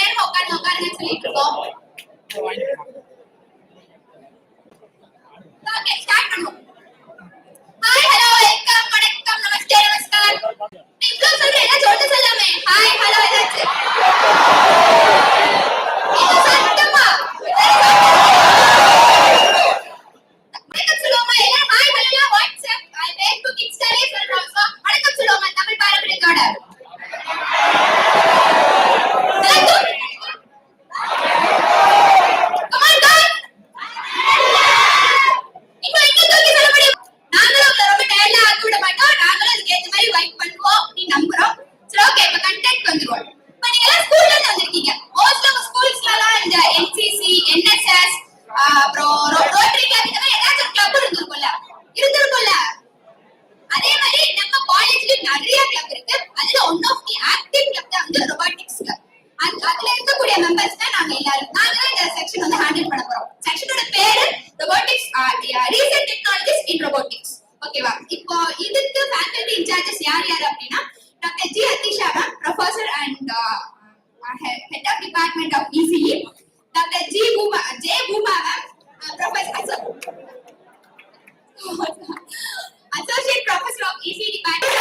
நேரம் உட்காருன்னு சொல்லிட்டு இருக்கோம். ஓகே ஸ்டார்ட் பண்ணுவோம். ஹாய் ஹலோ வெல்கம் வணக்கம் நமஸ்தே நமஸ்கார். இவ்ளோ சொல்றேன் என்ன சொல்ல சொல்லாமே. ஹாய் ஹலோ எதாச்சு இது சத்தமா வணக்கம் சொல்லுவோமா எல்லாரும் ஹாய் ஹலோ வாட்ஸ்அப் Facebook இன்ஸ்டாலே சொல்றோம். வணக்கம் சொல்லுவோமா Tamil பாரம்பரியத்தோட. Head of Department of ECE, Dr. J. Bhuma ma'am, Professor Associate Professor of ECE Department.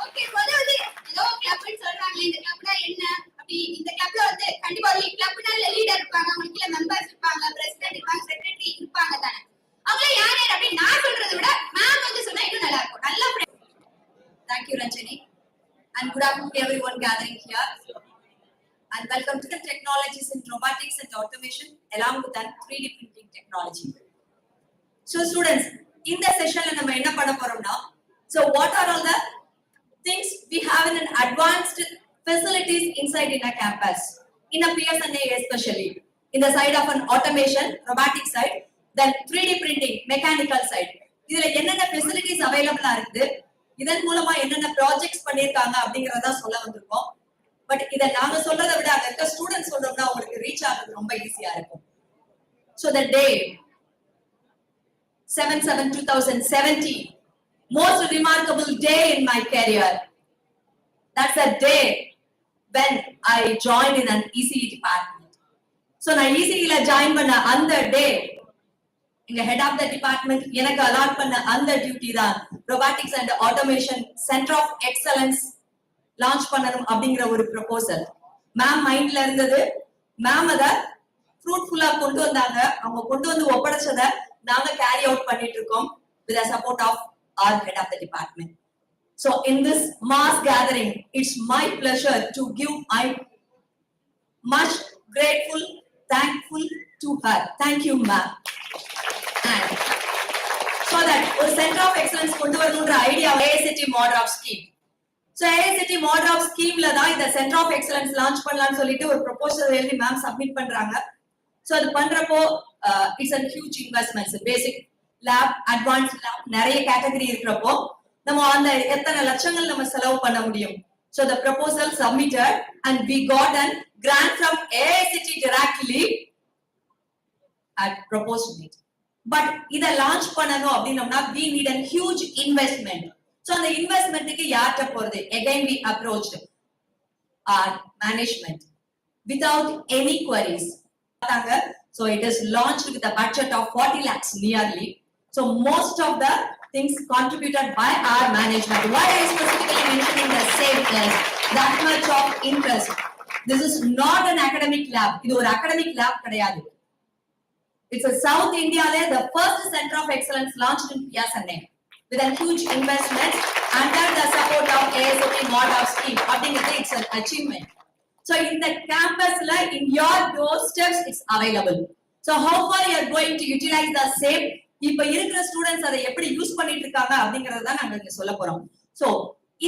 Okay, முதல்ல ஏதோ கிளப்னு சொல்றாங்க. இந்த கிளப்னா என்ன அப்படி இந்த கிளப்ல வந்து கண்டிப்பா ஒரு கிளப்னால லீடர் இருப்பாங்க, அவங்களுக்குள்ள மெம்பர்ஸ் இருப்பாங்க, பிரசிடென்ட் இருப்பாங்க, செக்ரட்டரி இருப்பாங்க தானே. அவங்க யார் யார் அப்படி நான் சொல்றதை விட மேம் வந்து சொன்னா இன்னும் நல்லா இருக்கும். நல்லா Thank you, Ranjani, and good afternoon to everyone gathering here. And welcome to the technologies in robotics and automation, along with that 3D printing technology. So, students, in the session, we will learn so what are all the things we have in an advanced facilities inside in a campus, in a PSNA especially, in the side of an automation, robotic side, then 3D printing, mechanical side. These are facilities available are இதன் மூலமா என்னென்ன projects பண்ணிருக்காங்க அப்படிங்கறத சொல்ல வந்திருக்கோம். But இத நாங்க சொல்றதை விட அங்க இருக்க ஸ்டூடெண்ட்ஸ் சொல்றோம்னா உங்களுக்கு ரீச் ஆகிறது ரொம்ப ஈஸியா இருக்கும். So the day 7/7/2017, most remarkable day in my career. That's a day when I joined in an ECE department. So நான் ECE ல ஜாயின் பண்ண அந்த டே இங்க ஹெட் ஆஃப் த டிபார்ட்மெண்ட் எனக்கு அலாட் பண்ண அந்த டியூட்டி தான் robotics and automation centre of excellence launch பண்ணணும் அப்படிங்கிற ஒரு ப்ரொபோசல் மேம் மைண்ட்ல இருந்தது. மேம் அத ஃப்ரூட்ஃபுல்லா கொண்டு வந்தாங்க. அவங்க கொண்டு வந்து ஒப்படைச்சதை நாங்க கேரி அவுட் பண்ணிட்டு இருக்கோம் with the support of our head of the department. So in this mass gathering, it's my pleasure to give my much grateful, thankful to her. Thank you, ma'am. And so that ஒரு centre of excellence கொண்டு வரணும்ன்ற idea AICT model of scheme. So AICT model of schemeல தான் இந்த centre of excellence launch பண்ணலாம்னு சொல்லிட்டு ஒரு proposal எழுதி மேம் சப்மிட் பண்றாங்க. சோ அது பண்றப்போ it's a huge investment. Basic lab, advanced lab நிறைய கேட்டகரி இருக்கிறப்போ நம்ம அந்த எத்தனை லட்சங்கள் நம்ம செலவு பண்ண முடியும். So the proposal submitted and we got a grant from AICT directly at proposed date. But இத லான்ச் பண்ணனும் அப்படினோம்னா we need a huge investment. So அந்த இன்வெஸ்ட்மென்ட்க்கு யார்ட்ட போறது? Again we approached our management without any queries. So it is launched with a budget of 40 lakhs nearly. So most of the things contributed by our management. Why I specifically mentioning the same is that much of interest. This is not an academic lab. இது ஒரு academic lab கிடையாது. It's a South India the first center of excellence launched in PSNA with a huge investment under the support of AICT model of scheme. I think it's an achievement. So in the campus, in your doorsteps, it's available. So how far you are going to utilize the same? இப்ப இருக்கிற students அதை எப்படி use பண்ணிட்டு இருக்காங்க அப்படிங்கறத தான் நாங்க இங்க சொல்ல போறோம். சோ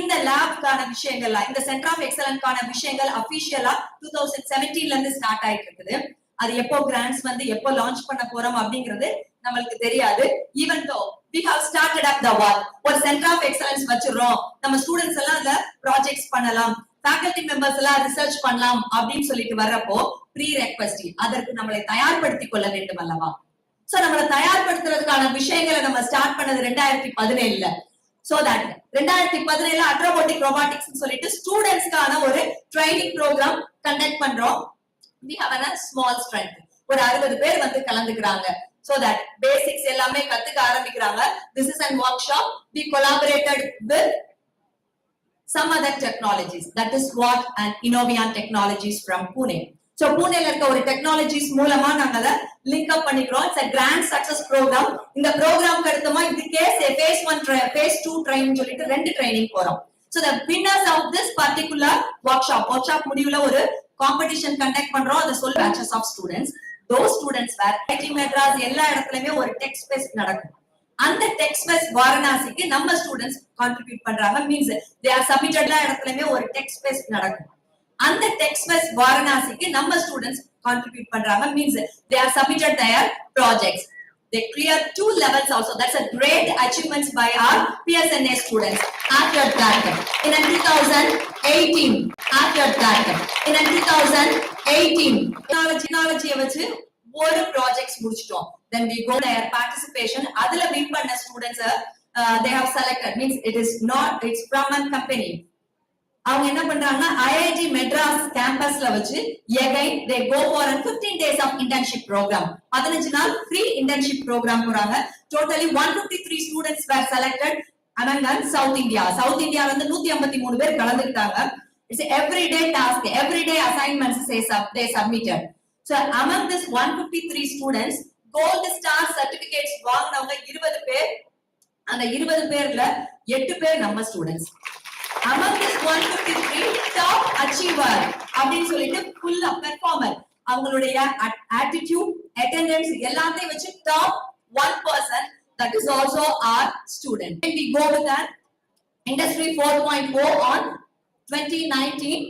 இந்த லேப்கான விஷயங்கள், இந்த சென்டர் ஆஃப் எக்ஸலன்ஸ்கான விஷயங்கள் அபிஷியலா 2017ல இருந்து ஸ்டார்ட் ஆயிட்டு இருக்குது. அது எப்போ கிராண்ட்ஸ் வந்து எப்போ லான்ச் பண்ண போறோம் அப்படிங்கிறது நம்மளுக்கு தெரியாது. Even though we have started up the work. ஒரு சென்டர் ஆஃப் எக்ஸலன்ஸ் வச்சிரோம், நம்ம ஸ்டூடெண்ட்ஸ் எல்லாம் அதுல ப்ராஜெக்ட்ஸ் பண்ணலாம், ஃபேக்கல்டி மெம்பர்ஸ் எல்லாம் ரிசர்ச் பண்ணலாம் அப்படின்னு சொல்லிட்டு வர்றப்போ ப்ரீ ரெக்வெஸ்ட் அதற்கு நம்மளை தயார்படுத்திக் கொள்ள வேண்டும் அல்லவா? சோ நம்மளை தயார்படுத்துறதுக்கான விஷயங்களை நம்ம ஸ்டார்ட் பண்ணது 2017ல. So that 2017 acrobatic robotics சொல்லிட்டு ஸ்டூடண்ட்ஸ்க்கான ஒரு ட்ரைனிங் ப்ரோக்ராம் கண்டக்ட் பண்றோம். We have a small strength. ஒரு 60 பேர் வந்து கலந்துக்கறாங்க. So that basics எல்லாமே கத்துக்க ஆரம்பிக்கறாங்க. This is a workshop. We collaborated with some other technologies. That is what and Innovian Technologies from Pune. So Pune la irukka oru technologies moolama naanga da link up பண்ணிக்கிறோம். It's a grand success program. இந்த program க்கு அடுத்தமா இதுக்கே phase 1 phase 2 training சொல்லிட்டு ரெண்டு training போறோம். So the winners of this particular workshop முடிவுல ஒரு competition conduct பண்றோம். அது சொல் batches of students. Those students were IIT Madras எல்லா இடத்துலயுமே ஒரு text fest நடக்கும். அந்த text fest வாரணாசிக்கு நம்ம ஸ்டூடண்ட்ஸ் கான்ட்ரிபியூட் பண்றாங்க. மீன்ஸ் they are submitted எல்லா இடத்துலயுமே ஒரு text fest நடக்கும். அந்த text fest வாரணாசிக்கு நம்ம ஸ்டூடண்ட்ஸ் கான்ட்ரிபியூட் பண்றாங்க. Means they are submitted their projects. They cleared 2 levels also. That's a great achievements by our PSNACET students. After that, in 2018, technology வச்சு ஒரு projects முடிச்சிட்டோம். Then we go their participation. அதுல win பண்ண students they have selected. Means it's from a company. அவங்க என்ன பண்றாங்கன்னா IIT Madras கேம்பஸ்ல வச்சு again they go for a 15 days of internship program. 15 நாள் free internship program போறாங்க. Totally 153 students were selected among South India. South India வந்து 153 பேர் கலந்துட்டாங்க. It's everyday task, everyday assignments they submitted. So among this 153 students gold star certificates வாங்குனவங்க 20 பேர். அந்த 20 பேர்ல 8 பேர் நம்ம students. Among this 153 top achiever அப்படினு சொல்லிட்டு full performer அவங்களுடைய attitude attendance எல்லாத்தையும் வச்சு top 1% that is also our student. And we go with that industry 4.0 on 2019.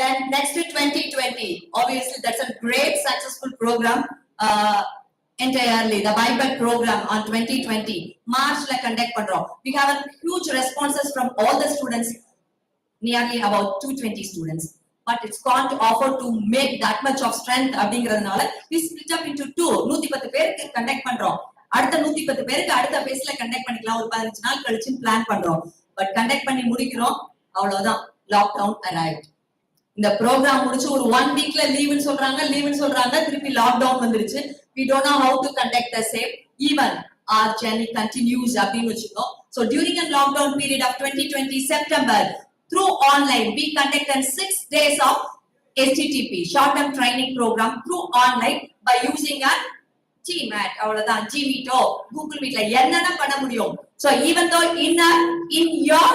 Then next to 2020 obviously that's a great successful program entirely the buyback program on 2020 March la conduct பண்றோம். We have a huge responses from all the students, nearly about 220 students, but it's can't offer to make that much of strength அப்படிங்கறதுனால we split up into two. 110 பேருக்கு conduct பண்றோம். அடுத்த 110 பேருக்கு அடுத்த பேஸ்ல conduct பண்ணிக்கலாம். ஒரு 15 நாள் கழிச்சு பிளான் பண்றோம். பட் conduct பண்ணி முடிக்கிறோம். அவ்வளவுதான் லாக்டவுன் arrived. இந்த ப்ரோக்ராம் முடிச்சு ஒரு 1 வீக்ல லீவுன்னு சொல்றாங்க திருப்பி லாக்டவுன் வந்துருச்சு. We don't know how to conduct the same. Even our journey continues அப்படின்னு வச்சுக்கோம். So during a lockdown period of 2020 September through online we conducted 6 days of STTP short term training program through online by using a Gmat அவ்வளவுதான் Gmeet Google Meetல என்னென்ன பண்ண முடியும். So even though in your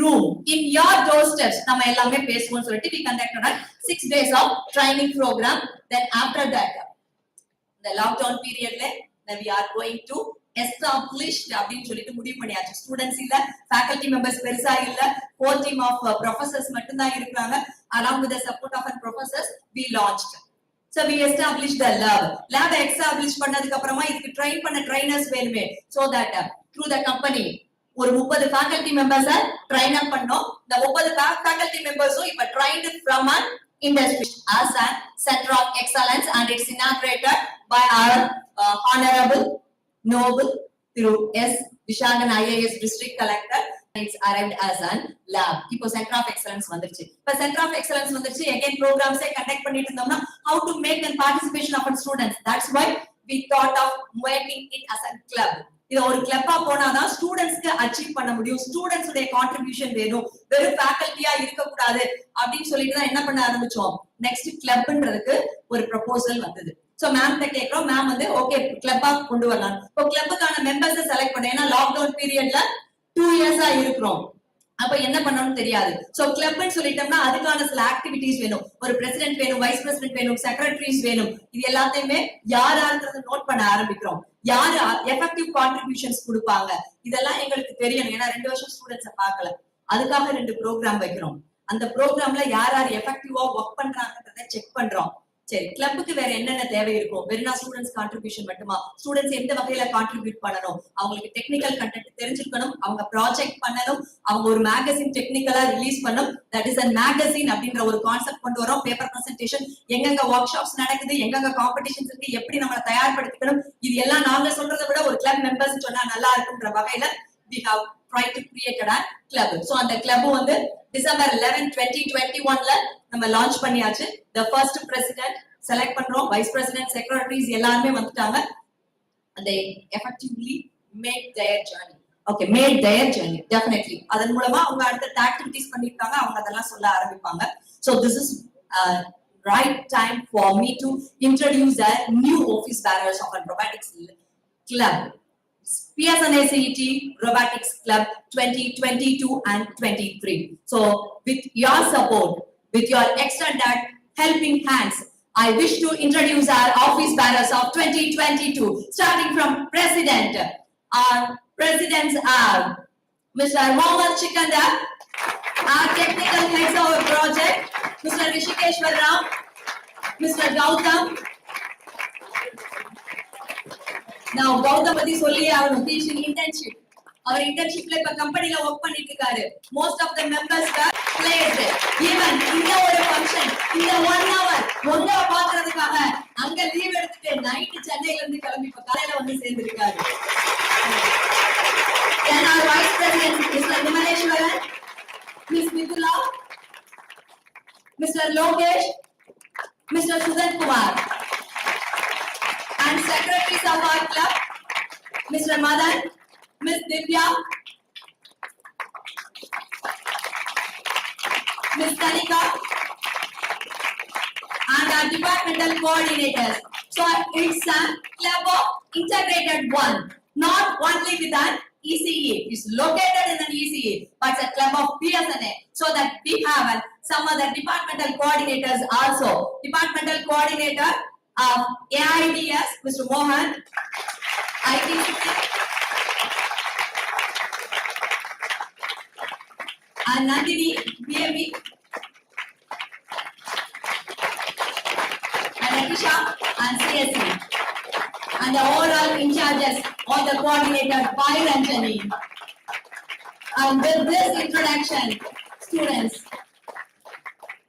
room in your doorsteps நம்ம எல்லாமே பேசுவோம்னு சொல்லிட்டு we conducted 6 days of training program. Then after that the lockdown periodல we are going to establish அப்படினு சொல்லிட்டு முடிவு பண்ணியாச்சு. ஸ்டூடண்ட்ஸ் இல்ல, faculty members பெருசா இல்ல, core team of professors மட்டும் தான் இருக்காங்க. Along with the support of our professors we launched. So we established the lab establish பண்ணதுக்கு அப்புறமா இதுக்கு train பண்ண trainers வேணுமே. So that through the company ஒரு 30 faculty members train up பண்ணோம். The 30 faculty members இப்ப trained from an industry as a center of excellence and it's inaugurated by our honorable noble through S Vishagan IAS district collector. It's arrived as an lab. இப்போ center of excellence வந்துருச்சு. இப்ப center of excellence வந்துருச்சு. Again programs conduct பண்ணிட்டு இருந்தோம்னா how to make the participation of our students. That's why we thought of making it as a club. இது ஒரு கிளப்பா போனாதான் ஸ்டூடெண்ட்ஸ்க்கு அச்சீவ் பண்ண முடியும். ஸ்டூடெண்ட்ஸ் உடைய கான்ட்ரிபியூஷன் வேணும், வெறும் ஃபேக்கல்ட்டியா இருக்க கூடாது அப்படின்னு சொல்லிட்டு தான் என்ன பண்ண ஆரம்பிச்சோம். நெக்ஸ்ட் கிளப்ன்றதுக்கு ஒரு ப்ரொபோசல் வந்தது. சோ மேம் கிட்ட கேக்குறோம். மேம் வந்து ஓகே கிளப்பா கொண்டு வரலாம். இப்போ கிளப்புக்கான மெம்பர்ஸ் செலக்ட் பண்ண, ஏன்னா லாக்டவுன் பீரியட்ல 2 இயர்ஸா இருக்கிறோம். அப்ப என்ன பண்ணணும்னு தெரியாது. சோ கிளப்னு சொல்லிட்டோம்னா அதுக்கான சில ஆக்டிவிட்டிஸ் வேணும். ஒரு பிரசிடென்ட் வேணும், வைஸ் பிரசிடென்ட் வேணும், செக்ரட்டரிஸ் வேணும். இது எல்லாத்தையுமே யாரான்றது நோட் பண்ண ஆரம்பிக்கிறோம். யாரு எஃபெக்டிவ் கான்ட்ரிபியூஷன்ஸ் கொடுப்பாங்க இதெல்லாம் எங்களுக்கு தெரியணும். ஏன்னா 2 வருஷம் ஸ்டூடெண்ட்ஸை பார்க்கல, அதுக்காக 2 ப்ரோக்ராம் வைக்கிறோம். அந்த ப்ரோக்ராம்ல யார் எஃபெக்டிவா ஒர்க் பண்றாங்கன்றத செக் பண்றோம். சரி, கிளப்புக்கு வேற என்னென்ன தேவை இருக்கும்? வெறும் ஸ்டூடெண்ட்ஸ் கான்ட்ரிபியூஷன் மட்டுமா? ஸ்டூடெண்ட்ஸ் எந்த வகையில கான்ட்ரிபியூட் பண்ணணும்? அவங்களுக்கு டெக்னிக்கல் கண்டென்ட் தெரிஞ்சிருக்கணும், அவங்க ப்ராஜெக்ட் பண்ணணும், அவங்க ஒரு மேகசின் டெக்னிக்கலா ரிலீஸ் பண்ணணும். தட் இஸ் அ மேகசின் அப்படின்ற ஒரு கான்செப்ட் கொண்டு வரோம். பேப்பர் பிரசன்டேஷன், எங்கெங்க ஒர்க் ஷாப்ஸ் நடக்குது, எங்கெங்க காம்படிஷன்ஸ் இருக்கு, எப்படி நம்மளை தயார்படுத்திக்கணும், இது எல்லாம் நாங்க சொல்றதை விட ஒரு கிளப் மெம்பர்ஸ் சொன்னா நல்லா இருக்குன்ற வகையில we have tried to create a club. So on the club வந்து December 11, 2021ல நம்ம launch பண்ணியாச்சு. The first president select பண்றோம், vice president, secretaries எல்லாரும் வந்துட்டாங்க. And they effectively made their journey. Okay, made their journey definitely. அதன் மூலமா அவங்க அடுத்த activities பண்ணிருக்காங்க, அவங்க அதெல்லாம் சொல்ல ஆரம்பிப்பாங்க. So this is right time for me to introduce the new office bearers of a robotics club. PSNACET Robotics Club 2022 and 23. So with your support, with your extended helping hands, I wish to introduce our office bearers of 2022, starting from President. Our presidents are Mr. Mohammed Chikanda, our technical heads of our project, Mr. Rishikeshwar Rao, Mr. Gautam. Now Gautam பத்தி சொல்லியே ஆகணும். He is in internship. அவர் internshipல இப்ப கம்பெனில work பண்ணிட்டு இருக்காரு. Most of the members were placed. Even இந்த ஒரு function, இந்த 1 hour ஒண்ணா பாக்குறதுக்காக அங்க லீவ் எடுத்துட்டு நைட் சென்னையில இருந்து கிளம்பி இப்ப காலையில வந்து சேர்ந்திருக்காரு. Then our vice president Mr. Vimaleshwaran, Ms. Mithula, Mr. Lokesh, Mr. Sudan Kumar, and secretaries of our club, Mr. Madan, Ms. Divya, Ms. Tanika, and our departmental coordinators. So it's a club of integrated one, not only with an ECE. It's located in an ECE, but it's a club of PSNA, so that we have some other departmental coordinators also. Departmental coordinator of AIDS, Mr. Mohan, ITCP, and Nandini, BME, and Atisha, and CSE, and the overall in charges of the coordinator by Ranjani. And with this introduction, students,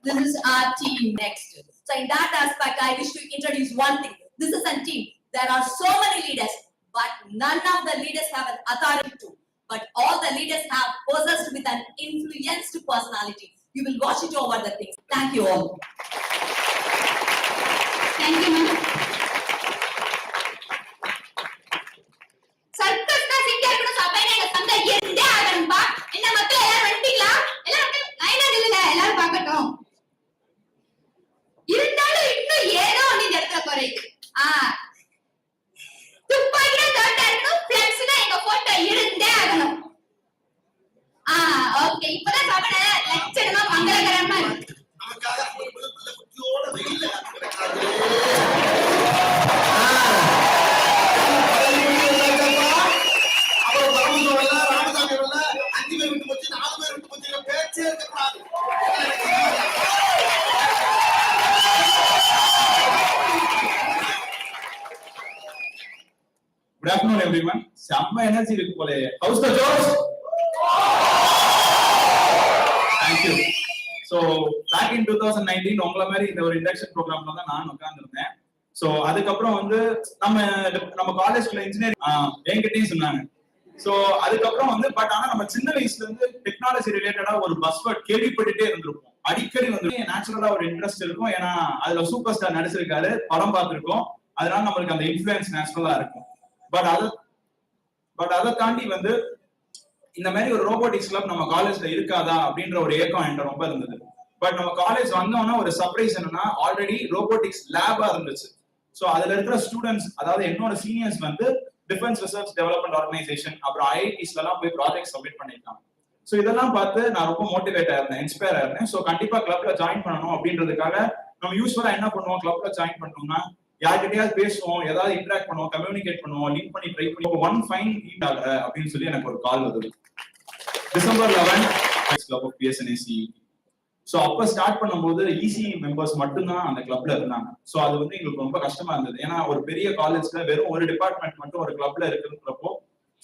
this is our team next. So in that aspect, I wish to introduce one thing. This is a team. There are so many leaders, but none of the leaders have an authority to. But all the leaders have possessed with an influenced personality. You will watch it over the things. Thank you all. Thank you, ma'am. சர்க்கஸ்னா singer கூட சபையில எங்க சந்தை இருந்தே ஆகணும்பா. என்ன மக்கள் எல்லாரும் வந்துட்டீங்களா? எல்லாரும் லைனா நில்லுங்க, எல்லாரும் பார்க்கட்டும். இருந்தாலும் இன்னும் ஏதோ ஒண்ணு இந்த இடத்துல குறையுது. துப்பாக்கினா தோட்டா இருக்கணும், ஃபிளக்ஸ்னா எங்க போட்டோ இருந்தே ஆகணும். ஓகே, இப்பதான் சபை லட்சணமா மங்களகரமா இருக்கு. Good afternoon, everyone. Samma energy இருக்கு போல. How's the George? Thank you. So back in 2019 உங்கள மாதிரி இந்த ஒரு இண்டக்ஷன் ப்ரோக்ராம்ல தான் நான் உட்கார்ந்திருந்தேன். So அதுக்கப்புறம் வந்து நம்ம காலேஜ்ல இன்ஜினியரிங் என்கிட்டயும் சொன்னாங்க. So அதுக்கப்புறம் வந்து பட் ஆனா நம்ம சின்ன வயசுல இருந்து டெக்னாலஜி ரிலேட்டடா ஒரு பஸ்வர்ட் கேள்விப்பட்டுட்டே இருந்திருப்போம். அடிக்கடி வந்து நேச்சுரலா ஒரு இன்ட்ரெஸ்ட் இருக்கும். ஏன்னா அதுல சூப்பர் ஸ்டார் நடிச்சிருக்காரு, படம் பார்த்திருக்கோம். அதனால நம்மளுக்கு அந்த இன்ஃப்ளூயன்ஸ் நேச்சுரலா இருக்கும். பட் அதை தாண்டி வந்து இந்த மாதிரி ஒரு ரோபோட்டிக்ஸ் கிளப் நம்ம காலேஜ்ல இருக்காதா அப்படின்ற ஒரு ஏக்கம் என்கிட்ட ரொம்ப இருந்தது. பட் நம்ம காலேஜ் வந்தோம்னா ஒரு சர்ப்ரைஸ் என்னன்னா ஆல்ரெடி ரோபோட்டிக்ஸ் லேபா இருந்துச்சு. ஸோ அதுல இருக்கிற ஸ்டூடெண்ட்ஸ், அதாவது என்னோட சீனியர்ஸ் வந்து டிஃபென்ஸ் ரிசர்ச் டெவலப்மெண்ட் ஆர்கனைசேஷன் அப்புறம் ஐஐடிஸ்ல எல்லாம் போய் ப்ராஜெக்ட் சப்மிட் பண்ணிருக்காங்க. ஸோ இதெல்லாம் பார்த்து நான் ரொம்ப மோட்டிவேட் ஆயிருந்தேன், இன்ஸ்பயர் ஆயிருந்தேன். ஸோ கண்டிப்பா கிளப்ல ஜாயின் பண்ணணும் அப்படின்றதுக்காக நம்ம யூஸ்வலா என்ன பண்ணுவோம், கிளப்ல ஜாயின் பண்ணோம்னா யார்கிட்டயாவது பேசுவோம், ஏதாவது இன்டராக்ட் பண்ணுவோம், கம்யூனிகேட் பண்ணுவோம், லிங்க் பண்ணி ட்ரை பண்ணி ஒன் ஃபைன் மீட் ஆகல அப்படின்னு சொல்லி எனக்கு ஒரு கால் வருது. December 11 club of PSNACET. So அப்ப ஸ்டார்ட் பண்ணும்போது இசி மெம்பர்ஸ் மட்டும்தான் அந்த கிளப்ல இருந்தாங்க. ஸோ அது வந்து எங்களுக்கு ரொம்ப கஷ்டமா இருந்தது. ஏன்னா ஒரு பெரிய காலேஜ்ல வெறும் ஒரு டிபார்ட்மெண்ட் மட்டும் ஒரு கிளப்ல இருக்குன்றப்போ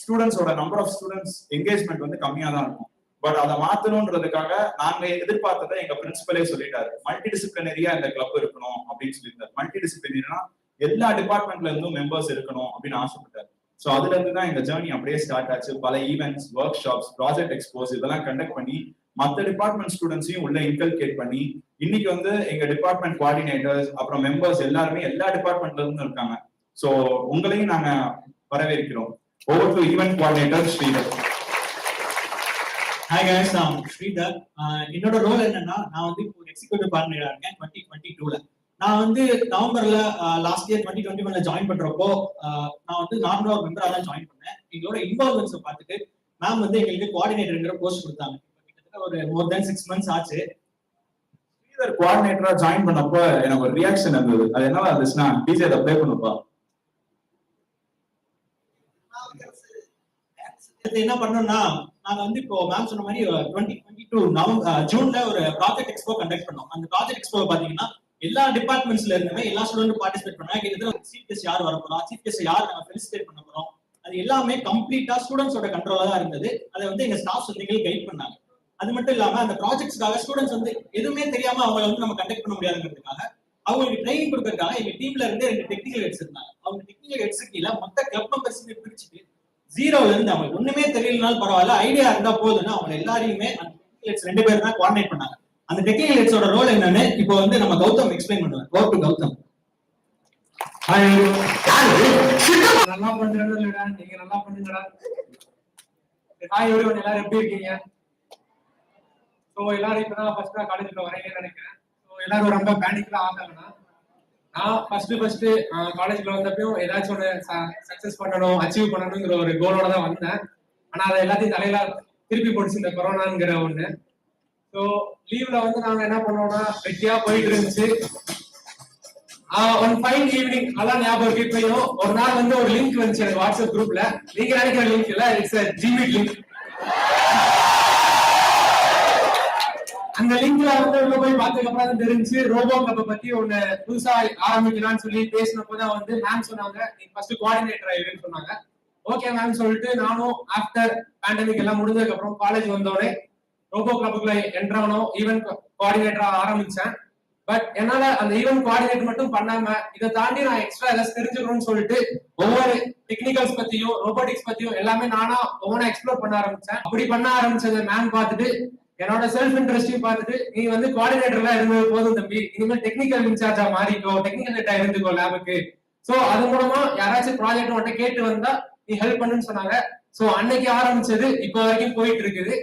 ஸ்டூடெண்ட்ஸோட நம்பர் ஆஃப் ஸ்டூடெண்ட்ஸ் என்கேஜ்மெண்ட் வந்து கம்மியா தான் இருக்கும். பட் அதை மாத்தணும்ன்றதுக்காக நாங்க எதிர்பார்த்ததை எங்க பிரின்சிபலே சொல்லிட்டாரு, மல்டி டிசிப்ளினரியா இந்த கிளப் இருக்கணும் அப்படின்னு சொல்லியிருந்தாரு. மல்டி டிசிப்ளினரினா எல்லா டிபார்ட்மெண்ட்ல இருந்தும் மெம்பர்ஸ் இருக்கணும் அப்படின்னு ஆசைப்பட்டாரு. ஸோ அதுல இருந்து தான் எங்க ஜேர்னி அப்படியே ஸ்டார்ட் ஆச்சு. பல events, work shops, project expose இதெல்லாம் கண்டக்ட் பண்ணி மற்ற டிபார்ட்மெண்ட் ஸ்டூடெண்ட்ஸையும் உள்ள இன்கல்கேட் பண்ணி இன்னைக்கு வந்து எங்க டிபார்ட்மெண்ட் கோஆர்டினேட்டர்ஸ் அப்புறம் மெம்பர்ஸ் எல்லாருமே எல்லா டிபார்ட்மெண்ட்ல இருந்தும் இருக்காங்க. ஸோ உங்களையும் நாங்க வரவேற்கிறோம். Over to event coordinator Sridhar. Hi guys, நான் ஸ்ரீதர். என்னோட ரோல் என்னன்னா, நான் வந்து இப்போ எக்ஸிக்யூட்டிவ் பார்ட்னரா இருக்கேன் 2022ல. நான் வந்து நவம்பர்ல லாஸ்ட் இயர் 2021ல ஜாயின் பண்றப்போ நான் வந்து நார்மலா ஒரு மெம்பரா தான் ஜாயின் பண்ணேன். எங்களோட இன்வால்வ்மெண்ட்ஸை பார்த்துட்டு மேம் வந்து எங்களுக்கு கோஆர்டினேட்டர்ங்கிற போஸ்ட் கொடுத்தாங்க. கிட்டத்தட்ட ஒரு மோர் தென் 6 months ஆச்சு. ஸ்ரீதர் கோஆர்டினேட்டரா ஜாயின் பண்ணப்போ எனக்கு ஒரு ரியாக்ஷன் இருந்தது. அது என்னவா இருந்துச்சுன்னா, டிஜே அதை ப்ளே பண்ணுப்பா. என்ன பண்ணோம்னா, நாங்க வந்து இப்போ மேம் சொன்ன மாதிரி 2022 ஜூன்ல ஒரு ப்ராஜெக்ட் எக்ஸ்போ கண்டக்ட் பண்ணோம். அந்த ப்ராஜெக்ட் எக்ஸ்போ பாத்தீங்கன்னா எல்லா டிபார்ட்மெண்ட்ஸ்ல இருந்துமே எல்லா ஸ்டூடெண்ட்டும் பார்ட்டிசிபேட் பண்ணாங்க. கிட்டத்தட்ட சீஃப் கெஸ்ட் யார் வர போறோம், சீஃப் கெஸ்ட் யார் நாங்க ஃபெலிசிட்டேட் பண்ண போறோம், அது எல்லாமே கம்ப்ளீட்டா ஸ்டூடெண்ட்ஸோட கண்ட்ரோலா தான் இருந்தது. அதை வந்து எங்க ஸ்டாஃப்ஸ் வந்து எங்களுக்கு கைட் பண்ணாங்க. அது மட்டும் இல்லாம அந்த ப்ராஜெக்ட்ஸ்க்காக ஸ்டூடெண்ட்ஸ் வந்து எதுவுமே தெரியாம அவங்களை வந்து நம்ம கண்டக்ட் பண்ண முடியாதுங்கிறதுக்காக அவங்களுக்கு ட்ரைனிங் கொடுக்கறதுக்காக எங்க டீம்ல இருந்து 2 டெக்னிக்கல் ஹெட்ஸ் இருந்தாங்க. அவங்க டெக்னிக்கல் ஹெட்ஸ் கீழே மொத்த கிளப் மெம்பர்ஸுமே பிரிச்சுட்டு ஜீரோல இருந்து அவங்களுக்கு ஒண்ணுமே தெரியலனாலும் பரவாயில்ல, ஐடியா இருந்தா போதுன்னு அவங்க எல்லாரையுமே அந்த டெக்னிக்கல் ஹெட்ஸ் 2 பேர் தான் கோஆர்டினேட் பண்ணாங்க. அந்த டெக்னிக்கல் ஹெட்ஸோட ரோல் என்னன்னு இப்போ வந்து நம்ம கௌதம் எக்ஸ்பிளைன் பண்ணுவார். Go to Gautham. நல்லா பண்றீங்களா? நீங்க நல்லா பண்ணுங்கடா. ஹாய் எவ்ரிவன், எல்லாரும் எப்படி இருக்கீங்க? ஸோ எல்லாரும் இப்பதான் ஃபர்ஸ்ட் காலேஜ்ல வரீங்கன்னு நினைக்கிறேன். ஸோ எல்லாரும் ரொம்ப பேனிக்லாம் ஆகாங்கன்னா, நான் ஃபர்ஸ்ட் காலேஜ்ல வந்தப்பயும் ஏதாச்சும் ஒன்று சக்சஸ் பண்ணணும், அச்சீவ் பண்ணணுங்கிற ஒரு கோலோட தான் வந்தேன். ஆனா அதை எல்லாத்தையும் தலையில திருப்பி போடுச்சு இந்த கொரோனாங்கிற ஒண்ணு. ஸோ லீவ்ல வந்து நாங்க என்ன பண்ணோம்னா வெட்டியா போயிட்டு இருந்துச்சு. ஒன் ஃபைன் ஈவினிங் அதான் ஞாபகம் இருக்கு. இப்பயும் ஒரு நாள் வந்து ஒரு லிங்க் வந்துச்சு எனக்கு வாட்ஸ்அப் குரூப்ல. நீங்க நினைக்கிற லிங்க் இல்ல, இட்ஸ் ஜிமெயில் லிங்க். அந்த லிங்க்ல வந்து உள்ள போய் பார்த்ததுக்கு அப்புறம் தெரிஞ்சு ரோபோ கிளப்பை பத்தி ஒண்ணு புதுசா ஆரம்பிக்கலாம்னு சொல்லி பேசினப்போதான் வந்து மேம் சொன்னாங்க, நீங்க ஃபர்ஸ்ட் கோஆர்டினேட்டர் ஆயிருன்னு சொன்னாங்க. ஓகே மேம் சொல்லிட்டு நானும் ஆஃப்டர் பேண்டமிக் எல்லாம் முடிஞ்சதுக்கு அப்புறம் காலேஜ் வந்தோடனே ரோபோ கிளப்புக்குள்ள என்ட்ரானோம், ஈவென்ட் கோஆர்டினேட்டரா ஆரம்பிச்சேன். பட் என்னால அந்த ஈவென்ட் கோஆர்டினேட் மட்டும் பண்ணாம இதை தாண்டி நான் எக்ஸ்ட்ரா ஏதாச்சும் தெரிஞ்சுக்கணும்னு சொல்லிட்டு ஒவ்வொரு டெக்னிக்கல்ஸ் பத்தியும் ரோபோட்டிக்ஸ் பத்தியும் எல்லாமே நானா ஒவ்வொன்றா எக்ஸ்ப்ளோர் பண்ண ஆரம்பிச்சேன். அப்படி பண்ண ஆரம்பிச்சதை மேம் பார்த்துட்டு என்னோட செல்ஃப் இன்ட்ரெஸ்டையும் பார்த்துட்டு, நீ வந்து கோஆர்டினேட்டர்லாம் இருந்தது போதும் தம்பி, இனிமேல் டெக்னிக்கல் இன்சார்ஜா மாறிக்கோ, டெக்னிக்கல் ஹெட்டா இருந்துக்கோ லேபுக்கு. சோ அது மூலமா யாராச்சும் ப்ராஜெக்ட் மட்டும் கேட்டு வந்தா நீ ஹெல்ப் பண்ணுன்னு சொன்னாங்க. சோ அன்னைக்கு ஆரம்பிச்சது இப்போ வரைக்கும் போயிட்டு இருக்குது.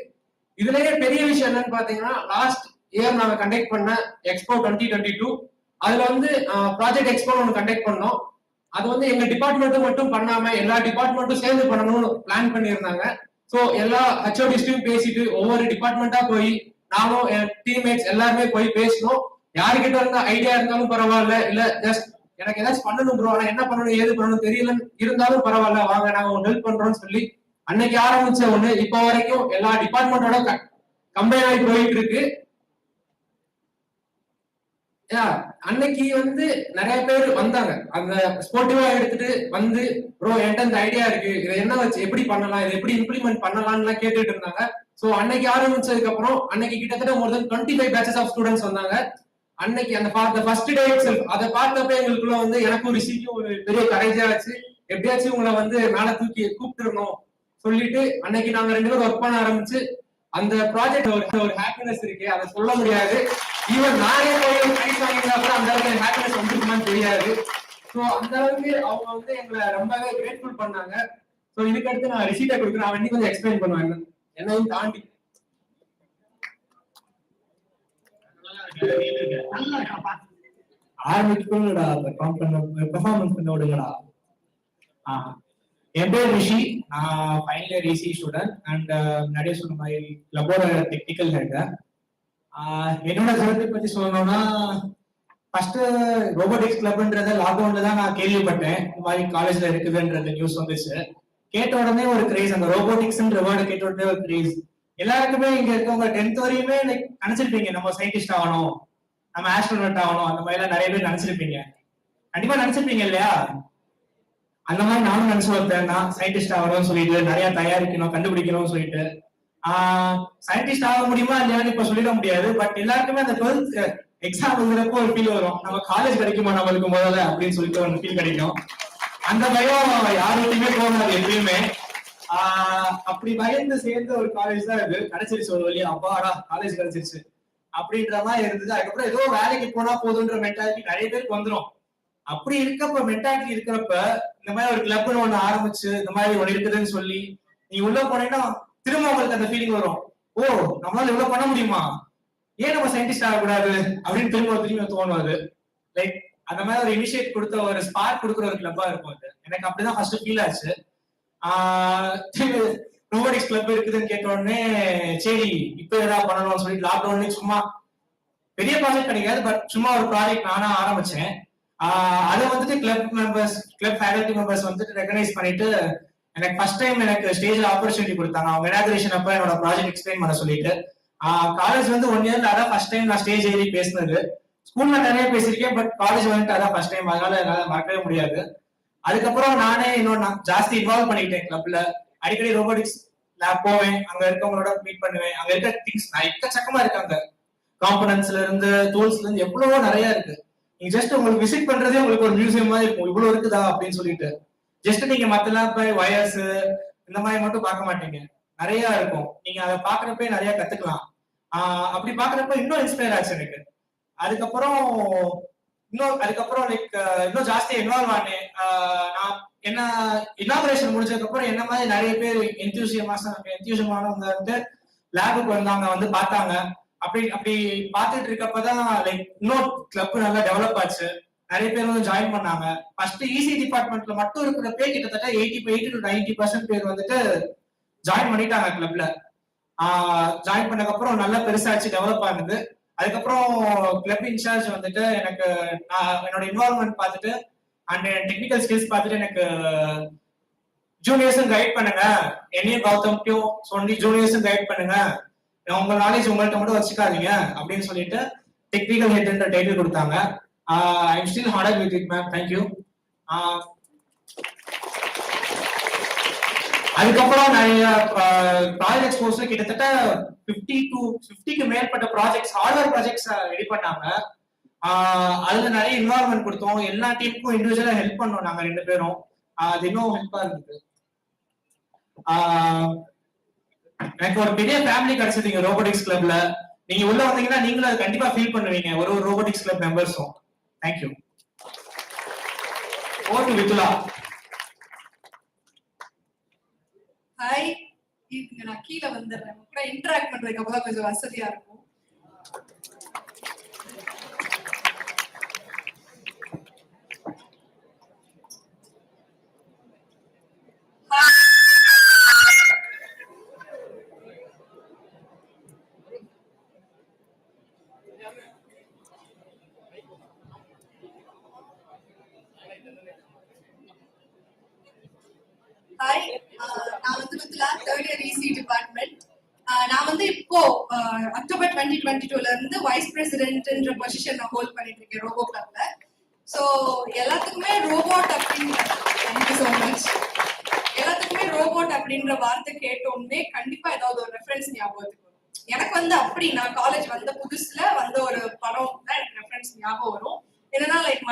இதுலயே பெரிய விஷயம் என்னன்னு பாத்தீங்கன்னா, லாஸ்ட் இயர் நாங்க கண்டக்ட் பண்ண எக்ஸ்போ 2022 அதுல வந்து ப்ராஜெக்ட் எக்ஸ்போ ஒன்று கண்டக்ட் பண்ணோம். அது வந்து எங்க டிபார்ட்மெண்ட்டும் மட்டும் பண்ணாம எல்லா டிபார்ட்மெண்ட்டும் சேர்ந்து பண்ணணும்னு பிளான் பண்ணியிருந்தாங்க. சோ எல்லா ஹெச்ஓடிஸ்டையும் பேசிட்டு ஒவ்வொரு டிபார்ட்மெண்டா போய் நானும் என் டீம்மேட்ஸ் எல்லாருமே போய் பேசணும். யாருக்கிட்ட இருந்த ஐடியா இருந்தாலும் பரவாயில்ல, இல்ல ஜஸ்ட் எனக்கு ஏதாச்சும் பண்ணணும் ப்ரோ, ஆனா என்ன பண்ணணும் ஏது பண்ணணும் தெரியல இருந்தாலும் பரவாயில்ல, வாங்க நாங்க உங்களுக்கு ஹெல்ப் பண்றோம்னு சொல்லி அன்னைக்கு ஆரம்பிச்ச ஒண்ணு இப்போ வரைக்கும் எல்லா டிபார்ட்மெண்டோட கம்பைன் ஆகி போயிட்டு இருக்கு. அன்னைக்கு வந்து நிறைய பேர் வந்தாங்க, அந்த ஸ்போர்ட்டிவா எடுத்துட்டு வந்து ப்ரோ என்கிட்ட இந்த ஐடியா இருக்கு, இதை என்ன வச்சு எப்படி பண்ணலாம், இதை எப்படி இம்ப்ளிமெண்ட் பண்ணலாம்னு கேட்டுட்டு இருந்தாங்க. சோ அன்னைக்கு ஆரம்பிச்சதுக்கு அப்புறம் அன்னைக்கு கிட்டத்தட்ட மோர் தென் 25 பேட்சஸ் ஆஃப் ஸ்டூடெண்ட்ஸ் வந்தாங்க. அன்னைக்கு அந்த ஃபர்ஸ்ட் டே இட்செல்ஃப் அதை பார்த்தப்ப எங்களுக்குள்ள வந்து எனக்கும் ரிஷிக்கும் ஒரு பெரிய கரேஜா ஆச்சு. எப்படியாச்சும் உங்களை வந்து மேல தூக்கி கூப்பிட்டுருணும் சொல்லிட்டு அன்னைக்கு நாங்க 2 பேரும் ஒர்க் பண்ண ஆரம்பிச்சு அந்த ப்ராஜெக்ட் ஒரு ஹாப்பினஸ் இருக்கு, அதை சொல்ல முடியாது. ஈவன் நானே போய் பிரைஸ் வாங்கினா கூட அந்த அளவுக்கு ஹாப்பினஸ் வந்துருக்குமான்னு தெரியாது. ஸோ அந்த அளவுக்கு அவங்க வந்து எங்களை ரொம்பவே கிரேட்ஃபுல் பண்ணாங்க. ஸோ இதுக்கு அடுத்து நான் ரிசீட்டை கொடுக்குறேன், அவன் இன்னும் கொஞ்சம் எக்ஸ்பிளைன் பண்ணுவாங்க என்னையும் தாண்டி. ஆரம்பிக்கணும்டா, பெர்ஃபார்மன்ஸ் பண்ண விடுங்கடா. என் பேர் ரிஷி, நான் final year EC student and நிறைய சொன்ன மாதிரி கிளப்போட டெக்னிக்கல் ஹெட். என்னோட கருத்தை பத்தி சொல்லணும்னா, ஃபர்ஸ்ட் ரோபோட்டிக்ஸ் கிளப்ன்றத லாக்டவுன்ல தான் நான் கேள்விப்பட்டேன். இந்த மாதிரி காலேஜ்ல இருக்குதுன்றது நியூஸ் வந்துச்சு. கேட்ட உடனே ஒரு கிரேஸ், அந்த ரோபோட்டிக்ஸ்ன்ற வேர்டு கேட்ட உடனே ஒரு கிரேஸ். எல்லாருக்குமே இங்க இருக்கவங்க 10th வரையுமே நினைச்சிருப்பீங்க நம்ம சயின்டிஸ்ட் ஆகணும், நம்ம ஆஸ்ட்ரோனட் ஆகணும், அந்த மாதிரி எல்லாம் நிறைய பேர் நினைச்சிருப்பீங்க. கண்டிப்பா நினைச்சிருப்பீங்க இல்லையா? அந்த மாதிரி நானும் நினைச்சு வந்தேன், நான் சயின்டிஸ்ட் ஆகணும்னு சொல்லிட்டு நிறைய தயாரிக்கணும் கண்டுபிடிக்கணும்னு சொல்லிட்டு. சயின்டிஸ்ட் ஆக முடியுமா இல்லையான்னு இப்ப சொல்லிட முடியாது. பட் எல்லாருக்குமே அந்த 12th எக்ஸாம் எழுதுறப்போ ஒரு ஃபீல் வரும், நம்ம காலேஜ் கிடைக்குமா நம்மளுக்கு முதல்ல அப்படின்னு சொல்லிட்டு ஒரு ஃபீல் கிடைக்கும். அந்த பயம் யாருக்குமே தோணாது எப்பயுமே. அப்படி பயந்து சேர்ந்த ஒரு காலேஜ் தான் இது. கிடைச்சிருச்சு ஒரு வழியா, அப்பாடா காலேஜ் கிடைச்சிருச்சு அப்படின்ற மாதிரி இருந்தது. அதுக்கப்புறம் ஏதோ வேலைக்கு போனா போதுன்ற மென்டாலிட்டி நிறைய பேருக்கு வந்துடும். அப்படி இருக்கப்ப மென்டாலிட்டி இருக்கிறப்ப இந்த மாதிரி ஒரு கிளப்னு ஒண்ணு ஆரம்பிச்சு இந்த மாதிரி ஒண்ணு இருக்குதுன்னு சொல்லி நீ உள்ள போனீங்கன்னா திரும்ப உங்களுக்கு அந்த ஃபீலிங் வரும். ஓ, நம்மளால இவ்வளவு பண்ண முடியுமா, ஏன் நம்ம சயின்டிஸ்ட் ஆகக்கூடாது அப்படின்னு திரும்ப தோணுவாது. லைக் அந்த மாதிரி ஒரு இனிஷியேட் கொடுத்த ஒரு ஸ்பார்க் கொடுக்குற ஒரு கிளப்பா இருக்கும் அது. எனக்கு அப்படிதான் ஃபர்ஸ்ட் ஃபீல் ஆச்சு. ரோபோட்டிக்ஸ் கிளப் இருக்குதுன்னு கேட்ட உடனே சரி இப்ப ஏதாவது பண்ணணும்னு சொல்லி லாக்டவுன்லயும் சும்மா பெரிய ப்ராஜெக்ட் கிடைக்காது, பட் சும்மா ஒரு ப்ராஜெக்ட் நானா ஆரம்பிச்சேன். அதை வந்துட்டு கிளப் ஃபேக்கல்டி மெம்பர்ஸ் வந்துட்டு ரெகனைஸ் பண்ணிட்டு எனக்கு ஃபர்ஸ்ட் டைம் எனக்கு ஸ்டேஜ்ல ஆப்பர்ச்சுனிட்டி கொடுத்தாங்க. அவங்க இனாகுரேஷன் அப்ப என்னோட ப்ராஜெக்ட் எக்ஸ்பிளைன் பண்ண சொல்லிட்டு. காலேஜ் வந்து 1 இயர்ல அதான் ஃபர்ஸ்ட் டைம் நான் ஸ்டேஜ் ஏறி பேசினது. ஸ்கூல்ல நிறைய பேசியிருக்கேன், பட் காலேஜ் வந்துட்டு அதான் ஃபர்ஸ்ட் டைம். அதனால என்னால மறக்கவே முடியாது. அதுக்கப்புறம் நானே இன்னொன்னு ஜாஸ்தி இன்வால்வ் பண்ணிக்கிட்டேன் கிளப்ல. அடிக்கடி ரோபோட்டிக்ஸ் லேப் போவேன், அங்க இருக்கவங்களோட மீட் பண்ணுவேன். அங்க இருக்க திங்ஸ் எக்கச்சக்கமா இருக்காங்க. காம்பனன்ட்ஸ்ல இருந்து டூல்ஸ்ல இருந்து எவ்வளவோ நிறைய இருக்கு. நீங்க ஜஸ்ட் உங்களுக்கு விசிட் பண்றதே உங்களுக்கு ஒரு மியூசியம் மாதிரி இருக்கும். இவ்வளவு இருக்குதா அப்படின்னு சொல்லிட்டு ஜஸ்ட் நீங்க மத்தெல்லாம் போய் வயர்ஸ் இந்த மாதிரி மட்டும் பார்க்க மாட்டீங்க, நிறைய இருக்கும். நீங்க அதை பாக்குறப்ப நிறைய கத்துக்கலாம். அப்படி பாக்குறப்ப இன்னும் இன்ஸ்பயர் ஆச்சு எனக்கு. அதுக்கப்புறம் லைக் இன்னும் ஜாஸ்தியா இன்வால்வ் ஆனேன். நான் என்ன இனாகுரேஷன் முடிச்சதுக்கு அப்புறம் என்ன மாதிரி நிறைய பேர் என்தியூசியமானவங்க வந்து லேபுக்கு வந்தாங்க, வந்து பார்த்தாங்க. அப்படி பார்த்துட்டு இருக்கப்பதான் லைக் இன்னொரு கிளப் நல்லா டெவலப் ஆச்சு. நிறைய பேர் வந்து ஜாயின் பண்ணாங்க. ஃபர்ஸ்ட் இசி டிபார்ட்மெண்ட்ல மட்டும் இருக்கிறப்பே கிட்டத்தட்ட 80 to 90% பேர் வந்துட்டு ஜாயின் பண்ணிட்டாங்க கிளப்ல. ஜாயின் பண்ணதுக்கு அப்புறம் நல்லா பெருசாச்சு, டெவலப் ஆகுது. அதுக்கப்புறம் கிளப் இன்சார்ஜ் வந்துட்டு எனக்கு என்னோட இன்வால்வ்மெண்ட் பார்த்துட்டு அண்ட் டெக்னிக்கல் ஸ்கில்ஸ் பார்த்துட்டு எனக்கு ஜூனியர்ஸும் கைட் பண்ணுங்க, என்னையும் கௌதம்க்கும் சொல்லி ஜூனியர்ஸும் கைட் பண்ணுங்க, உங்க நாலேஜ் உங்கள்கிட்ட மட்டும் வச்சுக்காதீங்க அப்படின்னு சொல்லிட்டு டெக்னிக்கல் ஹெட்ன்ற டைட்டில் கொடுத்தாங்க. I am still honoured with it ma'am, thank you. அதுக்கப்புறம் நிறைய ப்ராஜெக்ட் எக்ஸ்போஸ்ல கிட்டத்தட்ட 50க்கு மேற்பட்ட ப்ராஜெக்ட்ஸ், ஹார்ட்வேர் ப்ராஜெக்ட்ஸ் ரெடி பண்ணாங்க. அதுல நிறைய இன்வால்வ்மெண்ட் கொடுத்தோம். எல்லா டீமுக்கும் இண்டிவிஜுவலா ஹெல்ப் பண்ணோம் நாங்க 2 பேரும். அது இன்னும் ஹெல்ப்பா இருந்தது. எனக்கு ஒரு பெரிய ஃபேமிலி கிடைச்சது இங்க ரோபோட்டிக்ஸ் கிளப்ல. நீங்க உள்ள வந்தீங்கன்னா நீங்களும் அதை கண்டிப்பா ஃபீல் பண்ணுவீங்க, ஒரு ரோபோட்டிக்ஸ் கிளப் மெம்பர்ஸும். Thank you. Over to Vithula. Hi, இதுங்க நான் கீழே வந்துடுறேன். கூட இன்டராக்ட் பண்றதுக்கு அப்பதான் கொஞ்சம் வசதியா இருக்கும். ஹாய், நான் வந்து வித்லா, 3rd year EC டிபார்ட்மெண்ட். நான் வந்து இப்போ அக்டோபர் 2022ல இருந்து வைஸ் பிரசிடென்ட்ன்ற பொசிஷன் நான் ஹோல்ட் பண்ணிட்டு இருக்கேன் ரோபோ கிளப்ல. ஸோ எல்லாத்துக்குமே ரோபோட் அப்படின்னு, தேங்க்யூ ஸோ மச். எல்லாத்துக்குமே ரோபோட் அப்படின்ற வார்த்தை கேட்டோன்னே கண்டிப்பா ஏதாவது ஒரு ரெஃபரன்ஸ் ஞாபகத்துக்கு வரும். எனக்கு வந்து அப்படி நான் காலேஜ் வந்த புதுசுல வந்த ஒரு படம் தான் எனக்கு ரெஃபரன்ஸ் ஞாபகம் வரும். என்னன்னா லைக்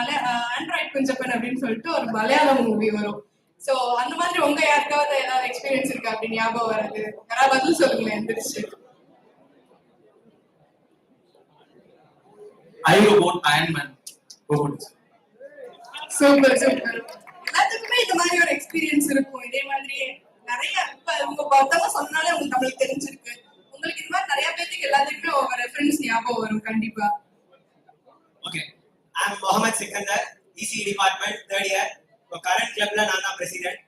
ஆண்ட்ராய்ட் குஞ்சப்பன் அப்படின்னு சொல்லிட்டு ஒரு மலையாளம் மூவி வரும். சோ அந்த மாதிரி உங்க யாருக்காவது ஏதாவது எக்ஸ்பீரியன்ஸ் இருக்கா அப்படி ஞாபகம் வராது? யாராவது பதில் சொல்லுங்களேன் எந்திரிச்சு. Super super. எல்லாத்துக்குமே இந்த மாதிரி ஒரு எக்ஸ்பீரியன்ஸ் இருக்கும். இதே மாதிரியே நிறைய இப்ப உங்க பார்த்தவங்க சொன்னாலே உங்களுக்கு நம்மளுக்கு தெரிஞ்சிருக்கு. உங்களுக்கு இந்த மாதிரி நிறைய பேருக்கு எல்லாத்துக்குமே ஒரு ரெஃபரன்ஸ் ஞாபகம் வரும் கண்டிப்பா. Okay, I am Mohammed Sikandar, EC department 3rd year. இப்போ கரண்ட் கிளப்ல நான் தான் பிரசிடென்ட்.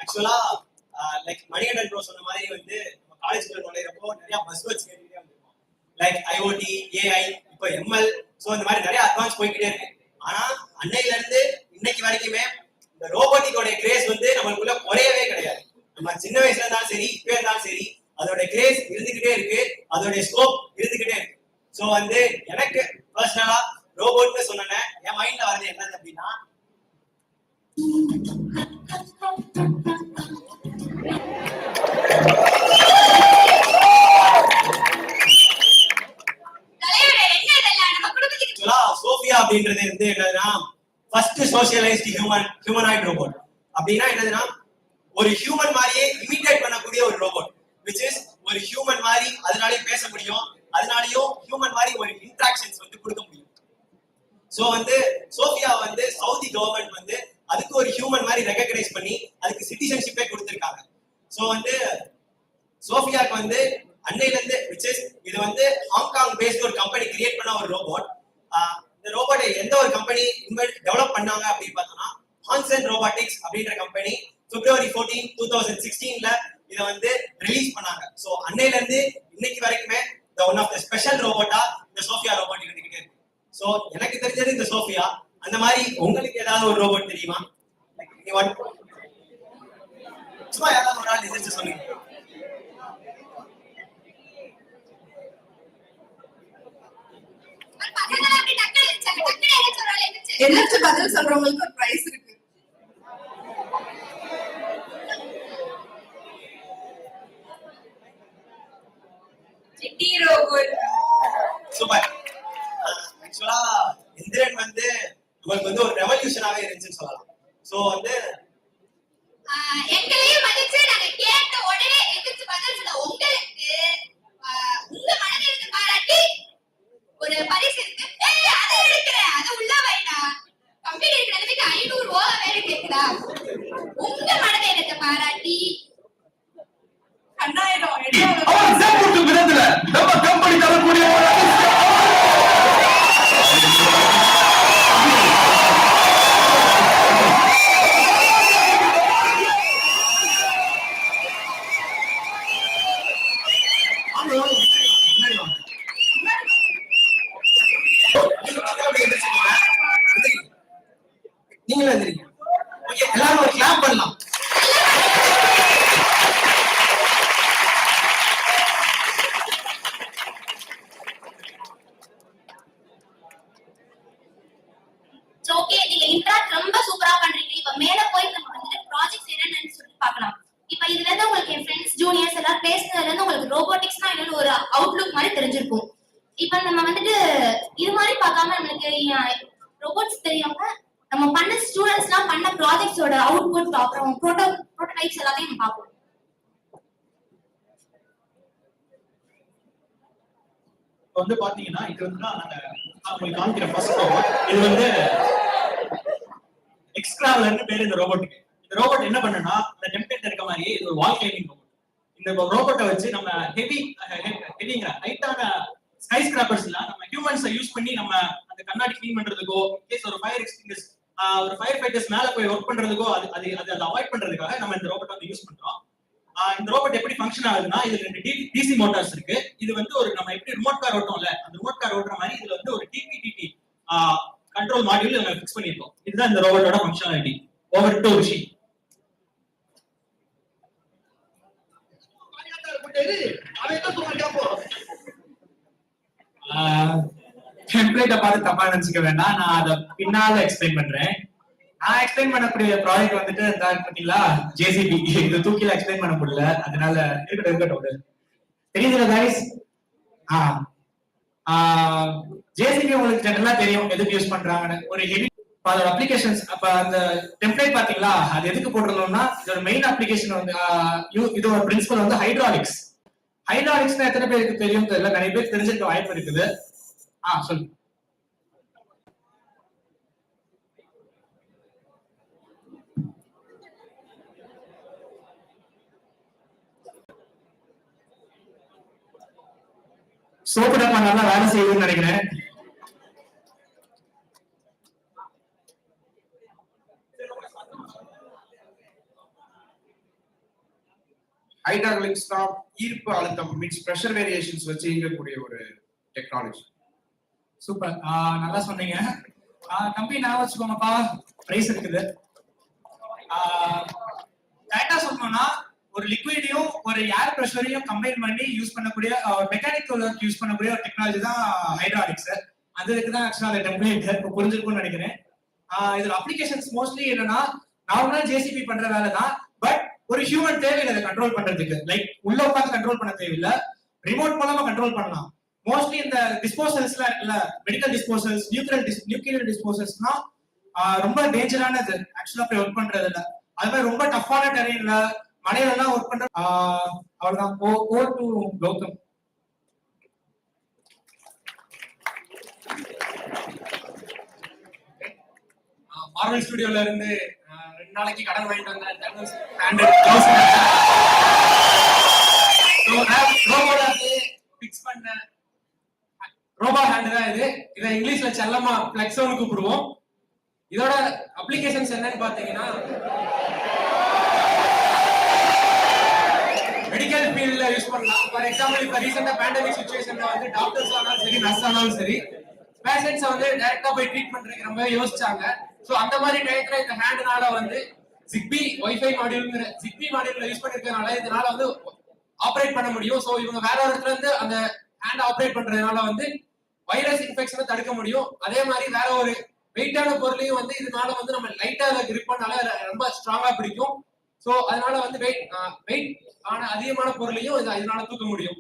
ஆக்சுவலா லைக் மணிகண்டன் ப்ரோ சொன்ன மாதிரி வந்து நம்ம காலேஜ்ல நுழையிறப்போ நிறைய பஸ்வேர்ட்ஸ் கேட்டுட்டே வந்திருக்கோம். லைக் ஐஓடி, ஏஐ, இப்போ எம்எல். ஸோ இந்த மாதிரி நிறைய அட்வான்ஸ் போய்கிட்டே இருக்கு. ஆனா அன்னையில இருந்து இன்னைக்கு வரைக்குமே இந்த ரோபோட்டிக்கோட கிரேஸ் வந்து நம்மளுக்குள்ள குறையவே கிடையாது. நம்ம சின்ன வயசுல இருந்தாலும் சரி, இப்போ இருந்தாலும் சரி, அதோட கிரேஸ் இருந்துகிட்டே இருக்கு, அதோட ஸ்கோப் இருந்துகிட்டே இருக்கு. சோ வந்து எனக்கு பர்சனலா ரோபோட்னு சொன்னேன், என் மைண்ட்ல வரது என்ன அப்படின்னா தலைவரே என்ன இதெல்லாம் சோசியலைஸ்டு ஹியூமனாய்டு ரோபோட். அப்படின்னா என்னதுன்னா ஒரு ஹியூமன் மாதிரியே இமிட்டேட் பண்ணக்கூடிய ஒரு ரோபோட், which is ஒரு ஹியூமன் மாதிரி அதனாலே பேச முடியும், அதனாலயும் ஹியூமன் மாதிரி ஒரு இன்டராக்ஷன்ஸ் வந்து கொடுக்க முடியும். சோ வந்து சோஃபியா வந்து சவுதி கவர்மெண்ட் வந்து அதுக்கு ஒரு ஹியூமன் மாதிரி ரெகக்னைஸ் பண்ணி அதுக்கு சிட்டிசன்ஷிப்பே கொடுத்திருக்காங்க. சோ வந்து சோஃபியாக்கு வந்து அன்னையில இருந்து which is இது வந்து ஹாங்காங் பேஸ்ட் ஒரு கம்பெனி கிரியேட் பண்ண ஒரு ரோபோட். இந்த ரோபோட்டை எந்த ஒரு கம்பெனி டெவலப் பண்ணாங்க அப்படின்னு பார்த்தோம்னா ஹான்சன் ரோபோட்டிக்ஸ் அப்படின்ற கம்பெனி February 14, 2016ல இதை வந்து ரிலீஸ் பண்ணாங்க. சோ அன்னையில இருந்து இன்னைக்கு வரைக்குமே ஒன் ஆஃப் த ஸ்பெஷல் ரோபோட்டா இந்த சோஃபியா ரோபோட் இருந்துகிட்டே இருக்கு. சோ எனக்கு தெரிஞ்சது இந்த சோஃபியா. அந்த மாதிரி உங்களுக்கு ஏதாவது ஒரு ரோபோட் தெரியுமா? சும்மா யாராவது ஒரு ஆள் எதிர்த்து சொல்லுங்க. எதிர்த்து பதில் சொல்றவங்களுக்கு ஒரு பிரைஸ் இருக்கு. சூப்பர். ஆக்சுவலா இந்திரன் வந்து உங்களுக்கு வந்து ஒரு ரெவல்யூஷனாவே இருந்துச்சுன்னு சொல்லலாம். சோ வந்து எங்களையும் மதிச்சு நாங்க கேட்ட உடனே எதிர்த்து பதில் சொல்ல உங்களுக்கு உங்க மனதிற்கு பாராட்டி ஒரு பரிசு இருக்கு. அதை எடுக்கிறேன், அதை உள்ள வைடா. கம்ப்யூட்டர் நிலைமைக்கு 500 ரூபா வேலை கேட்குதா? உங்க மனதை பாராட்டி கண்ணாயிரம் நம்ம கம்பெனி தரக்கூடிய நீங்களே வந்துருங்க. ஓகே, எல்லாரும் ஒரு கிளாப் பண்ணலாம். ஓகே, நீங்க இன்ட்ராக்ட் ரொம்ப சூப்பரா பண்றீங்க. இப்ப மேல போய் நம்ம வந்து ப்ராஜெக்ட்ஸ் என்னன்னு சொல்லிட்டு பார்க்கலாம். இப்ப இதுல இருந்து உங்களுக்கு என் ஃப்ரெண்ட்ஸ் ஜூனியர்ஸ் எல்லாம் பேசுனதுல இருந்து உங்களுக்கு ரோபோட்டிக்ஸ்னா என்னன்னு ஒரு அவுட்லுக் மாதிரி தெரிஞ்சிருக்கும். இப்ப நம்ம வந்துட்டு இது மாதிரி பார்க்காம நம்மளுக்கு ரோபோட்ஸ் தெரியாம நம்ம பண்ண ஸ்டூடெண்ட்ஸ் எல்லாம் பண்ண ப்ராஜெக்ட்ஸோட அவுட்புட் அப்புறம் ப்ரோட்டோடைப்ஸ் எல்லாத்தையும் நம்ம பார்ப்போம். வந்து பாத்தீங்கன்னா இது வந்து நாங்க உங்களுக்கு காமிக்கிற ஃபர்ஸ்ட் ரோபோட். இது வந்து எக்ஸ்ட்ராவலர்னு பேரு இந்த ரோபோட்டுக்கு. இந்த ரோபோட் என்ன பண்ணுனா இந்த டெம்ப்ளேட்ல இருக்க மாதிரியே இது ஒரு வால் கிளைம்பிங் ரோபோட். இந்த ரோபோட்டை வச்சு நம்ம ஹெவிங்கிற ஹைட்டான ஸ்கை ஸ்கிராப்பர்ஸ்ல நம்ம ஹியூமன்ஸை யூஸ் பண்ணி நம்ம அந்த கண்ணாடி கிளீன் பண்றதுக்கோ கேஸ் ஒரு ஃபயர் எக்ஸ்டிங்விஷ் ஒரு ஃபயர் ஃபைட்டர்ஸ் மேல போய் ஒர்க் பண்றதுக்கோ அதை அவாய்ட் பண்றதுக்காக நம்ம இந்த ரோபோட்டை வந்து யூஸ் பண்றோம். இந்த ரோபோட் எப்படி ஃபங்க்ஷன் ஆகுதுன்னா இதுல 2 டிசி மோட்டார்ஸ் இருக்கு. இது வந்து ஒரு நம்ம எப்படி ரிமோட் கார் ஓட்டோம்ல அந்த ரிமோட் கார் ஓட்டுற மாதிரி இதுல வந்து ஒரு டிபிடிடி கண்ட்ரோல் மாடியூல் நம்ம ஃபிக்ஸ் பண்ணிருக்கோம். இதுதான் இந்த ரோபோட்டோட ஃபங்க்ஷனாலிட்டி. ஓவர் டு ரிஷி. டெம்ப்ளேட்டை பார்த்து தப்பா நினைச்சுக்க வேண்டாம், நான் அதை பின்னால எக்ஸ்பிளைன் பண்றேன். நான் எக்ஸ்பிளைன் பண்ணக்கூடிய ப்ராஜெக்ட் வந்துட்டு பாத்தீங்களா ஜேசிபி. இது தூக்கில எக்ஸ்பிளைன் பண்ண முடியல, அதனால இருக்கட்டும். தெரியுதுல கைஸ்? ஜேசிபி உங்களுக்கு ஜெனரலா தெரியும் எதுக்கு யூஸ் பண்றாங்கன்னு. ஒரு ஹெவி அதோட அப்ளிகேஷன்ஸ். அப்ப அந்த டெம்ப்ளேட் பாத்தீங்களா அது எதுக்கு போட்டிருந்தோம்னா இதோட மெயின் அப்ளிகேஷன் வந்து இதோட பிரின்சிபல் வந்து ஹைட்ராலிக்ஸ். ஹைட்ராலிக்ஸ்னா எத்தனை பேருக்கு தெரியும் தெரியல, நிறைய பேர் தெரிஞ்சிருக்க வாய்ப்பு இருக்குது. சொல்லுங்க. சோப்பு டப்பா நல்லா வேலை செய்யுதுன்னு நினைக்கிறேன். ஹைட்ராலிக்ஸ் தான் ஈர்ப்பு அழுத்தம் மீன்ஸ் பிரஷர் வேரியேஷன்ஸ் வச்சு இயங்கக்கூடிய ஒரு டெக்னாலஜி. சூப்பர், நல்லா சொன்னீங்க. கம்பெனி நான் வச்சுக்கோங்கப்பா, பிரைஸ் இருக்குது. கரெக்டா சொல்லணும்னா ஒரு லிக்விடையும் ஒரு ஏர் பிரஷரையும் கம்பைன் பண்ணி யூஸ் பண்ணக்கூடிய மெக்கானிக்கல் ஒர்க் யூஸ் பண்ணக்கூடிய ஒரு டெக்னாலஜி தான் ஹைட்ராலிக்ஸ். அதுக்கு தான் ஆக்சுவலா அந்த டெம்ப்ளேட் இப்போ புரிஞ்சிருக்கும்னு நினைக்கிறேன். இதுல அப்ளிகேஷன்ஸ் மோஸ்ட்லி என்னன்னா நார்மலா ஜேசிபி பண்ற வேலை தான், பட் ஒரு ஹியூமன் தேவையில்லை அதை கண்ட்ரோல் பண்றதுக்கு. லைக் உள்ள உட்காந்து கண்ட்ரோல் பண்ண தேவையில்லை, ரிமோட் மூலமா கண்ட்ரோல் பண்ணலாம். மோஸ்ட்லி இந்த டிஸ்போசல்ஸ்ல இல்ல மெடிக்கல் டிஸ்போசல்ஸ், நியூக்ளியர் டிஸ்போசல்ஸ்னா ரொம்ப டேஞ்சரானது ஆக்சுவலா போய் ஒர்க் பண்றது இல்ல. அது மாதிரி ரொம்ப டஃப்பான டெரெயின்ல மலையில எல்லாம் ஒர்க் பண்ற அவ்வளவுதான். Over to Gautham. மார்வல் ஸ்டுடியோல இருந்து 2 நாளைக்கு கடன் வாங்கிட்டு வந்தேன். ஃபிக்ஸ் பண்ண ரோபோ ஹேண்ட் தான் இது. இதை இங்கிலீஷ்ல செல்லமா பிளெக்ஸோன்னு கூப்பிடுவோம். இதோட அப்ளிகேஷன்ஸ் என்னன்னு பாத்தீங்கன்னா மெடிக்கல் ஃபீல்ட்ல யூஸ் பண்ணலாம். ஃபார் எக்ஸாம்பிள் இப்ப ரீசெண்டா பேண்டமிக் சிச்சுவேஷன்ல வந்து டாக்டர்ஸ் ஆனாலும் சரி, நர்ஸ் ஆனாலும் சரி, பேஷண்ட்ஸை வந்து டைரக்டா போய் ட்ரீட் பண்றதுக்கு ரொம்ப யோசிச்சாங்க. சோ அந்த மாதிரி டயத்துல இந்த ஹேண்ட்னால வந்து ஜிக்பி வைஃபை மாடியூல்ங்கிற ஜிக்பி மாடியூல்ல யூஸ் பண்ணிருக்கனால இதனால வந்து ஆப்ரேட் பண்ண முடியும். சோ இவங்க வேற ஒரு இடத்துல இருந்து அந்த ஹேண்ட் ஆப்ரேட் பண்றதுனால வந்து வைரஸ் இன்ஃபெக்ஷனை தடுக்க முடியும். அதே மாதிரி வேற ஒரு வெயிட்டான பொருளையும் வந்து இதனால வந்து நம்ம லைட்டா கிரிப் பண்ணால ரொம்ப ஸ்ட்ராங்கா பிடிக்கும். சோ அதனால வந்து வெயிட் ஆன அதிகமான பொருளையும் இதனால தூக்க முடியும்.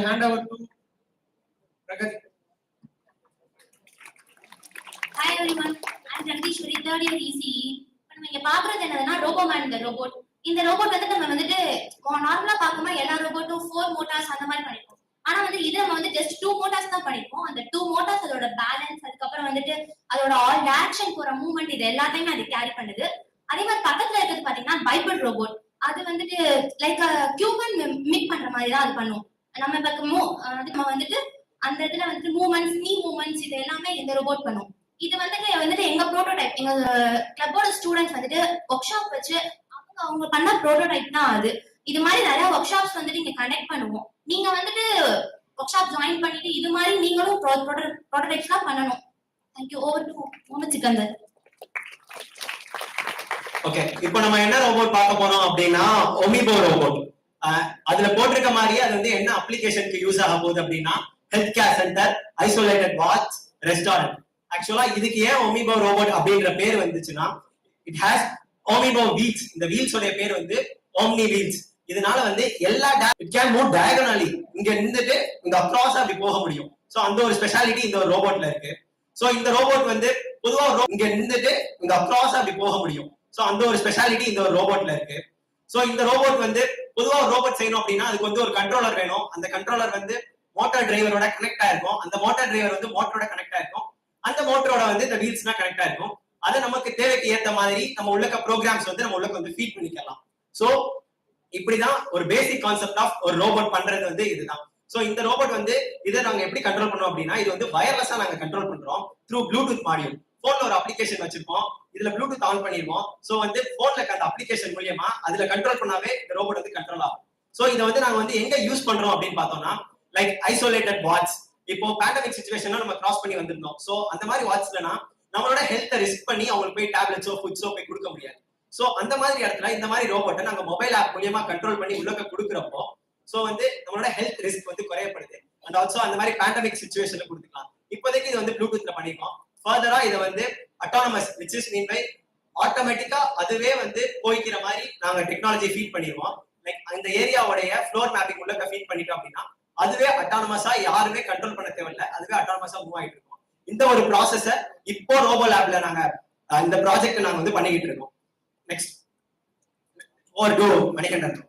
Hand over to Pragathi. Hi everyone, I'm Jagdishwari, third year ECE. நம்ம இங்க பாக்குறது என்னதுன்னா ரோபோமேன். இந்த ரோபோட் வந்துட்டு நம்ம வந்துட்டு நார்மலா பார்க்கும்போது எல்லா ரோபோட்டும் 4 மோட்டார்ஸ் அந்த மாதிரி பண்ணிருக்கோம். ஆனா வந்து இது நம்ம வந்து ஜஸ்ட் 2 மோட்டார்ஸ் தான் பண்ணிருக்கோம். அந்த 2 மோட்டார்ஸ் அதோட பேலன்ஸ், அதுக்கப்புறம் வந்துட்டு அதோட ஆல் டைரக்ஷன் போற மூவ்மெண்ட், இது எல்லாத்தையுமே அது கேரி பண்ணுது. அதே மாதிரி பக்கத்துல இருக்கிறது பாத்தீங்கன்னா பைபிள் ரோபோட். அது வந்துட்டு லைக் ஹியூமன் மிக் பண்ற மாதிரி தான் அது பண்ணும். நம்ம நம்ம வந்துட்டு அந்த இதுல வந்துட்டு மூவ்மெண்ட்ஸ், நீ மூவ்மெண்ட்ஸ், இது எல்லாமே இந்த ரோபோட் பண்ணும். இது வந்துட்டு எங்க ப்ரோட்டோடைப், எங்க கிளப்போட ஸ்டூடெண்ட்ஸ் வந்துட்டு ஒர்க் ஷாப் வச்சு அவங்க பண்ண ப்ரோட்டோடைப் தான் அது. இது மாதிரி நிறைய ஒர்க் ஷாப்ஸ் வந்துட்டு இங்க கனெக்ட் பண்ணுவோம். நீங்க வந்துட்டு ஒர்க் ஷாப் ஜாயின் பண்ணிட்டு இது மாதிரி நீங்களும் ப்ரோட்டோடைப்ஸ் தான் பண்ணணும். Thank you. Over to Mohammed Sikandar. Okay, இப்போ நம்ம என்ன ரோபோட் பார்க்க போறோம் அப்படின்னா ஒமிபோ ரோபோட். அதுல போட்டிருக்க மாதிரியே அது வந்து என்ன அப்ளிகேஷனுக்கு யூஸ் ஆக போகுது அப்படின்னா health care centre, isolated wards, restaurant. ஆக்சுவலா இதுக்கு ஏன் ஒமிபோ ரோபோட் அப்படின்ற பேர் வந்துச்சுன்னா இட் ஹேஸ் ஒமிபோ வீல்ஸ். இந்த வீல்ஸோட பேர் வந்து ஓம்னி வீல்ஸ். இதனால வந்து எல்லா இட் கேன் மூவ் டயகனலி. இங்க இருந்துட்டு இந்த அக்ராஸ் அப்படி போக முடியும். சோ அந்த ஒரு ஸ்பெஷாலிட்டி இந்த ஒரு ரோபோட்ல இருக்கு. சோ இந்த ரோபோட் வந்து பொதுவா இங்க இருந்துட்டு இந்த அக்ராஸ் அப்படி போக முடியும். சோ அந்த ஒரு ஸ்பெஷாலிட்டி இந்த ஒரு ரோபோட்ல இருக்கு. சோ இந்த ரோபோட் வந்து பொதுவா ஒரு ரோபோட் செய்யணும் அப்படின்னா அதுக்கு வந்து ஒரு கண்ட்ரோலர் வேணும். அந்த கண்ட்ரோலர் வந்து மோட்டார் டிரைவரோட கனெக்ட் ஆயிருக்கும். அந்த மோட்டார் டிரைவர் வந்து மோட்டரோட கனெக்ட் ஆயிருக்கும். அந்த மோட்டரோட வந்து இந்த வீல்ஸ்னா கனெக்ட் ஆயிருக்கும். அதை நமக்கு தேவைக்கு ஏத்த மாதிரி நம்ம உள்ளக்க ப்ரோக்ராம்ஸ் வந்து நம்ம உள்ளக்க வந்து ஃபீட் பண்ணிக்கலாம். சோ இப்படிதான் ஒரு பேசிக் கான்செப்ட் ஆஃப் ஒரு ரோபோட் பண்றது வந்து இதுதான். சோ இந்த ரோபோட் வந்து இதை நாங்க எப்படி கண்ட்ரோல் பண்ணோம் அப்படின்னா இது வந்து வயர்லெஸ்ஸா நாங்க கண்ட்ரோல் பண்றோம் த்ரூ ப்ளூடூத் மாடியூல். போன்ல ஒரு அப்ளிகேஷன் வச்சிருப்போம், இதுல ப்ளூடூத் ஆன் பண்ணிருவோம். சோ வந்து போன்ல அந்த அப்ளிகேஷன் மூலியமா அதுல கண்ட்ரோல் பண்ணாவே இந்த ரோபோட் வந்து கண்ட்ரோல் ஆகும். சோ இதை வந்து நாங்க வந்து எங்க யூஸ் பண்றோம் அப்படின்னு பார்த்தோம்னா லைக் ஐசோலேட்டட் வாட்ஸ். இப்போ பேண்டமிக் சிச்சுவேஷன்ல நம்ம கிராஸ் பண்ணி வந்திருந்தோம். சோ அந்த மாதிரி வாட்ஸ்லனா நம்மளோட ஹெல்த்தை ரிஸ்க் பண்ணி அவங்களுக்கு போய் டேப்லெட்ஸோ ஃபுட்ஸோ போய் கொடுக்க முடியாது. சோ அந்த மாதிரி இடத்துல இந்த மாதிரி ரோபோட்டை நாங்க மொபைல் ஆப் மூலியமா கண்ட்ரோல் பண்ணி உள்ளக்க கொடுக்குறப்போ சோ வந்து நம்மளோட ஹெல்த் ரிஸ்க் வந்து குறையப்படுது. அண்ட் ஆல்சோ அந்த மாதிரி பேண்டமிக் சிச்சுவேஷன்ல கொடுத்துக்கலாம். இப்போதைக்கு இது வந்து ப்ளூடூத்ல பண்ணிருக்கோம். ஃபர்தரா இதை வந்து autonomous which is mean by ஆட்டோமேட்டிக்கா அதுவே வந்து போய்க்கிற மாதிரி நாங்க டெக்னாலஜி ஃபீட் பண்ணிடுவோம். லைக் அந்த ஏரியாவுடைய ஃப்ளோர் மேப்பிங் உள்ளக்க ஃபீட் பண்ணிட்டோம் அப்படின்னா அதுவே அட்டானமஸா யாருமே கண்ட்ரோல் பண்ண தேவையில்லை, அதுவே அட்டானமஸா மூவ் ஆயிட்டு இருக்கும். இந்த ஒரு ப்ராசஸ இப்போ ரோபோ லேப்ல நாங்க இந்த ப்ராஜெக்ட் நாங்க வந்து பண்ணிக்கிட்டு இருக்கோம். Next over to Manikandan.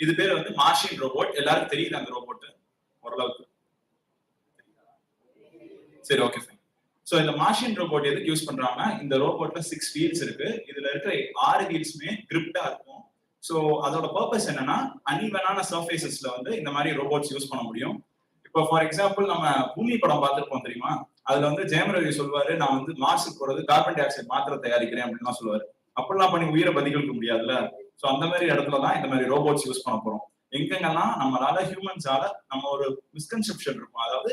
இது பேர் வந்து மார்ஷியன் ரோபோட். எல்லாருக்கும் தெரியுது அந்த ரோபோட் ஓரளவுக்கு? சரி, ஓகே ஃபைன். சோ இந்த மார்ஷியன் ரோபோட் எதுக்கு யூஸ் பண்றாங்கன்னா இந்த ரோபோட்ல 6 வீல்ஸ் இருக்கு. இதுல இருக்கிற 6 வீல்ஸுமே கிரிப்டா இருக்கும். சோ அதோட பர்பஸ் என்னன்னா அன்ஈவனான சர்ஃபேசஸ்ல வந்து இந்த மாதிரி ரோபோட்ஸ் யூஸ் பண்ண முடியும். இப்போ ஃபார் எக்ஸாம்பிள் நம்ம பூமி படம் பார்த்துருப்போம் தெரியுமா? அதுல வந்து ஜெயம் ரவி சொல்வாரு நான் வந்து மார்ஸுக்கு போறது கார்பன் டை ஆக்சைடு மாத்திரை தயாரிக்கிறேன் அப்படின்னு சொல்லுவாரு. அப்படிலாம் பண்ணி உயிரை பதிகளுக்க முடியாதுல்ல. சோ அந்த மாதிரி இடத்துலதான் இந்த மாதிரி ரோபோட்ஸ் யூஸ் பண்ண போறோம். எங்கெங்கெல்லாம் நம்மளால ஹியூமன்ஸால நம்ம ஒரு மிஸ்கன்செப்ஷன் இருக்கும், அதாவது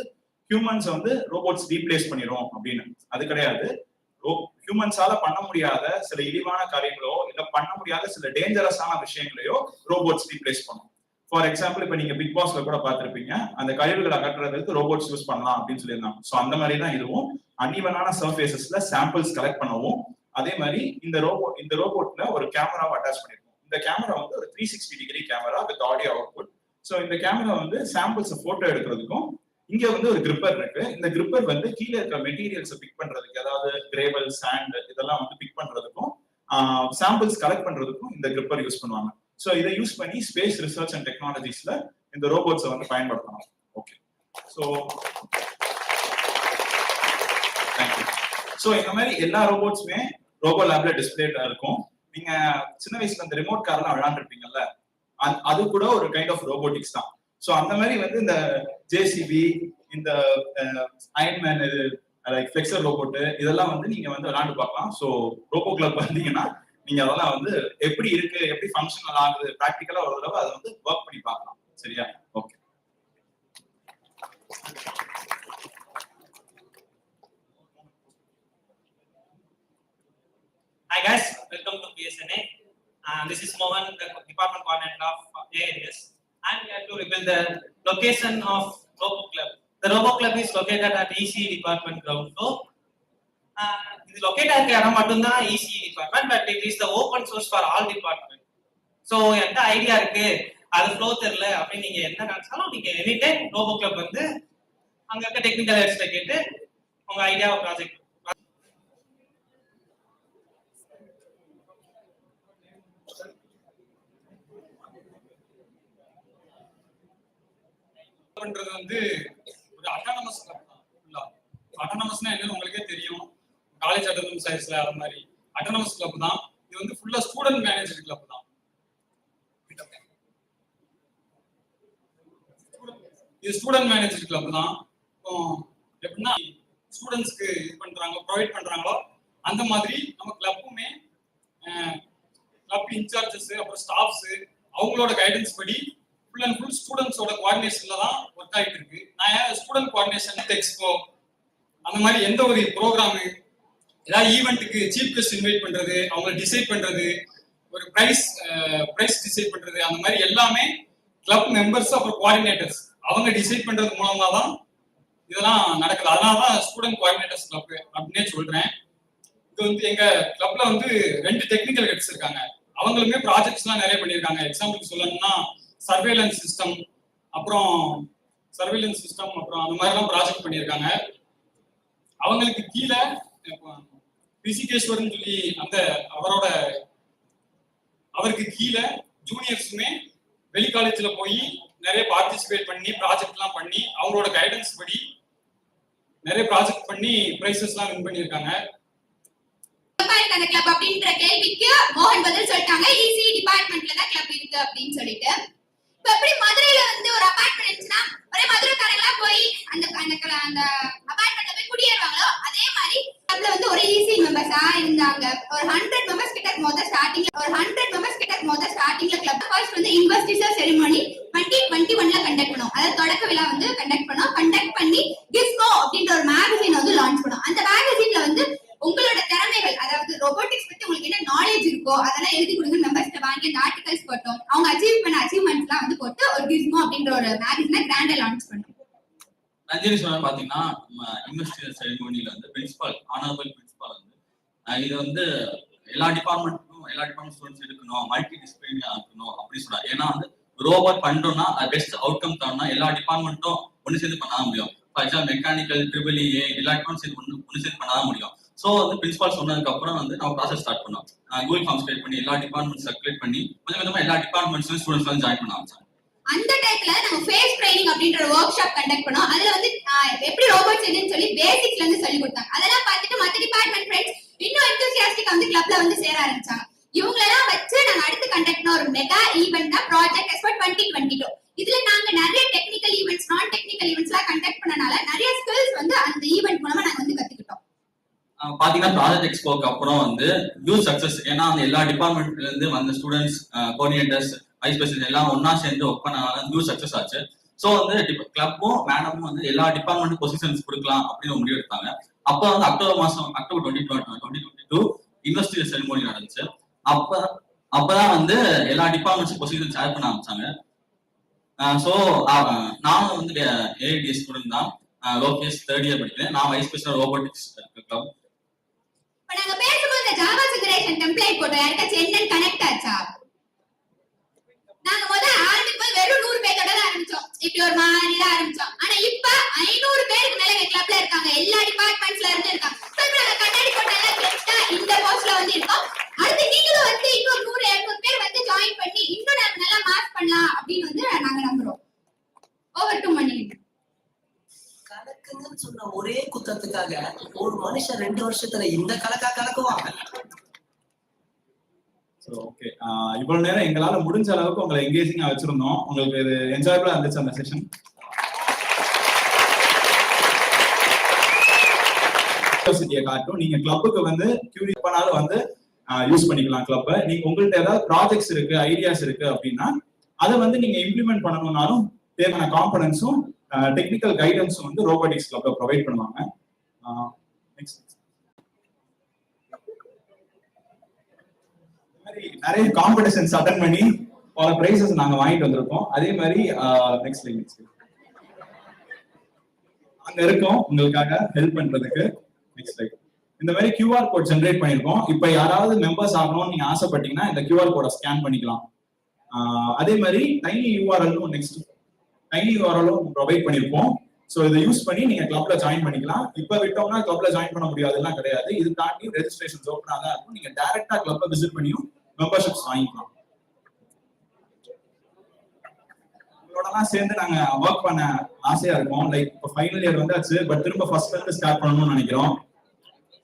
ஹியூமன்ஸ் வந்து ரோபோட்ஸ் ரீப்ளேஸ் பண்ணிரும் அப்படின்னு. அது கிடையாது. ஹியூமன்ஸால பண்ண முடியாத சில இழிவான காரியங்களோ இல்ல பண்ண முடியாத சில டேஞ்சரஸான விஷயங்களையோ ரோபோட்ஸ் ரீப்ளேஸ் பண்ணும். ஃபார் எக்ஸாம்பிள் இப்ப நீங்க பிக் பாஸ்ல கூட பாத்திருப்பீங்க, அந்த கழிவுகளை அகற்றுறதுக்கு ரோபோட்ஸ் யூஸ் பண்ணலாம் அப்படின்னு சொல்லியிருந்தாங்க. சோ அந்த மாதிரி தான் இதுவும் அன்ஈவனான சர்ஃபேசஸ்ல சாம்பிள்ஸ் கலெக்ட் பண்ணவும் அதே மாதிரி இந்த ரோபோட்ல ஒரு கேமராவை அட்டாச் பண்ணிருக்கோம். இந்த கேமரா வந்து ஒரு 360 degree camera with audio output. So இந்த கேமரா வந்து சாம்பிள்ஸ் போட்டோ எடுக்கிறதுக்கும், இங்க வந்து ஒரு கிரிப்பர் இருக்கு. இந்த கிரிப்பர் வந்து கீழே இருக்கிற மெட்டீரியல்ஸ் பிக் பண்றதுக்கு, அதாவது கிரேவல், சாண்ட் இதெல்லாம் வந்து பிக் பண்றதுக்கும், சாம்பிள்ஸ் கலெக்ட் பண்றதுக்கும் இந்த கிரிப்பர் யூஸ் பண்ணுவாங்க. ஸோ இதை யூஸ் பண்ணி ஸ்பேஸ் ரிசர்ச் அண்ட் டெக்னாலஜிஸ்ல இந்த ரோபோட்ஸை வந்து பயன்படுத்தணும். Okay, so thank you. ஸோ இந்த மாதிரி எல்லா ரோபோட்ஸுமே ரோபோ லேப்ல டிஸ்பிளேல இருக்கும். நீங்க சின்ன வயசுல இந்த ரிமோட் கார்லாம் விளையாண்டுருப்பீங்கல்ல, அது கூட ஒரு கைண்ட் ஆஃப் ரோபோட்டிக்ஸ் தான். ஸோ அந்த மாதிரி வந்து இந்த ஜேசிபி, இந்த அயன்மேன், லைக் ஃபிளெக்சர் ரோபோட், இதெல்லாம் வந்து நீங்க வந்து விளையாண்டு பார்க்கலாம். ஸோ ரோபோ கிளப் வந்தீங்கன்னா நீங்க அதெல்லாம் வந்து எப்படி இருக்கு, எப்படி ஃபங்க்ஷனல் ஆகுது, ப்ராக்டிக்கலா ஒரு தடவை அதை வந்து ஒர்க் பண்ணி பார்க்கலாம். சரியா? Okay. Hi guys, welcome to PSNA. This is Mohan, the department coordinator of AAS. I'm here to reveal the location of Robo Club. The Robo Club is located at EC department ground floor. It is located at Yaramatunda EC department, but it is the open source for all department. So, எந்த idea இருக்கு, அது flow தெரியல அப்படின்னு நீங்க என்ன நினைச்சாலும் நீங்க any time robot club வந்து அங்க இருக்க டெக்னிக்கல் ஹெட்ஸ்ட கேட்டு உங்க ஐடியா ப்ராஜெக்ட் பண்றது வந்து ஒரு அட்டானமஸ் கிளப் தான். ஃபுல்லா அட்டானமஸ்னா என்னன்னு உங்களுக்கே தெரியும், காலேஜ் அட்டானமஸ் சைஸ்ல அந்த மாதிரி அட்டானமஸ் கிளப் தான். இது வந்து ஃபுல்லா ஸ்டூடெண்ட் மேனேஜ்டு கிளப் தான். இது ஸ்டூடெண்ட் மேனேஜ்டு கிளப் தான். எப்படின்னா ஸ்டூடெண்ட்ஸ்க்கு இது பண்றாங்க, ப்ரொவைட் பண்றாங்களோ அந்த மாதிரி நம்ம கிளப்புமே கிளப் இன்சார்ஜஸ் அப்புறம் ஸ்டாஃப்ஸ் அவங்களோட கைடன்ஸ் படி ஃபுல் அண்ட் ஃபுல் ஸ்டூடெண்ட்ஸோட கோஆர்டினேஷன்ல தான் ஒர்க் ஆகிட்டு இருக்கு. நான் ஸ்டூடெண்ட் கோஆர்டினேஷன் எக்ஸ்போ அந்த மாதிரி எந்த ஒரு ப்ரோக்ராமு, ஏதாவது ஈவெண்ட்டுக்கு சீஃப் கெஸ்ட் இன்வைட் பண்றது, அவங்களை டிசைட் பண்றது, ஒரு பிரைஸ் டிசைட் பண்றது, அந்த மாதிரி எல்லாமே கிளப் மெம்பர்ஸ் அப்புறம் கோஆர்டினேட்டர்ஸ் அவங்க டிசைட் பண்றது மூலமா தான் இதெல்லாம் நடக்குது. அதனாலதான் ஸ்டூடெண்ட் கோஆர்டினேட்டர்ஸ் கிளப் அப்படின்னே சொல்றேன். இது வந்து எங்க கிளப்ல வந்து 2 டெக்னிக்கல் ஹெட்ஸ் இருக்காங்க. அவங்களுமே ப்ராஜெக்ட்ஸ் எல்லாம் நிறைய பண்ணியிருக்காங்க. எக்ஸாம்பிள் சொல்லணும்னா சர்வேலன்ஸ் சிஸ்டம் அப்புறம் அந்த மாதிரிலாம் ப்ராஜெக்ட் பண்ணியிருக்காங்க. அவங்களுக்கு கீழே ரிஷிகேஸ்வரன் சொல்லி அவருக்கு கீழே ஜூனியர்ஸுமே வெளி காலேஜ்ல போய் நிறைய பார்ட்டிசிபேட் பண்ணி ப்ராஜெக்ட் எல்லாம் பண்ணி அவங்களோட கைடன்ஸ் படி நிறைய ப்ராஜெக்ட் பண்ணி பிரைசஸ் எல்லாம் வின் பண்ணியிருக்காங்க. அந்த கிளப் அப்படின்ற கேள்விக்கு மோகன் பதில் சொல்லிட்டாங்க. ஈசி டிபார்ட்மெண்ட்ல தான் கிளப் இருக்கு அப்படின்னு சொல்லிட்டு. இப்ப எப்படி மதுரையில வந்து ஒரு அபார்ட்மெண்ட் இருந்துச்சுன்னா ஒரே மதுரைக்காரங்களா போய் அந்த அபார்ட்மெண்ட்ல போய் குடியேறுவாங்களோ அதே மாதிரி கிளப்ல வந்து ஒரு ஈசி மெம்பர்ஸா இருந்தாங்க. ஒரு 100 மெம்பர்ஸ் கிட்ட மொத ஸ்டார்டிங்ல கிளப் ஃபர்ஸ்ட் வந்து இன்வெஸ்டிச்சர் செரிமனி 2021ல கண்டக்ட் பண்ணோம். அதாவது தொடக்க விழா வந்து கண்டக்ட் பண்ணி கிஸ்மோ அப்படின்ற ஒரு மேகசின் வந்து லான்ச் பண்ணோம். அந்த மேகசின்ல வந்து உங்களோட திறமைகள், அதாவது ரோபோட்டிக்ஸ் பத்தி உங்களுக்கு என்ன நாலேஜ் இருக்கோ அதெல்லாம் எழுதி கொடுங்க. மெம்பர்ஸ்ட வாங்கி அந்த ஆர்டிகல்ஸ் போட்டோம். அவங்க அச்சீவ் பண்ண அச்சீவ்மெண்ட்ஸ் எல்லாம் வந்து போட்டு ஒரு கிஸ்மோ அப்படின்ற ஒரு மேகசினை கிராண்டா லான்ச் பண்ணோம். ரஞ்சனி சொன்ன பாத்தீங்கன்னா இன்வெஸ்டிகேஷன் செரிமோனியில வந்து பிரின்சிபால், ஆனரபிள் பிரின்சிபால் வந்து இது வந்து எல்லா டிபார்ட்மெண்ட் ஸ்டூடெண்ட்ஸ் இருக்கணும், மல்டி டிசிப்ளினா இருக்கணும் அப்படின்னு சொல்றாரு. ஏன்னா வந்து ரோபோட் பண்றோம்னா பெஸ்ட் அவுட்கம் தரணும்னா எல்லா டிபார்ட்மெண்ட்டும் ஒன்று சேர்ந்து பண்ண முடியும். For example mechanical, triple A எல்லா டிபார்ட்மெண்ட் ஒன்று சேர்ந்து பண்ண முடியும். ஸோ வந்து பிரின்சிபால் சொன்னதுக்கு அப்புறம் வந்து நம்ம ப்ராசஸ் ஸ்டார்ட் பண்ணோம். கூகுள் ஃபார்ம்ஸ் கிரியேட் பண்ணி எல்லா டிபார்ட்மெண்ட் சர்க்குலேட் பண்ணி கொஞ்சம் கொஞ்சமா எல்லா டிபார்ட்மெண்ட்ஸ்ல ஸ்டூடெண்ட்ஸ் வந்து ஜாயின் பண்ண ஆரம்பிச்சாங்க. அந்த டைம்ல நம்ம ஃபேஸ் ட்ரைனிங் அப்படின்ற ஒரு வொர்க் ஷாப் கண்டக்ட் பண்ணோம். அதுல வந்து எப்படி ரோபோட்ஸ் என்னன்னு சொல்லி பேசிக்ஸ்ல இருந்து சொல்லி கொடுத்தாங்க. அதெல்லாம் பார்த்துட்டு மத்த டிபார்ட்மெண்ட் ஃப்ரெண்ட்ஸ் இன்னும் எந்தூசியாஸ்டிக்கா வந்து கிளப்ல வந்து சேர ஆரம்பிச்சாங்க. இவங்களெல்லாம் வச்சு நாங்க அடுத்து கண்டக்ட் பண்ண ஒரு மெகா ஈவென்ட் தான் ப்ராஜெக்ட் எக்ஸ்போ 2022. இதுல நாங்க நிறைய டெக்னிக்கல் ஈவெண்ட்ஸ், நான் டெக்னிக்கல் ஈவெண்ட்ஸ் எல்லாம் கண்டக்ட் பண்ணனால நிறைய ஸ்கில்ஸ் வந்து அந்த ஈவென்ட் மூலமா நாங்க வந்து கத்துக்கிட்டோம். பாத்தீங்கன்னா ப்ராஜெக்ட் எக்ஸ்போக்கு அப்புறம் வந்து நியூ சக்சஸ். ஏன்னா அந்த எல்லா டிபார்ட்மெண்ட்ல இருந்து வந்த ஸ்டூடெண்ட்ஸ், கோஆர்டினேட்டர்ஸ், வைஸ் பிரசிடென்ட் எல்லாம் ஒன்னா சேர்ந்து ஒர்க் பண்ணனால நியூ சக்சஸ் ஆச்சு. ஸோ வந்து கிளப்பும் மேடமும் வந்து எல்லா டிபார்ட்மெண்ட் பொசிஷன்ஸ் கொடுக்கலாம் அப்படின்னு முடிவு எடுத்தாங்க. அப்போ வந்து அக்டோபர் 2022 இன்வெஸ்டிகேஷன் செரிமோனி நடந்துச்சு. அப்பதான் வந்து எல்லா டிபார்ட்மெண்ட்ஸ் பொசிஷன் ஷேர் பண்ண ஆரம்பிச்சாங்க. ஸோ நானும் வந்து ஏஐடிஎஸ் ஸ்டூடெண்ட் தான், லோகேஷ் 3rd இயர் படிக்கிறேன். நான் வைஸ் பிரசிடென்ட் ரோபோட்டிக்ஸ் கிளப். நாங்க பேசும்போது ஜாவா ஜெனரேஷன் டெம்ப்ளேட் போட்டோம். யாருக்காச்சும் என்னன்னு கனெக்ட் ஆச்சா? நாங்க ஆரம்பிக்கும் வெறும் 100 பேரோட தான் ஆரம்பிச்சோம். இப்படி ஒரு மாதிரி தான் ஆரம்பிச்சோம். ஆனா இப்ப 500 பேருக்கு மேல எங்க கிளப்ல இருக்காங்க. எல்லா டிபார்ட்மெண்ட்ஸ்ல இருந்து இருக்காங்க. நாங்க கண்ணாடி போட்டு எல்லாம் கெட்டா இந்த போஸ்ட்ல இருக்கோம். அடுத்து நீங்களும் இன்னும் 100-200 பேர் ஜாயின் பண்ணி இன்னும் நம்ம நல்லா மார்க் பண்ணலாம் அப்படின்னு நாங்க நம்புறோம். ஓவர் டு மணி. கலக்குங்கன்னு சொன்ன ஒரே குத்தத்துக்காக ஒரு மனுஷன் 2 வருஷத்துல இந்த கலக்கா கலக்குவாங்க. ஓகே, இவ்வளவு நேரம் எங்களால முடிஞ்ச அளவுக்கு உங்களை எங்கேஜிங்கா வச்சிருந்தோம். உங்களுக்கு இது என்ஜாயபிளா இருந்துச்சு அந்த செஷன்? கியூரியாசிட்டியை காட்டும். நீங்க கிளப்புக்கு கியூரியஸ் பண்ணாலும் யூஸ் பண்ணிக்கலாம் கிளப்பை. நீங்க உங்கள்ட்ட ஏதாவது ப்ராஜெக்ட்ஸ் இருக்கு, ஐடியாஸ் இருக்கு அப்படின்னா அதை நீங்க இம்ப்ளிமெண்ட் பண்ணணும்னாலும் தேவையான காம்பனன்ஸும் டெக்னிக்கல் கைடன்ஸும் ரோபோட்டிக்ஸ் கிளப்ல ப்ரொவைட் பண்ணுவாங்க. நிறைய காம்படிஷன்ஸ் அட்டெண்ட் பண்ணி பல பிரைசஸ் நாங்க வாங்கிட்டு வந்திருக்கோம். அதே மாதிரி நெக்ஸ்ட் அங்க இருக்கோம் உங்களுக்காக ஹெல்ப் பண்றதுக்கு. நெக்ஸ்ட் லைட் இந்த மாதிரி QR கோட் ஜெனரேட் பண்ணிருக்கோம். இப்ப யாராவது மெம்பர்ஸ் ஆகணும்னு நீங்க ஆசைப்பட்டீங்கன்னா இந்த QR கோடை ஸ்கேன் பண்ணிக்கலாம். அதே மாதிரி tiny URL next tiny URL provide பண்ணிருப்போம். சோ இதை யூஸ் பண்ணி நீங்க கிளப்ல ஜாயின் பண்ணிக்கலாம். இப்ப விட்டோம்னா கிளப்ல ஜாயின் பண்ண முடியாதுலாம் கிடையாது. இது தாண்டி ரெஜிஸ்ட்ரேஷன் ஓப்பனா தான் இருக்கும். நீங்க டைரக்டா கிளப்பை விசிட் பண்ணியும் மெம்பர்ஷிப்ஸ் வாங்கிக்கலாம். உங்களோடலாம் சேர்ந்து நாங்க ஒர்க் பண்ண ஆசையா இருக்கும். லைக் இப்போ ஃபைனல் இயர் வந்தாச்சு, பட் திரும்ப ஃபர்ஸ்ட்ல இருந்து ஸ்டார்ட் பண்ணணும்னு நினைக்கிறோம்.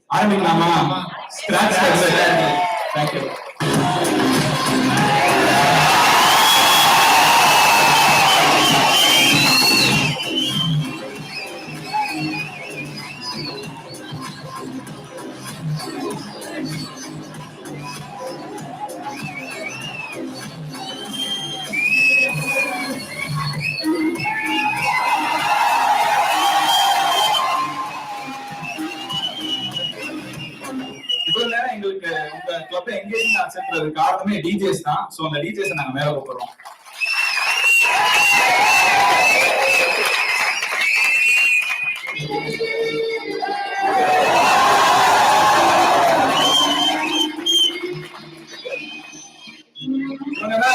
ஆரம்பிக்கலாமா? ஸ்கிராட்ச். தேங்க்யூ. எங்களுக்கு உங்க கிளப் எங்கேஜிங் ஆச்சுன்றது காரணமே டிஜேஸ் தான். சோ அந்த டிஜேஸ் நாங்க மேல கூப்பிடுறோம்.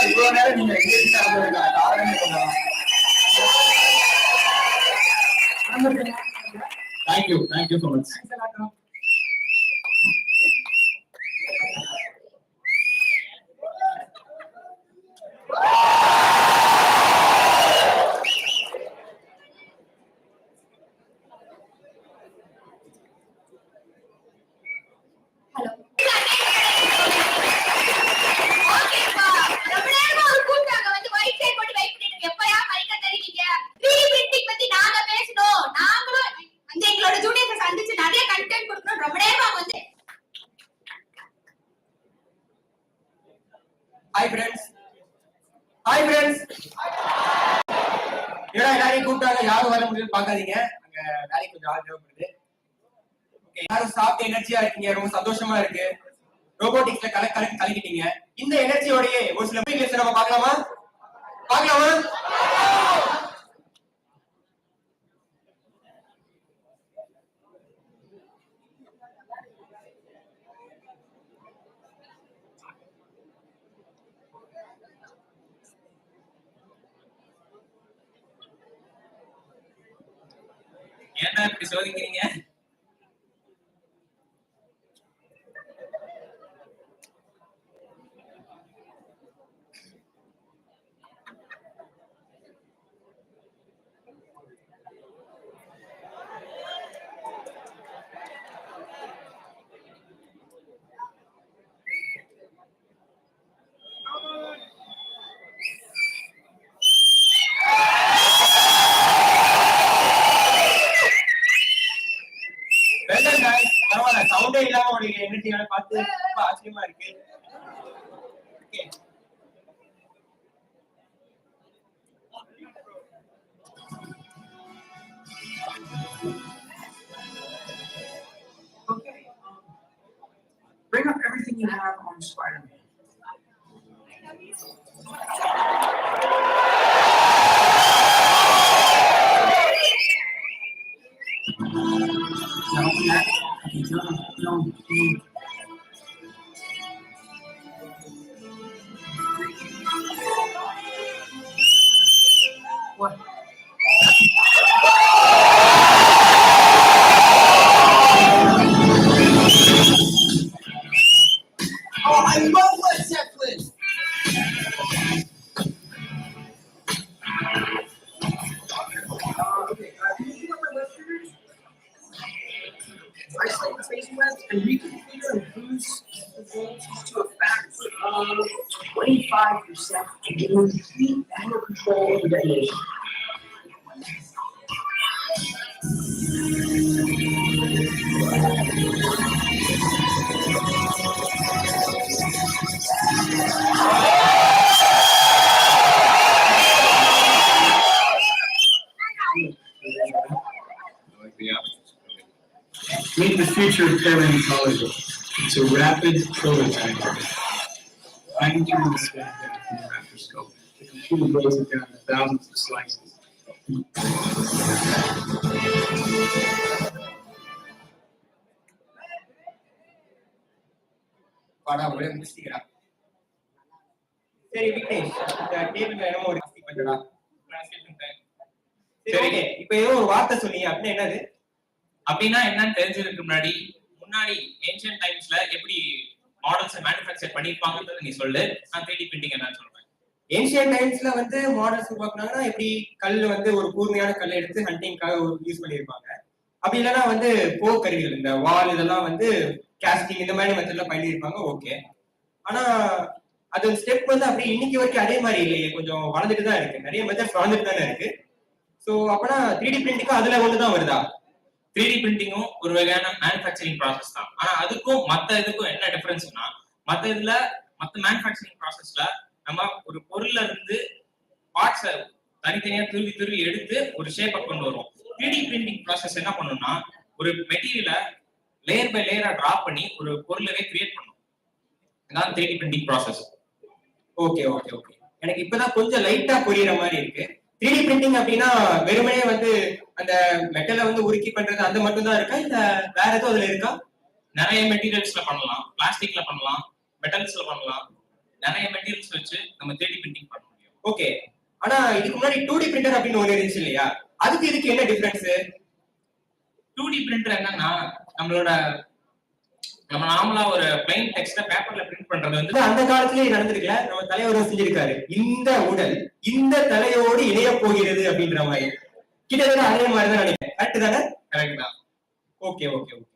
இவ்வளவு நேரம் நீங்க எங்கேஜிங் ஆகுறதுக்கான காரணமே கொஞ்சம். Thank you so much. Hi friends. எல்லாரையும் கூப்பிட்டாங்க, யாரும் வர முடியும்னு பாக்காதீங்க. அங்க வேலைக்கு கொஞ்சம் ஆள் தேவைப்படுது. ஓகே, யாரும் சாப்பிட்டு எனர்ஜியா இருக்கீங்க, ரொம்ப சந்தோஷமா இருக்கு. ரோபோட்டிக்ஸ்ல கலக்கிட்டீங்க. இந்த எனர்ஜியோடயே ஒரு சில மீட்டிங்ஸ் நம்ம பார்க்கலாமா? ஏன்னா இப்படி சோதிக்கிறீங்க? சவுண்டே இல்லாம ஒரு எனர்ஜியால பார்த்து ரொம்ப ஆச்சரியமா இருக்கு. Okay. Bring up everything you have on Spider-Man. Now, What? Oh, I love Led Zeppelin. Okay, can you see what my web triggers? Isolate the spacing webs and reconfigure and boost the voltage to a factor of 25% to give you complete manual control of the detonation. Meet the future of paleontology. It's a rapid prototype. Finding through the scan from the microscope. The computer breaks it down to thousands of slices. ஒரே முடிச்சிக்கிறா. சரி விக்னேஷ், இந்த டேபிள்ல என்னமோ ஒரு காஸ்டி பண்ணடா. சரி okay, இப்போ ஏதோ ஒரு வார்த்தை சொன்னீங்க அப்படின்னா என்னது? அப்படின்னா என்னன்னு தெரிஞ்சதுக்கு முன்னாடி ஏன்ஷியன்ட் டைம்ஸ்ல எப்படி மாடல்ஸ் மேனுஃபேக்சர் பண்ணிருப்பாங்கன்றத நீ சொல்லு, நான் 3D பிரிண்டிங் என்னன்னு சொல்றேன். ஏன்ஷியன்ட் டைம்ஸ்ல வந்து மாடல்ஸ் உருவாக்குனாங்கன்னா எப்படி கல் வந்து ஒரு கூர்மையான கல் எடுத்து ஹண்டிங்காக யூஸ் பண்ணியிருப்பாங்க. அப்படி இல்லைன்னா வந்து போர்க்கருவிகள் இந்த வால் இதெல்லாம் வந்து கேஸ்டிங் இந்த மாதிரி மெத்தட்ல பண்ணியிருப்பாங்க. ஓகே, ஆனா அது ஸ்டெப் வந்து அப்படி இன்னைக்கு வரைக்கும் அதே மாதிரி இல்லையே, கொஞ்சம் வளர்ந்துட்டு தான் இருக்கு, நிறைய மெத்தட்ஸ் வளர்ந்துட்டு தானே இருக்கு. ஸோ அப்பனா 3D பிரிண்டிங்கும் அதுல ஒண்ணுதான் வருதா? 3D பிரிண்டிங்கும் ஒரு வகையான மேனுஃபேக்சரிங் ப்ராசஸ் தான். ஆனா அதுக்கும் மத்த இதுக்கும் என்ன டிஃபரன்ஸ்னா, மத்த மேனுஃபேக்சரிங் ப்ராசஸ்ல நம்ம ஒரு பொருள்ல இருந்து பார்ட்ஸை தனித்தனியா துருவி எடுத்து ஒரு ஷேப்பை கொண்டு வரும். 3D பிரிண்டிங் ப்ராசஸ் என்ன பண்ணும்னா, ஒரு மெட்டீரியலை லேயர் பை லேயரா டிராப் பண்ணி ஒரு பொருளவே கிரியேட் பண்ணும். இதான் 3D printing process. Okay okay okay, எனக்கு இப்பதான் கொஞ்சம் லைட்டா புரியுற மாதிரி இருக்கு. 3D பிரிண்டிங் அப்படின்னா வெறுமனே வந்து அந்த மெட்டலை வந்து உருக்கி பண்றது அந்த மட்டும் தான் இருக்கா, இல்ல வேற எதுவும் அதுல இருக்கா? நிறைய மெட்டீரியல்ஸ்ல பண்ணலாம், பிளாஸ்டிக்ல பண்ணலாம், மெட்டல்ஸ்ல பண்ணலாம். நிறைய மெட்டீரியல்ஸ் வச்சு நம்ம 3D பிரிண்டிங் பண்ண முடியும். ஓகே, ஆனா இதுக்கு முன்னாடி 2D பிரிண்டர் அப்படின்னு ஒண்ணு இருந்துச்சு இல்லையா, அதுக்கு இதுக்கு என்ன டிஃபரன்ஸ்? 2D பிரிண்டர் என்னன்னா, நம்ம நார்மலா ஒரு பிளைன் டெக்ஸ்ட பேப்பர்ல பிரிண்ட் பண்றது வந்து அந்த காலத்திலேயே நடந்திருக்கல. நம்ம தலைவர் செஞ்சிருக்காரு, இந்த உடல் இந்த தலையோடு இணைய போகிறது அப்படின்ற மாதிரி. கிட்டத்தட்ட அதே மாதிரி தான் நினைக்கிறேன். கரெக்ட் தானே? கரெக்ட் தான். Okay okay okay.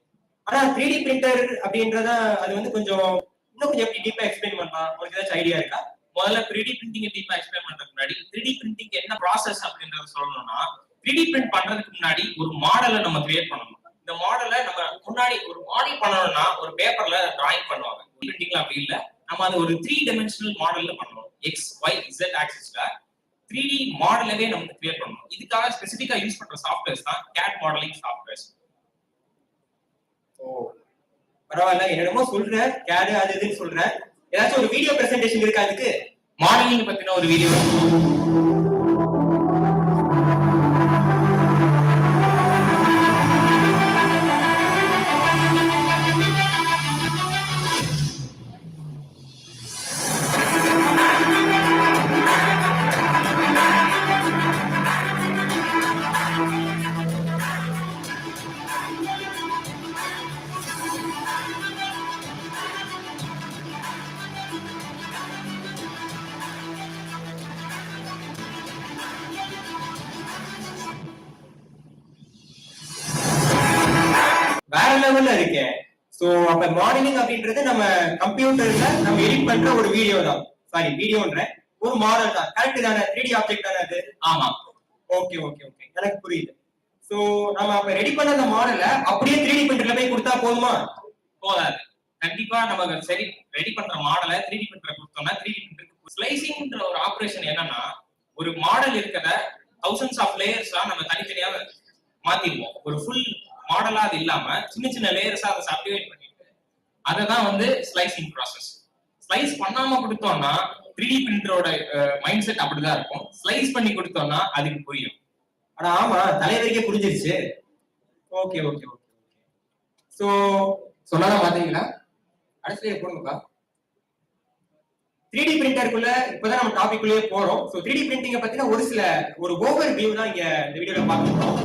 ஆனா 3D பிரிண்டர் அப்படின்றத அது வந்து கொஞ்சம் இன்னும் கொஞ்சம் எப்படி டீப்பா எக்ஸ்பிளைன் பண்ணலாம், உங்களுக்கு ஏதாச்சும் ஐடியா இருக்கா? முதல்ல 3D பிரிண்டிங் டீப்பா எக்ஸ்பிளைன் பண்றதுக்கு முன்னாடி 3D பிரிண்டிங் என்ன ப்ராசஸ் அப்படின்றத சொல்லணும்னா, 3D பிரிண்ட் பண்றதுக்கு முன்னாடி ஒரு மாடலை நம்ம கிரியேட் பண்ணணும். இந்த மாடலை நம்ம முன்னாடி ஒரு மாடல் பண்ணணும்னா ஒரு பேப்பர்ல டிராயிங் பண்ணுவாங்க. பிரிண்டிங்ல அப்படி இல்ல, நம்ம அது ஒரு 3 டைமென்ஷனல் மாடல்ல பண்ணணும். எக்ஸ் ஒய் இசட் ஆக்சிஸ்ல 3D மாடலவே நம்ம கிரியேட் பண்ணணும். இதுக்காக ஸ்பெசிஃபிக்கா யூஸ் பண்ற சாஃப்ட்வேர்ஸ் தான் CAD மாடலிங் சாஃப்ட்வேர்ஸ். ஓ பரவாயில்ல, என்னமோ சொல்றேன் CAD அது இதுன்னு சொல்றேன். ஏதாச்சும் ஒரு வீடியோ பிரசன்டேஷன் இருக்கா அதுக்கு? மாடலிங் பத்தின ஒரு வீடியோ வேற லெவல்ல இருக்கே. சோ அப்ப மாடலிங் அப்படின்றது நம்ம கம்ப்யூட்டர்ல நம்ம எடிட் பண்ற ஒரு வீடியோ தான். சாரி வீடியோன்ற ஒரு மாடல் தான். கரெக்ட் தானே? 3D ஆப்ஜெக்ட் தானே அது? ஆமா. ஓகே ஓகே ஓகே, எனக்கு புரியுது. சோ நம்ம அப்ப ரெடி பண்ண அந்த மாடலை அப்படியே 3D பிரிண்டர்ல போய் கொடுத்தா போதுமா? போதாது. கண்டிப்பா நம்ம சரி ரெடி பண்ற மாடலை 3D பிரிண்டர்ல கொடுத்தோம்னா 3D பிரிண்டருக்கு ஸ்லைசிங்ன்ற ஒரு ஆபரேஷன் என்னன்னா, ஒரு மாடல் இருக்கிற thousands ஆஃப் லேயர்ஸா நம்ம தனித்தனியா மாத்திடுவோம். ஒரு ஃபுல் மாடலா அது இல்லாம சின்ன சின்ன லேயர்ஸா அதை சப்டிவைட் பண்ணிட்டு அததான் வந்து ஸ்லைசிங் ப்ராசஸ். ஸ்லைஸ் பண்ணாம கொடுத்தோம்னா 3D பிரிண்டரோட மைண்ட் செட் அப்படிதான் இருக்கும். ஸ்லைஸ் பண்ணி கொடுத்தோம்னா அதுக்கு புரியும். ஆனா ஆமா, தலைவருக்கே புரிஞ்சிருச்சு. Okay okay okay. சோ சொன்னாதான் பாத்தீங்களா? அடுத்த போடுங்கப்பா. 3D பிரிண்டருக்குள்ள இப்பதான் நம்ம டாபிக்குள்ளேயே போறோம். ஸோ 3D பிரிண்டிங்கை பத்தின ஒரு ஓவர் வியூ தான் இங்க இந்த வீடியோல பார்க்க போறோம்.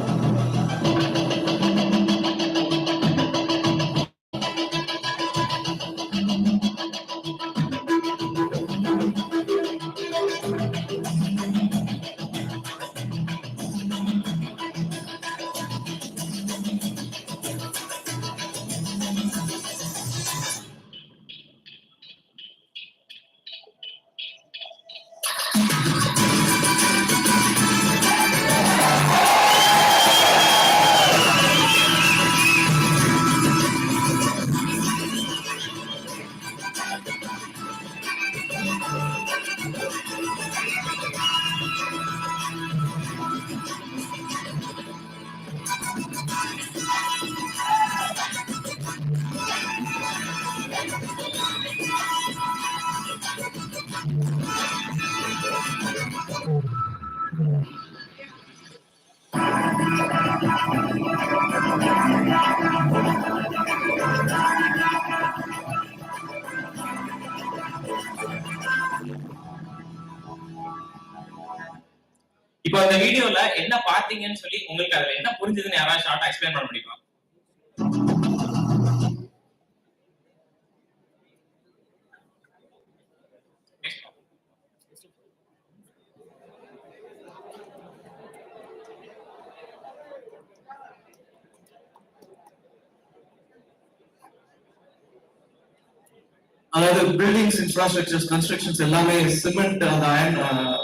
இப்போ இந்த வீடியோல என்ன பாத்தீங்கன்னு சொல்லி உங்களுக்கு அதுல என்ன புரிஞ்சதுன்னு யாராவது ஷார்ட்டா எக்ஸ்பிளைன் பண்ண முடியுமா? அதாவது பில்டிங்ஸ், இன்ஃப்ராஸ்ட்ரக்சர்ஸ், கன்ஸ்ட்ரக்ஷன்ஸ் எல்லாமே சிமெண்ட், அந்த அயன்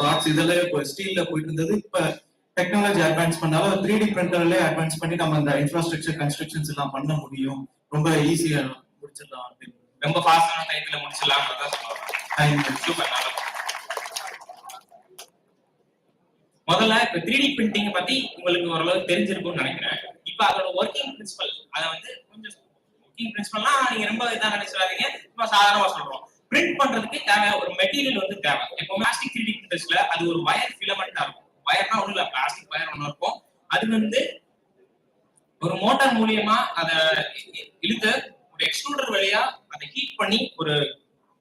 ராக்ஸ் இதெல்லாம் இப்போ ஸ்டீல்ல போயிட்டு இருந்தது. இப்ப டெக்னாலஜி அட்வான்ஸ் பண்ணாலும் 3D பிரிண்டர்லயே அட்வான்ஸ் பண்ணி நம்ம அந்த இன்ஃப்ராஸ்ட்ரக்சர் கன்ஸ்ட்ரக்ஷன்ஸ் எல்லாம் பண்ண முடியும். ரொம்ப ஈஸியா முடிச்சிடலாம் அப்படின்னு. ரொம்ப ஃபாஸ்டான டைம்ல முடிச்சிடலாம். சூப்பர். முதல்ல இப்ப 3D பிரிண்டிங் பத்தி உங்களுக்கு ஓரளவு தெரிஞ்சிருக்கும்னு நினைக்கிறேன். இப்ப அதோட ஒர்க்கிங் பிரின்சிபல் அதை வந்து கொஞ்சம் பிரின்சிபல்லாம் நீங்க ரொம்ப இதா நினைச்சாதீங்க. நம்ம சாதாரணமா சொல்றோம். பிரிண்ட் பண்றதுக்கு தேவை ஒரு மெட்டீரியல் வந்து தேவை. இப்போ பிளாஸ்டிக் 3D பிரிண்டர்ஸ்ல அது ஒரு வயர் ஃபிலமெண்டா இருக்கும். வயர்னா ஒண்ணும் இல்ல, பிளாஸ்டிக் வயர் ஒண்ணு இருக்கும். அது வந்து ஒரு மோட்டார் மூலியமா அதை இழுத்து ஒரு எக்ஸ்ட்ரூடர் வழியா அதை ஹீட் பண்ணி ஒரு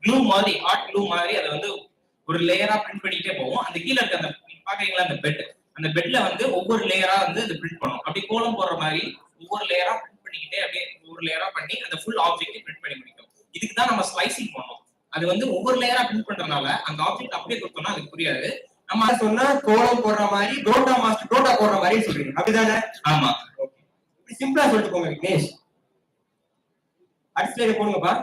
க்ளூ மாதிரி, ஹாட் க்ளூ மாதிரி அதை வந்து ஒரு லேயரா பிரிண்ட் பண்ணிட்டே போகும். அந்த கீழே இருக்க அந்த பாக்குறீங்களா அந்த பெட், அந்த பெட்ல வந்து ஒவ்வொரு லேயரா வந்து அது பிரிண்ட் பண்ணும். அப்படி கோலம் போடுற மாதிரி ஒவ்வொரு லேயரா பண்ணிக்கிட்டே அப்படியே ஒவ்வொரு லேயரா பண்ணி அந்த ஃபுல் ஆப்ஜெக்ட் பிரிண்ட் பண்ணி முடிக்கும். இதுக்கு தான் நம்ம ஸ்லைசிங் பண்ணோம். அது வந்து ஒவ்வொரு லேயரா பிரிண்ட் பண்றதுனால அந்த ஆப்ஜெக்ட் அப்படியே கொடுத்தோம்னா அதுக்கு புரியாது. நம்ம சொன்னா கோலம் போடுற மாதிரி, புரோட்டா மாஸ்டர் புரோட்டா போடுற மாதிரி சொல்றீங்க, அப்படிதானே? ஆமா. இப்படி சிம்பிளா சொல்லிட்டு போங்க விக்னேஷ். அடுத்த ஸ்லைடு போடுங்கப்பா.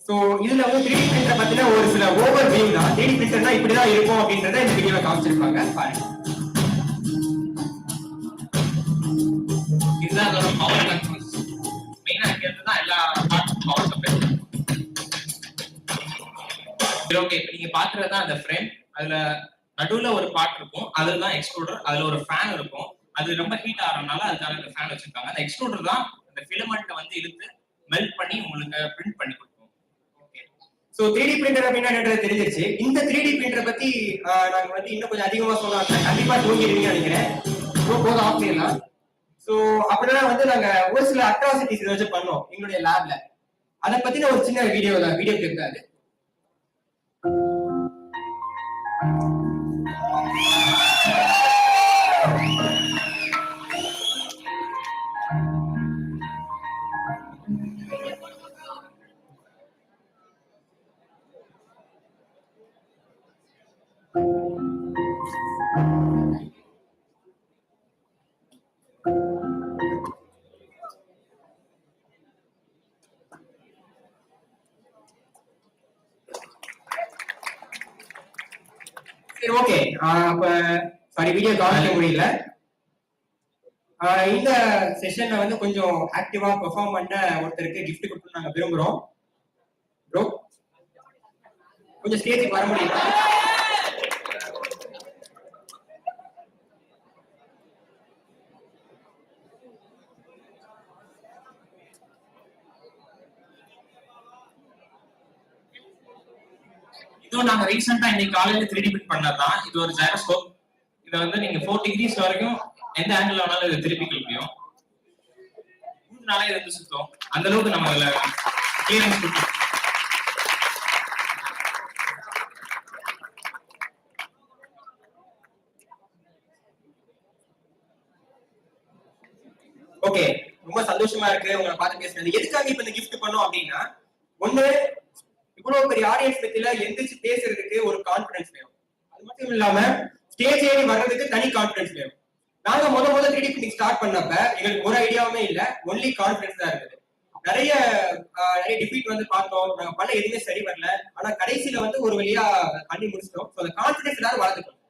சோ இதுல வந்து 3D பிரிண்டர் பத்தின ஒரு சில ஓவர் வியூ தான். 3D பிரிண்டர்னா இப்படிதான் இருக்கும் அப்படின்றத இந்த வீடியோல காமிச்சிருப்பாங்க, பாருங்க. இதுதான் அதோட பவர் கண்ட்ரோல்ஸ். மெயினா இங்க தான் எல்லா பவர் சப்ளை. ஓகே, நீங்க பாக்குறது தான் அந்த ஃப்ரேம். அதுல நடுவுல ஒரு பார்ட் இருக்கும், அதுதான் எக்ஸ்ட்ரூடர். அதுல ஒரு ஃபேன் இருக்கும். அது ரொம்ப ஹீட் ஆறனால அதுக்காக இந்த ஃபேன் வச்சிருக்காங்க. அந்த எக்ஸ்ட்ரூடர் தான் அந்த ஃபிலமெண்ட்டை வந்து இழுத்து மெல்ட் பண்ணி உங்களுக்கு பிரிண்ட் பண்ணி கொடுக்கும். சோ 3D பிரிண்டர் அப்படின்னா என்னன்றது தெரிஞ்சிருச்சு. இந்த 3D பிரிண்டர் பத்தி நாங்க வந்து இன்னும் கொஞ்சம் அதிகமா சொல்லலாம். கண்டிப்பா தூங்கிடுவீங்க நினைக்கிறேன். போதும் ஆஃப் பண்ணிடலாம். சோ அப்படின்னா வந்து நாங்க ஒரு சில அட்ராசிட்டிஸ் இதை வச்சு பண்ணோம் எங்களுடைய லேப்ல. அதை பத்தின ஒரு சின்ன வீடியோ கிளிப் தான் அது. சரி, ஓகே. அப்ப சாரி, வீடியோ காமிக்க முடியல. இந்த செஷன்ல வந்து கொஞ்சம் ஆக்டிவா பெர்ஃபார்ம் பண்ண ஒருத்தருக்கு கிஃப்ட் கொடுத்து நாங்க விரும்புறோம். ப்ரோ கொஞ்சம் ஸ்டேஜுக்கு வர முடியுமா? இதுவும் நாங்க ரீசெண்டா இன்னைக்கு காலையில 3D பிரிண்ட் பண்ணதான். இது ஒரு ஜைரோஸ்கோப். இதை வந்து நீங்க 4 டிகிரிஸ் வரைக்கும் எந்த ஆங்கிள் வேணாலும் இதை திருப்பி முடியும். 3 நாளே இது வந்து சுத்தம். அந்த அளவுக்கு நம்ம இதுல clearance. ஓகே, ரொம்ப சந்தோஷமா இருக்கு உங்களை பார்த்து பேசுறது. எதுக்காக இப்ப இந்த கிஃப்ட் பண்ணோம் அப்படின்னா, ஒண்ணு இவ்வளவு பெரிய ஆடியன்ஸ் பத்தியில எந்திரிச்சு பேசுறதுக்கு ஒரு கான்பிடன்ஸ் வேணும். அது மட்டும் இல்லாம ஸ்டேஜ் ஏறி வர்றதுக்கு தனி கான்பிடன்ஸ் வேணும். நாங்க முதல்ல 3D பிரிண்டிங் ஸ்டார்ட் பண்ணப்ப எங்களுக்கு ஒரு ஐடியாவுமே இல்ல, ஒன்லி கான்பிடன்ஸ் தான் இருக்குது. நிறைய டிஃபீட் வந்து பார்த்தோம், நாங்க பண்ண எதுவுமே சரி வரல. ஆனா கடைசியில வந்து ஒரு வழியா பண்ணி முடிச்சிட்டோம். அந்த கான்பிடன்ஸ் எல்லாரும் வளர்த்துக்கணும்.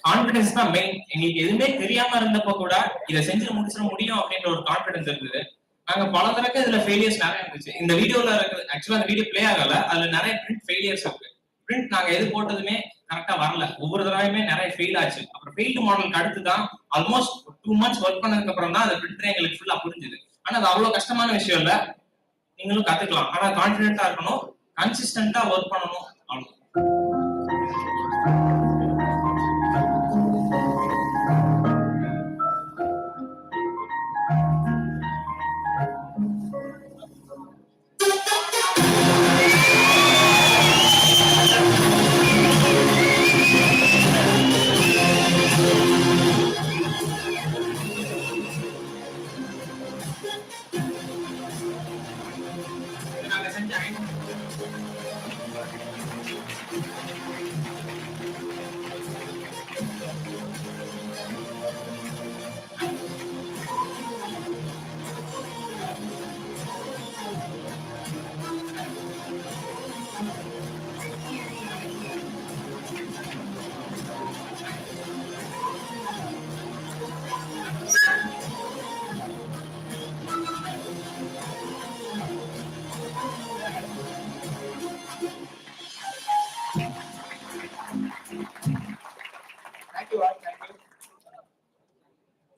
கான்பிடன்ஸ் தான் மெயின். எங்களுக்கு எதுவுமே தெரியாம இருந்தப்போ கூட இதை செஞ்சு முடிச்சிட முடியும் அப்படின்ற ஒரு கான்பிடன்ஸ் இருந்தது. நாங்க பல தடவை இதுல ஃபெயிலியர்ஸ் நிறைய இருந்துச்சு. இந்த வீடியோல இருக்குது, ஆக்சுவலா அந்த வீடியோ பிளே ஆகல, அதுல நிறைய பிரிண்ட் ஃபெயிலியர்ஸ் இருக்கு. பிரிண்ட் நாங்க எது போட்டதுமே கரெக்டா வரல, ஒவ்வொரு தடவையுமே நிறைய ஃபெயில் ஆச்சு. அப்புறம் ஃபெயில்டு மாடலுக்கு அடுத்து தான் ஆல்மோஸ்ட் 2 months ஒர்க் பண்ணதுக்கு அப்புறம் தான் அந்த பிரிண்டர் எங்களுக்கு ஃபுல்லா புரிஞ்சுது. ஆனா அது அவ்வளவு கஷ்டமான விஷயம் இல்ல, நீங்களும் கத்துக்கலாம். ஆனா கான்பிடென்ட்டா இருக்கணும், கன்சிஸ்டன்டா ஒர்க் பண்ணணும், அவ்வளவு.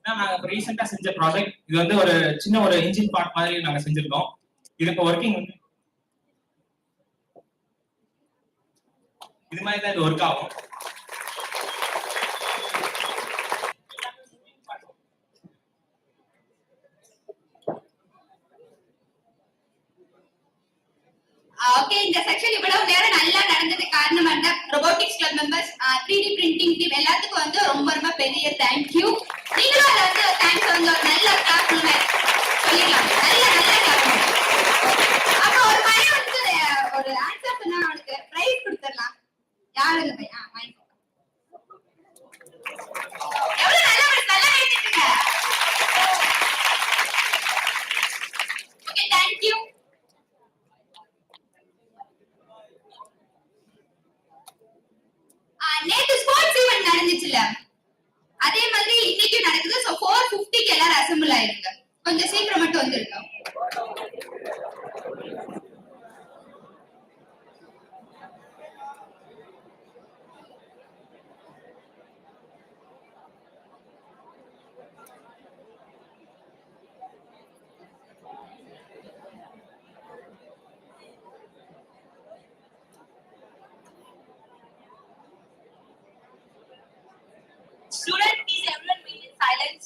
நாங்க ரீசெண்டா செஞ்ச ப்ராஜெக்ட் இது வந்து ஒரு சின்ன ஒரு இன்ஜின் பார்ட் மாதிரி நாங்க செஞ்சிருக்கோம். இது இப்போ ஒர்க்கிங் இது மாதிரி தான் இது ஒர்க் ஆகும். ஓகே, இந்த செக்ஷன் இவ்வளவு நேரம் நல்லா நடந்தது காரணம் வந்து robotics club members, 3D printing team எல்லாத்துக்கும் வந்து ரொம்ப ரொம்ப பெரிய தேங்க்யூ. நீங்களும் அதை வந்து தேங்க்ஸ் வந்து ஒரு நல்ல கிளாப் சொல்லிடலாம், நல்ல கிளாப். அப்புறம் ஒரு பையன் வந்து ஒரு ஆன்சர் சொன்னா அவனுக்கு பிரைஸ் கொடுத்துடலாம். யாரு இந்த பையன்? வாங்கிக்கோ. எவ்வளவு நல்லா கேட்டுருங்க. Okay, thank you. நேத்து ஸ்போர்ட்ஸ் ஈவென்ட் நடந்துச்சுல, அதே மாதிரி இன்னைக்கு நடக்குது. சோ 4:50க்கு எல்லாரும் அசெம்பிள் ஆயிருங்க. கொஞ்சம் சீக்கிரம் மட்டும் வந்துருங்க. Student, please everyone be in silence.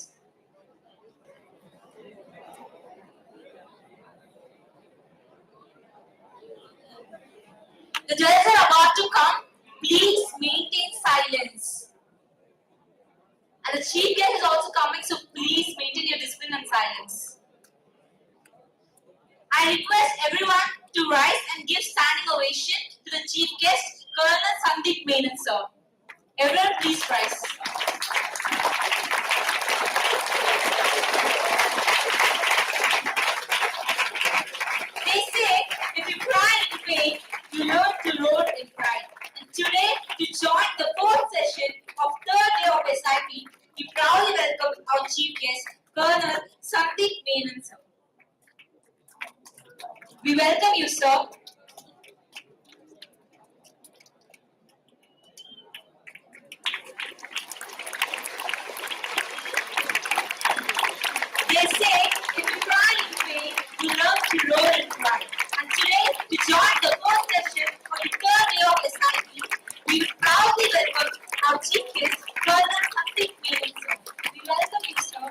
The judges are about to come. Please maintain silence. And the chief guest is also coming, so please maintain your discipline and silence. I request everyone to rise and give standing ovation to the chief guest, Colonel Sandeep Menon, sir. Everyone, please rise. They say, if you cry in pain, you learn to roar in pride. And today, to join the 4th session of 3rd day of SIP, we proudly welcome our chief guest, Colonel Sandeep Menon, sir. We welcome you, sir. They say, if you cry in pain, you learn to roar in pride. And today, to join the 4th session of the 3rd day of SIP, we proudly welcome our chief guest, Colonel Sandeep Menon, sir. We welcome you, sir.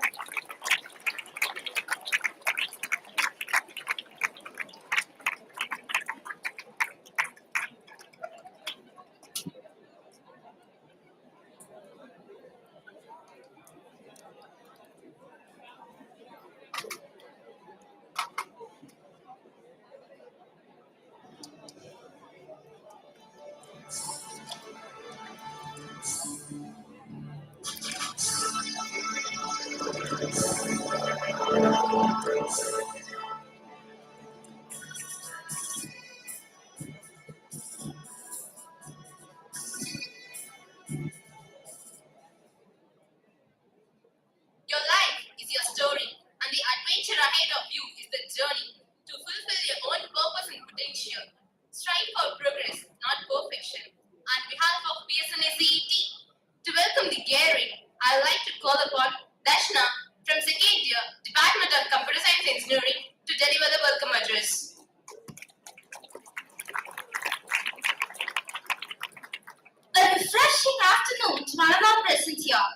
behalf of PSNACET to welcome the gathering, I would like to call upon Dashna from second year, Department of Computer Science Engineering, to deliver the welcome address. A refreshing afternoon to all of our present here.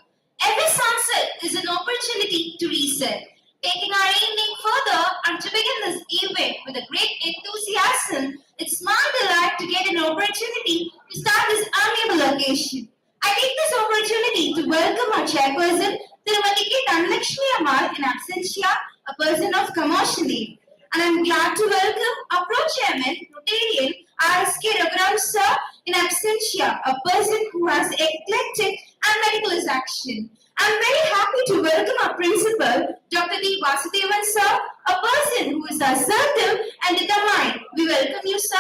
Every sunset is an opportunity to reset. Taking our evening further and to begin this event with a great enthusiasm, it's my delight to get an opportunity to start this amiable occasion. I take this opportunity to welcome our chairperson, Tirumati K. Dhanalakshmi Ammal in absentia, a person of commercial leave. And I'm glad to welcome our pro-chairman, Rotarian, R.S.K. Raghuram sir, in absentia, a person who has eclectic and meticulous action. I'm very happy to welcome our principal, Dr. D. Vasudevan sir, a person who is assertive and determined. We welcome you, sir.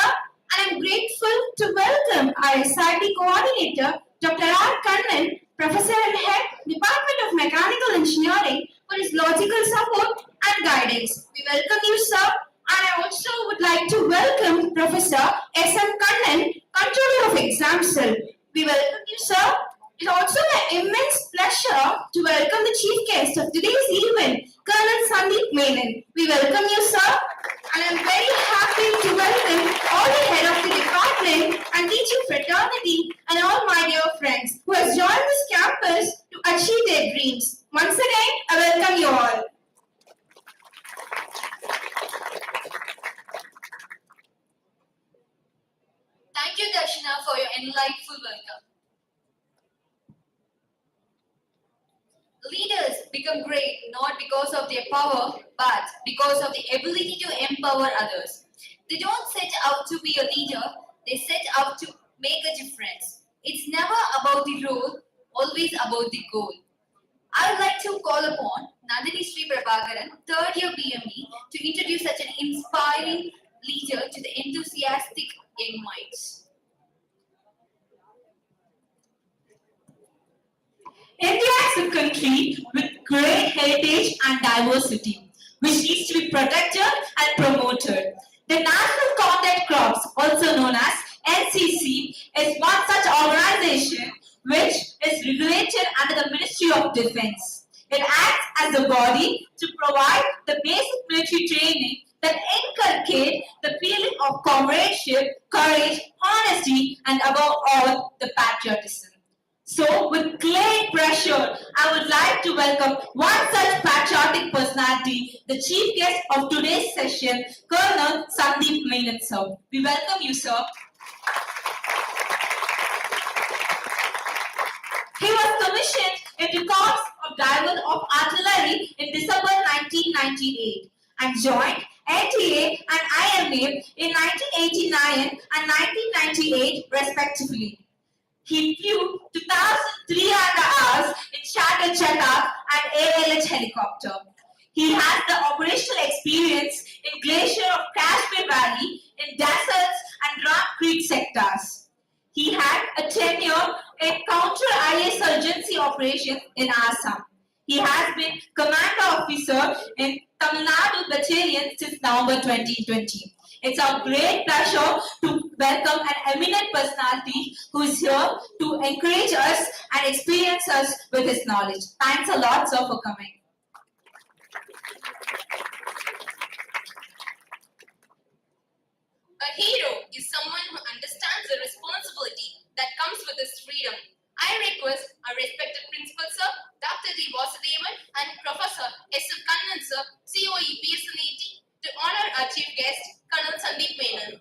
And I'm grateful to welcome our SIT coordinator, Dr. R. Kannan, Professor and Head, Department of Mechanical Engineering, for his logical support and guidance. We welcome you, sir. And I also would like to welcome Professor S.M. Kannan, Controller of Exam Cell. We welcome you, sir. It's also my immense pleasure to welcome the chief guest of today's event, Colonel Sandeep Menon. We welcome you, sir. And I'm very happy to welcome all the head of the department and teaching fraternity and all my dear friends who has joined this campus to achieve their dreams. Once again, I welcome you all. Thank you, Darshana, for your enlightful welcome. Leaders become great not because of their power, but because of the ability to empower others. They don't set out to be a leader, they set out to make a difference. It's never about the role, always about the goal. I would like to call upon Nandini Sri Prabhakaran, third year BME, to introduce such an inspiring leader to the enthusiastic young minds. India is a country with great heritage and diversity, which needs to be protected and promoted. The National Contact Corps, also known as NCC, is one such organization which is regulated under the Ministry of Defense. It acts as a body to provide the basic military training that inculcate the feeling of comradeship, courage, honesty, and above all, the patriotism. So, with great pressure, I would like to welcome one such patriotic personality, the chief guest of today's session, Colonel Sandeep Menon, sir. We welcome you, sir. He was commissioned into Corps of Driver of Artillery in December 1998 and joined NTA and IMA in 1989 and 1998 respectively. He flew 2,300 hours in charter jet and ALH helicopter. He has the operational experience in Glacier of Kashmir Valley, in deserts and Ram Creek sectors. He had a tenure in counter-insurgency operations in Assam. He has been commander officer in Tamil Nadu Battalion since November 2020. It's our great pleasure to welcome an eminent personality who is here to encourage us and experience us with his knowledge. Thanks a lot, sir, for coming. A hero is someone who understands the responsibility that comes with his freedom. I request our respected principal sir, Dr. D. Vasudevan and Professor S.M. Kannan sir, COE PSNACET, to honor our chief guest, Colonel Sandeep Menon.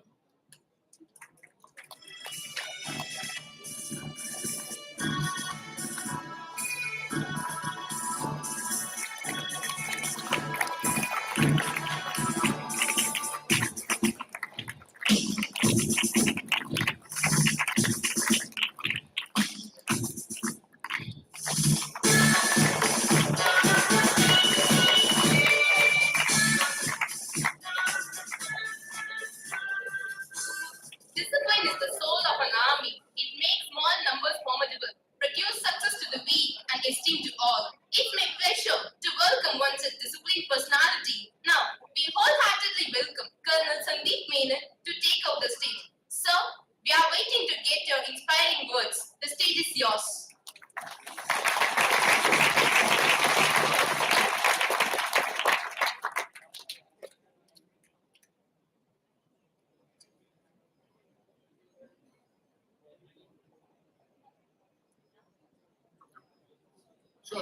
Sure.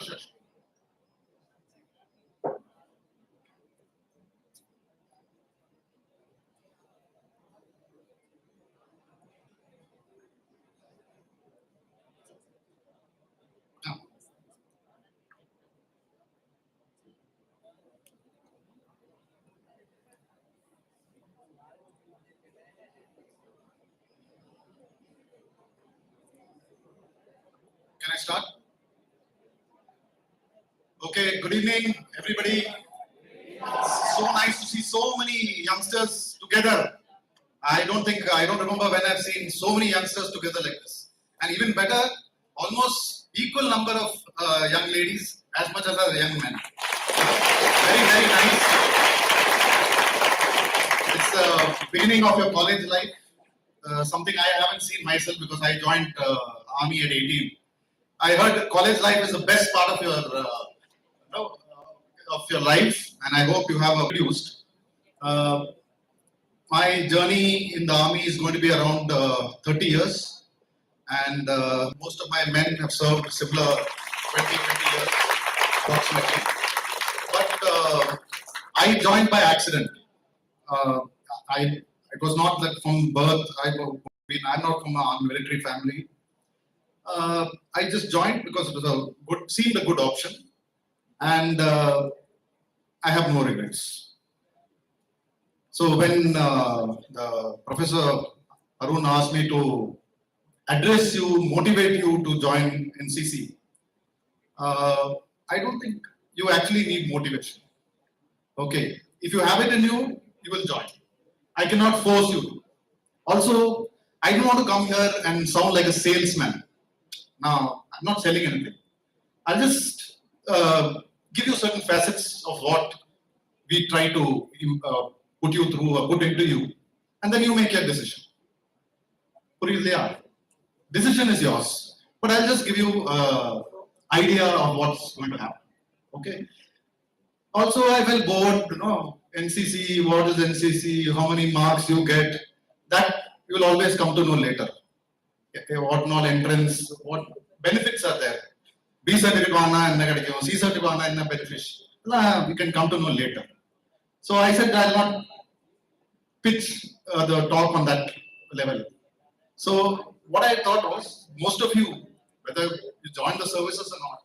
Can I start? Okay, good evening, everybody. It's so nice to see so many youngsters together. I don't remember when I've seen so many youngsters together like this. And even better, almost equal number of young ladies as much as a young men. Very, very nice. It's the beginning of your college life. Something I haven't seen myself because I joined army at 18. I heard college life is the best part of your life, and I hope you have produced. My journey in the army is going to be around 30 years, and most of my men have served similar 20 years approximately. But I joined by accident. It was not that from birth. I'm not from a military family. I just joined because it was seemed a good option, and I have no regrets. So when the Professor Arun asked me to address you, motivate you to join NCC, I don't think you actually need motivation. Okay, if you have it in you, you will join. I cannot force you. Also, I don't want to come here and sound like a salesman. Now, I'm not selling anything. I'll just give you certain facets of what we try to put you through or put into you, and then you make your decision. Decision is yours, but I'll just give you an idea of what's going to happen. Okay. Also, I felt bored. NCC, what is NCC? How many marks you get? That you will always come to know later. Okay, what not entrance? What benefits are there? B certificate and C certificate and benefits. We can come to know later. So I said I'll not pitch the talk on that level. So what I thought was, most of you, whether you join the services or not,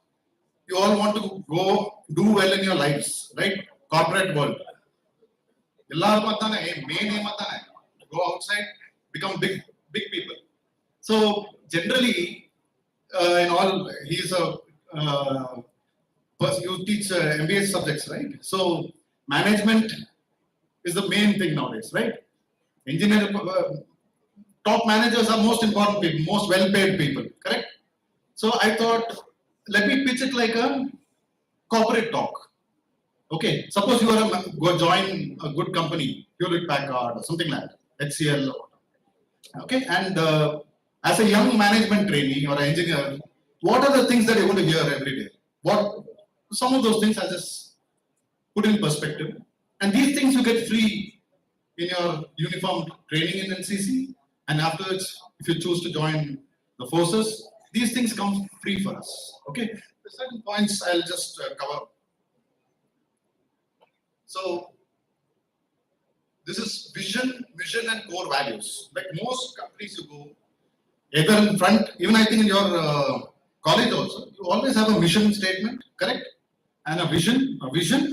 you all want to go do well in your lives, right? Corporate world. Main aim go outside, become big people. So generally, in all, he's a person you teach MBA subjects, right? So management is the main thing nowadays, right? Engineer, top managers are most important people, most well-paid people, correct? So I thought, let me pitch it like a corporate talk. Okay, suppose you are go join a good company, Hewlett Packard or something like that, HCL. Okay, and as a young management trainee or engineer, what are the things that you're going to hear every day? Some of those things I just put in perspective, and these things you get free in your uniform training in NCC, and afterwards, if you choose to join the forces, these things come free for us. Okay, the certain points I'll just cover. So this is vision, mission, and core values. Like most companies you go, either in front, even I think in your college also, you always have a mission statement, correct? And a vision,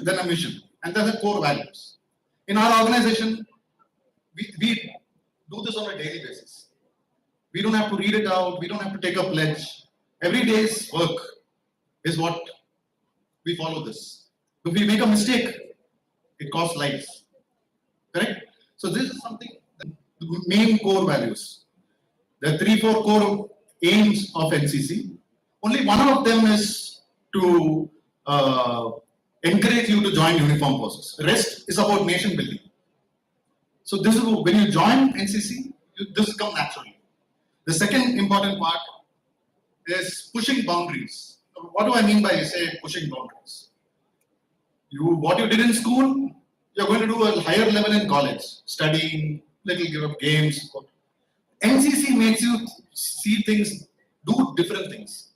then a mission, and then the core values. In our organization, we do this on a daily basis. We don't have to read it out. We don't have to take a pledge. Every day's work is what we follow this. If we make a mistake, it costs lives. Correct? So this is something, the main core values. There are 3-4 core aims of NCC. Only one of them is to encourage you to join uniform forces. The rest is about nation building. So this is when you join NCC, this comes naturally. The second important part is pushing boundaries. What do I mean by pushing boundaries? What you did in school, you're going to do a higher level in college, studying, little give up games. NCC makes you see things, do different things.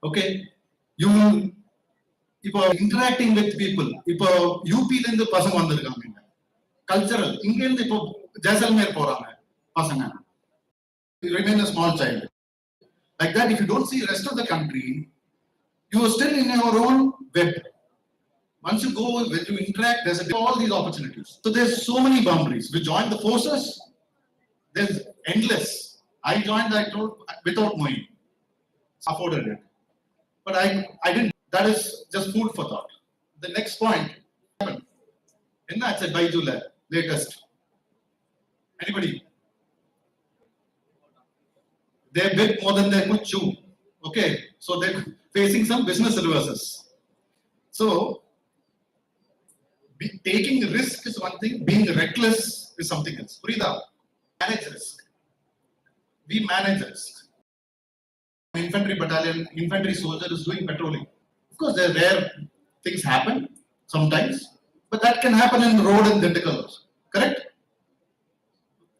Okay, you will இப்போ interacting with people. இப்போ யூபில இருந்து பசங்க வந்திருக்காங்க, cultural இங்க இருந்து இப்போ ஜெய்சல்மேர் போறாங்க பசங்க. You remain a small child. Like that, if you don't see the rest of the country, you are still in your own web. Once you go, when you interact, there's all these opportunities. So there's so many boundaries. We join the forces, there's endless. I joined, I told, without knowing, afforded it. But I didn't. That is just food for thought. The next point, enna acha Baijula latest? Anybody? They bit more than they could chew. Okay, so they're facing some business reverses. So taking risk is one thing, being reckless is something else. Purida, manage risk. We manage risk. Infantry battalion, infantry soldier is doing patrolling. Of course, there are rare things happen sometimes, but that can happen in road and Dindigul also. Correct?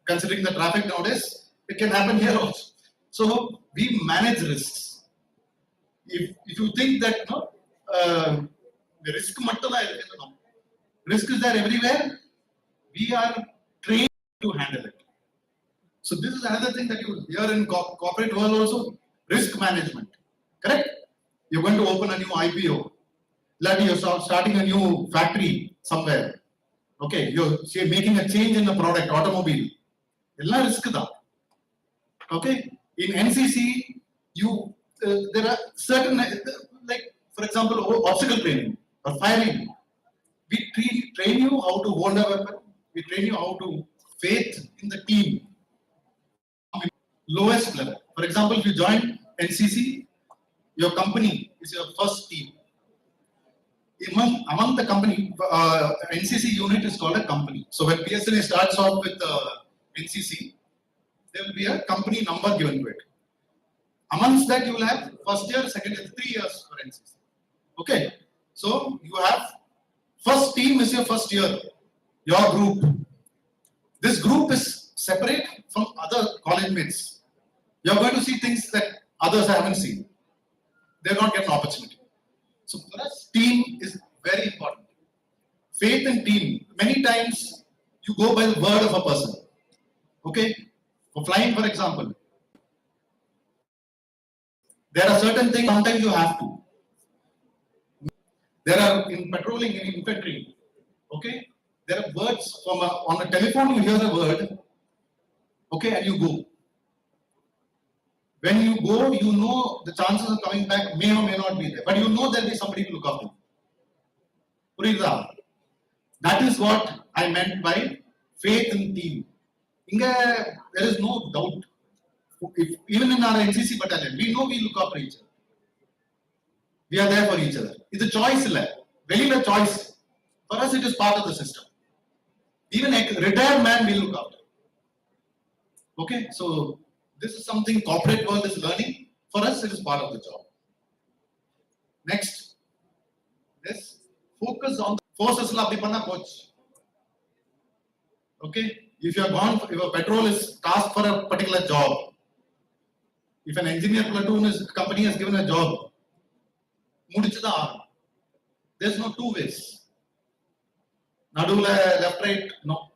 Considering the traffic nowadays, it can happen here also. So we manage risks. If you think that the risk risk is there everywhere, we are trained to handle it. So this is another thing that you hear in corporate world also, risk management. Correct? You're going to open a new IPO. Like you're starting a new factory somewhere. Okay, you're making a change in the product, automobile. Ella risk da. Okay, in NCC, there are certain, like for example, obstacle training or firing. We train you how to hold a weapon. We train you how to faith in the team. Lowest level. For example, if you join NCC, your company is your first team. Among the company, NCC unit is called a company. So when PSNA starts off with NCC, there will be a company number given to it. Amongst that, you will have first year, second year, 3 years for NCC. Okay, so you have first team is your first year, your group. This group is separate from other college mates. You are going to see things that others haven't seen. They will not get an opportunity. So for us, team is very important. Faith in team. Many times you go by the word of a person. Okay, for flying, for example, there are certain things sometimes you have to. There are in patrolling in infantry. Okay, there are words from on a telephone. You hear a word. Okay, and you go. When you go, you know the chances of coming back may or may not be there, but you know there will be somebody to look after you. Purida. That is what I meant by faith in team. There is no doubt. Even in our NCC battalion, we know we look after each other. We are there for each other. It's a choice. Very a choice. For us, it is part of the system. Even a retired man will look after. Okay, so this is something corporate world is learning. For us, it is part of the job. Next, this focus on the forces of the coach. Okay, if you are gone, if a patrol is tasked for a particular job, if an engineer platoon company has given a job, there's no two ways. Nadula, left, right, no.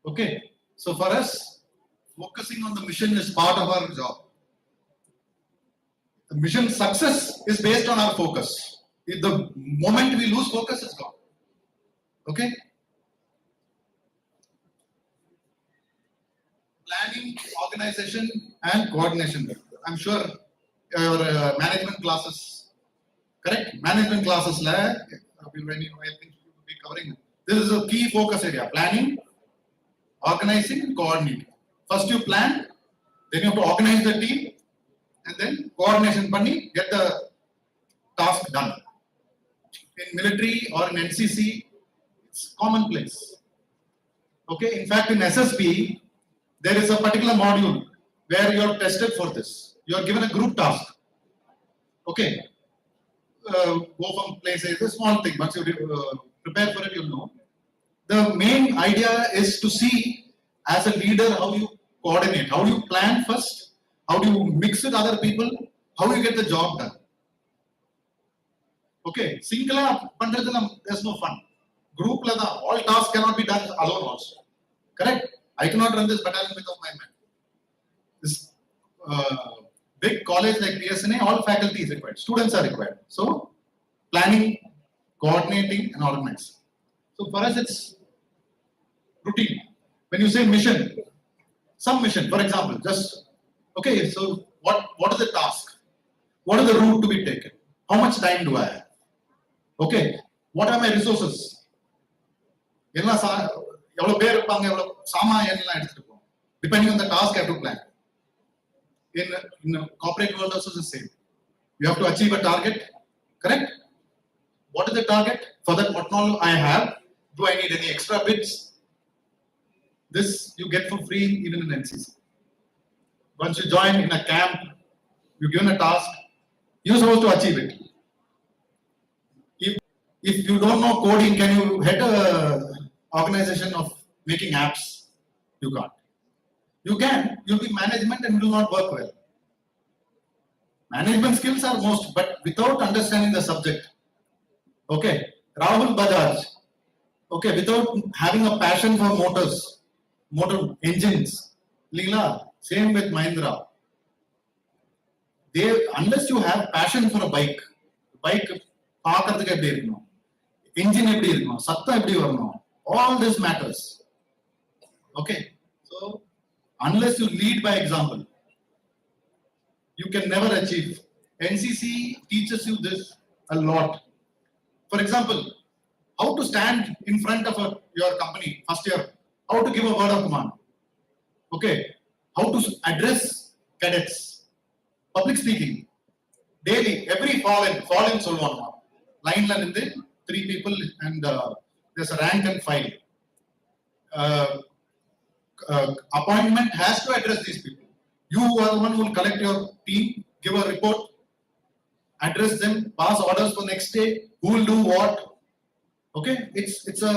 Okay, so for us, focusing on the mission is part of our job. The mission success is based on our focus. If the moment we lose focus, it's gone. Okay? Planning, organization, and coordination. I'm sure your management classes, correct? Management classes, I think you will be covering. This is a key focus area: planning, organizing, and coordinating. First you plan, then you have to organize the team, and then coordination panni, get the task done. In military or in NCC, it's commonplace. Okay, in fact in SSB, there is a particular module where you are tested for this. You are given a group task. Okay, go from place A, it's a small thing, once you prepare for it, you'll know. The main idea is to see as a leader how you coordinate, how do you plan first, how do you mix with other people, how do you get the job done. Okay, single there's no fun. Group la all tasks cannot be done alone also. Correct? I cannot run this battalion without my man. This big college like PSNA, all faculty is required, students are required. So planning, coordinating and organizing. So for us it's routine. When you say mission, some mission, for example, just okay, so what is the task? What is the route to be taken? How much time do I have? Okay, what are my resources? Depending on the task, I have to plan. In a corporate world also the same. You have to achieve a target, correct? What is the target? For that, what all I have? Do I need any extra bits? This you get for free even in NCC. Once you join in a camp, you're given a task, you're supposed to achieve it. If you don't know coding, can you head a organization of making apps? You can't. You can, you'll be management and it will not work well. Management skills are most, but without understanding the subject. Okay, Rahul Bajaj, okay, without having a passion for motors, motor engines, Leela, same with Mahindra. They, unless you have passion for a bike, பார்க்கிறதுக்கு எப்படி இருக்கணும், engine எப்படி இருக்கணும், சத்தம் எப்படி வரணும், all this matters. Okay, so unless you lead by example, you can never achieve. NCC teaches you this a lot. For example, how to stand in front of your company first year, how to give a word of command. Okay, how to address cadets, public speaking, daily, every fall in solvanga. Line la ninde 3 people and there's a rank and file. Appointment has to address these people. You are the one who will collect your team, give a report, address them, pass orders for next day, who will do what. Okay, it's a,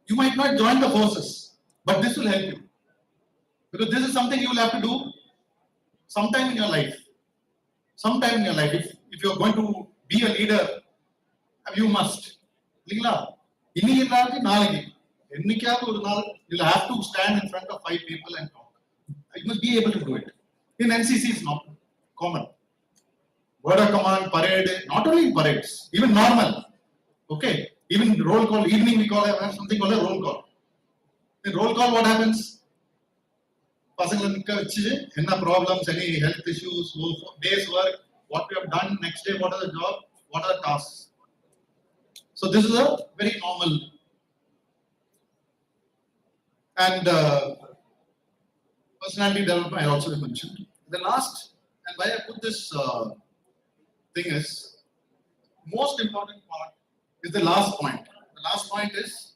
you might not join the forces, but this will help you, because this is something you will have to do sometime in your life. Sometime in your life, if you are going to be a leader, you must. You'll have to stand in front of 5 people and talk. You must be able to do it. In NCC, it's not common. Word of command, parade, not only parades, even normal. Okay, even roll call, evening we call have something called a roll call. In roll call, what happens? Any problems, any health issues, day's work, what we have done, next day, what are the job, what are the tasks. So this is a very normal. And personality development, I also mentioned. The last, and why I put this thing is, most important part is the last point. The last point is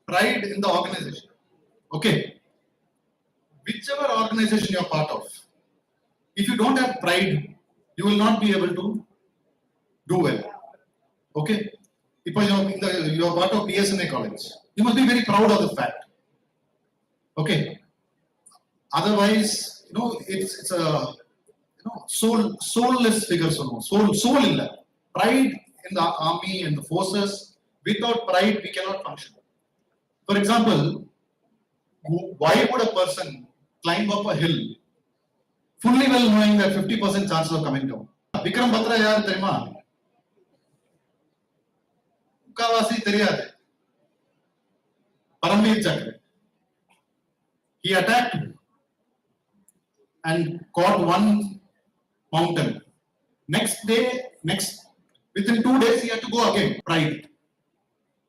pride in the organization. Okay. Whichever organization you are part of, if you don't have pride, you will not be able to do well. Okay. If you are part of PSNA college, you must be very proud of the fact. Okay. Otherwise, it's a soulless figure. Soul illa. Pride in the army and the forces. Without pride, we cannot function. For example, why would a person climb up a hill fully well knowing that 50% chance of coming down? Vikram Batra yaar theriyuma? Kavasi theriyadu. Paramveer Chakra. He attacked and caught one mountain. Within 2 days, he had to go again. Pride.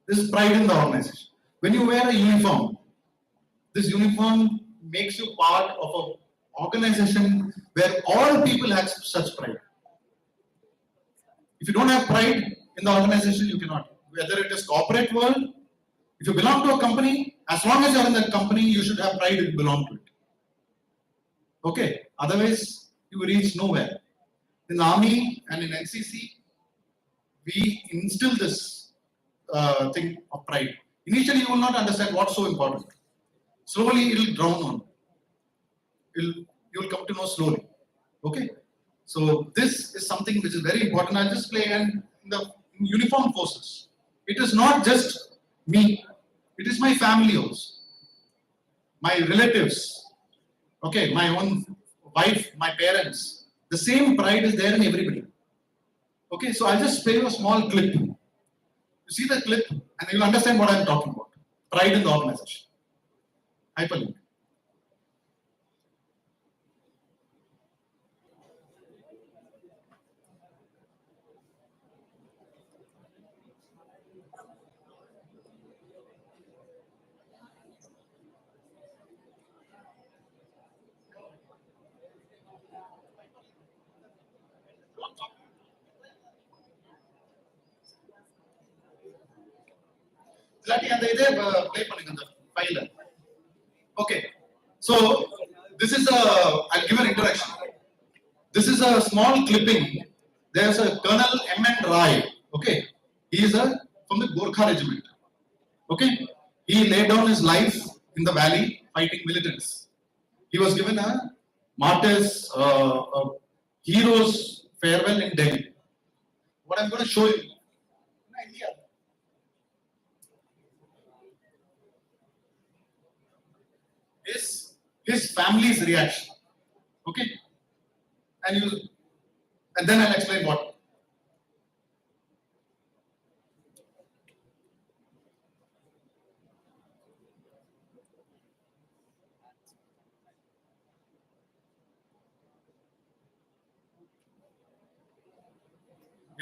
This is pride in the organization. When you wear a uniform, this uniform makes you part of an organization where all people have such pride. If you don't have pride in the organization, you cannot. Whether it is corporate world, if you belong to a company, as long as you are in that company, you should have pride to belong to it. Okay, otherwise you reach nowhere. In the army and in NCC, we instill this thing of pride. Initially, you will not understand what's so important. Slowly, it will drown on. You will come to know slowly. Okay, so this is something which is very important. I'll just play, and in the in uniform forces. It is not just me. It is my family also. My relatives. Okay, my own wife, my parents. The same pride is there in everybody. Okay, so I'll just play you a small clip. You see the clip and you'll understand what I'm talking about. Pride in the organization. Hyperlink. Play பண்ணுங்க அந்த ஃபைல. Okay, so this is I'll give an introduction. This is a small clipping. There's a Colonel M.N. Rai. Okay, he is from the Gorkha regiment. Okay, he laid down his life in the valley fighting militants. He was given a martyrs, hero's farewell in Delhi. What I'm going to show you. An idea. Is his family's reaction. Okay, and then I'll explain what.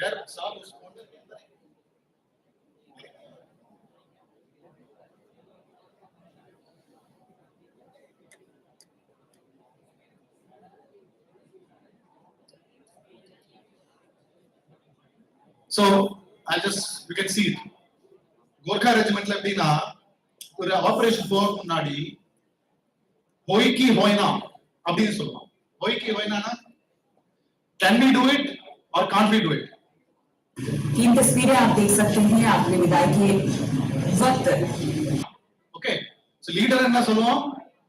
यार साहब उस folder के अंदर So I'll just, you can see it. Gorkha regimentல எப்படின்னா ஒரு operation போறதுக்கு முன்னாடி ஹோய்கி ஹோய்னா அப்படின்னு சொல்லுவோம். ஹோய்கி ஹோய்னானா can we do it or can't we do it? तीन तस्वीरें आप देख सकते हैं आपने विदाई के वक्त. Okay, so leader என்ன சொல்லுவோம்,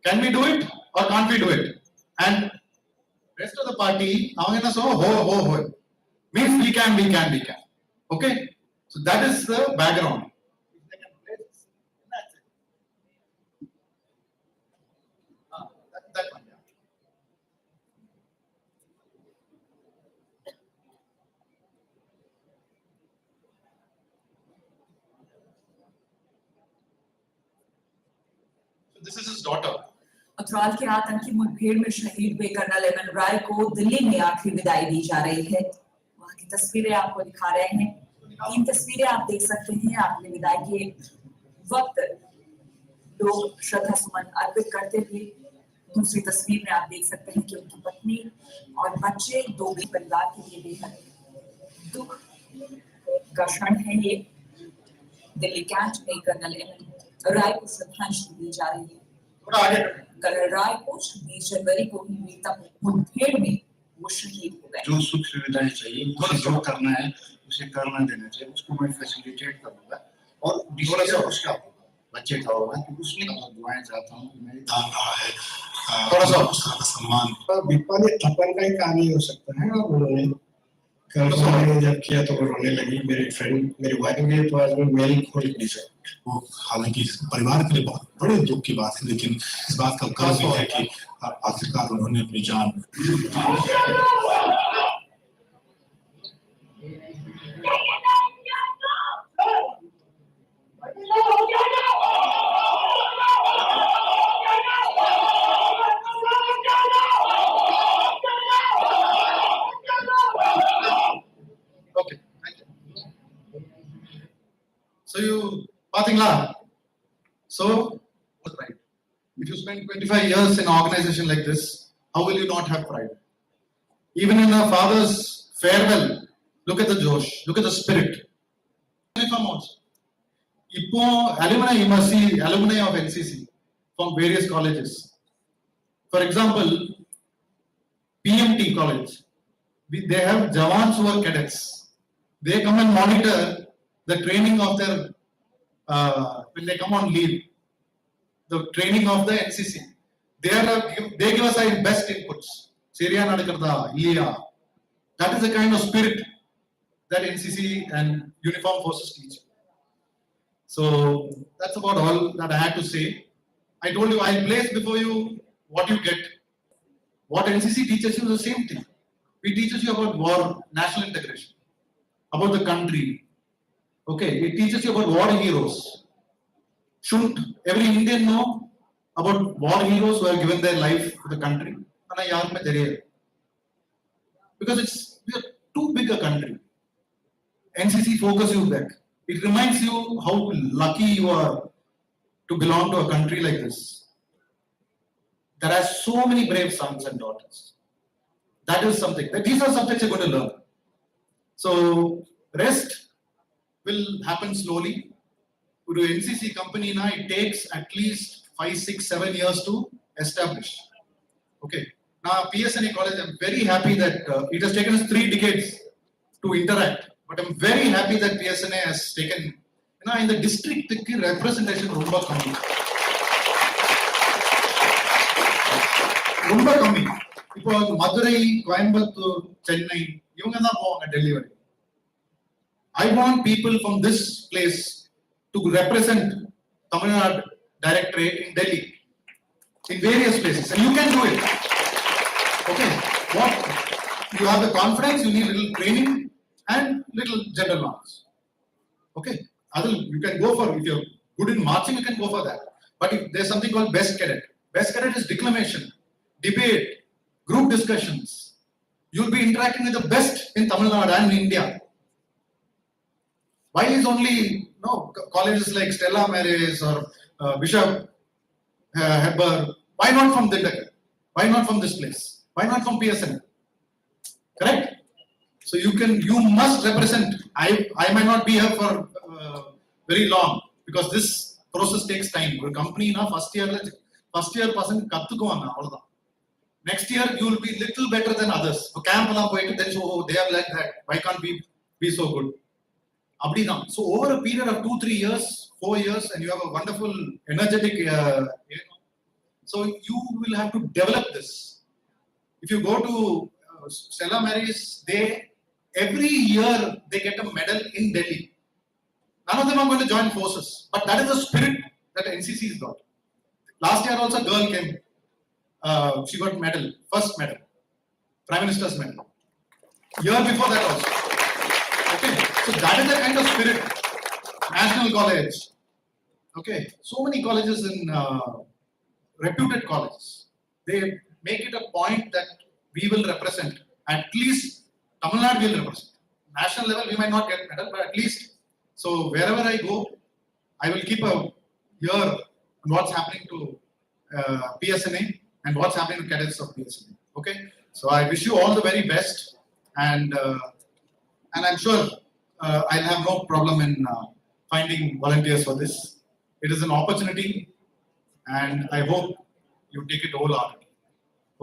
can we do it or can't we do it? And rest of the party அவங்க என்ன சொல்லுவோம், ho ho ho, means we can. Okay, so that is the background. That one, yeah. So this is his daughter. अतराल के आतंकी मुठभेड़ में शहीद हुए colonel MN राय को दिल्ली में आखिरी विदाई दी जा रही है. वहां की तस्वीरें आपको दिखा रहे हैं. तीन तस्वीरें आप देख सकते हैं आपने विदाई के वक्त लोग श्रद्धा सुमन अर्पित करते हुए. दूसरी तस्वीर में आप देख सकते हैं कि उनकी पत्नी और बच्चे दो भी परिवार के लिए बेहद दुख का क्षण है. ये दिल्ली कैंट में कर्नल एमएन राय को श्रद्धांजलि दी जा रही है. कर्नल राय को 26 जनवरी को ही वीरता मुठभेड़ में वो शहीद हो गए. जो सुख सुविधाएं चाहिए उसे जो करना है उसे करना देना चाहिए, उसको मैं फैसिलिटेट करूंगा और डिसीजन उसका बच्चे का होगा कि उसने दुआएं चाहता हूँ कि मैं दान रहा है थोड़ा सा उसका सम्मान. विपा ने थप्पड़ का ही कहानी हो सकता है. और उन्होंने कल जब किया तो वो रोने लगी. मेरी फ्रेंड मेरी वाइफ के लिए तो आज मैं मेल खोल नहीं सकता. वो हालांकि परिवार के लिए बहुत बड़े दुख की बात है, लेकिन इस बात का गर्व भी है कि आखिरकार उन्होंने अपनी जान Okay, thank you. So you பாத்தீங்களா? So right. If you spend 25 years in an organization like this, how will you not have pride? Even in a father's farewell, look at the josh, look at the spirit. Uniform also. Ipo alumni, you must see alumni of NCC from various colleges. For example, PMT college, they have jawans who are cadets. They come and monitor the training of their when they come on leave, the training of the NCC. They give us our best inputs. Syria nadakarda, Ilya. That is the kind of spirit that NCC and uniform forces teach. So that's about all that I had to say. I told you I'll place before you what you get. What NCC teaches you is the same thing. It teaches you about war, national integration, about the country. Okay, it teaches you about war heroes. Shouldn't every Indian know about war heroes who have given their life for the country? Because we are too big a country. NCC focuses you back. It reminds you how lucky you are to belong to a country like this. There are so many brave sons and daughters. That is something. These are subjects you're going to learn. So rest will happen slowly. To do NCC company now, it takes at least 5, 6, 7 years to establish. Okay. Now PSNA college, I'm very happy that it has taken us 3 decades to interact. But I'm very happy that PSNA has taken, in the district representation ரொம்ப கம்மி. இப்போ மதுரை, கோயம்புத்தூர், சென்னை இவங்க தான் போவாங்க டெல்லி வரை. I want people from this place to represent Tamil Nadu Directorate in Delhi, in various places, and you can do it. Okay, what you have the confidence, you need little training and little general knowledge. Okay, you can go for, if you're good in marching, you can go for that. But if there's something called best cadet. Best cadet is declamation, debate, group discussions. You'll be interacting with the best in Tamil Nadu and India. Why is only colleges like Stella Maris or Bishop Heber? Why not from Dindagal? Why not from this place? Why not from PSN? Correct? So you must represent. I might not be here for very long because this process takes time. Your company na first year person kattukuvanga avladha. Next year you will be little better than others. So camp la poitu then they are like that. Why can't we be so good? Abdidan. So over a period of 2, 3 years, 4 years, and you have a wonderful, energetic. So you will have to develop this. If you go to Stella Maris, every year they get a medal in Delhi. None of them are going to join forces, but that is the spirit that NCC has got. Last year also a girl came. She got medal, first medal, Prime Minister's medal. Year before that also. Okay, so that is the kind of spirit. National College. Okay, so many colleges in reputed colleges. They make it a point that we will represent. At least Tamil Nadu will represent. National level we might not get medal, but at least. So wherever I go, I will keep a ear on what's happening to PSNA and what's happening to cadets of PSNA. Okay, so I wish you all the very best, and I'm sure I'll have no problem in finding volunteers for this. It is an opportunity, and I hope you take it wholeheartedly.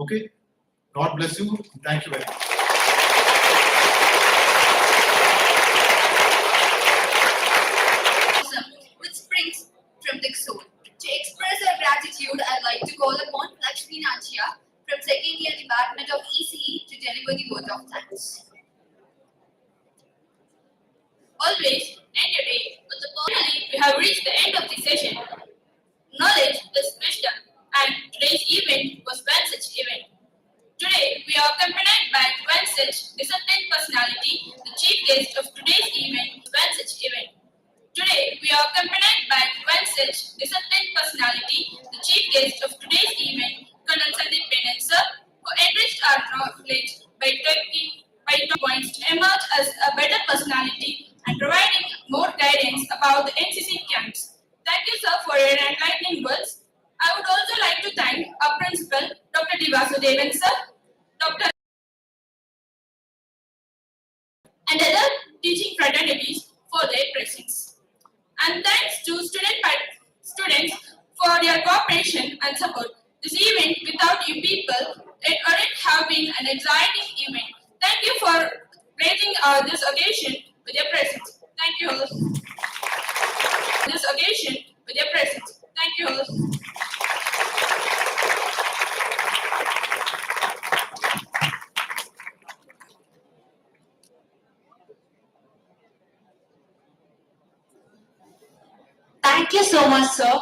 Okay, God bless you. Thank you very much. Which springs from the soul. To express our gratitude, I'd like to call upon Lakshmi Nachia from Second Year Department of ECE to deliver the vote of thanks. Always end your day with the finally we have reached the end of the session. Knowledge is wisdom, and today's event was one such event. Today we are accompanied by one such disciplined personality, the chief guest of today's event, one such event. Today we are accompanied by one such disciplined personality, the chief guest of today's event, Colonel Sandeep Menon sir, who enriched our knowledge by talking points to emerge as a better personality and providing more guidance about the NCC camps. Thank you, sir, for your enlightening words. I would also like to thank our principal, Dr. D. Vasudevan, sir, Dr. and other teaching fraternities for their presence. And thanks to students for their cooperation and support. This event, without you people, it wouldn't have been an exciting event. Thank you for gracing this occasion with your presence. Thank you all. This occasion with your presence. Thank you all. Thank you so much, sir.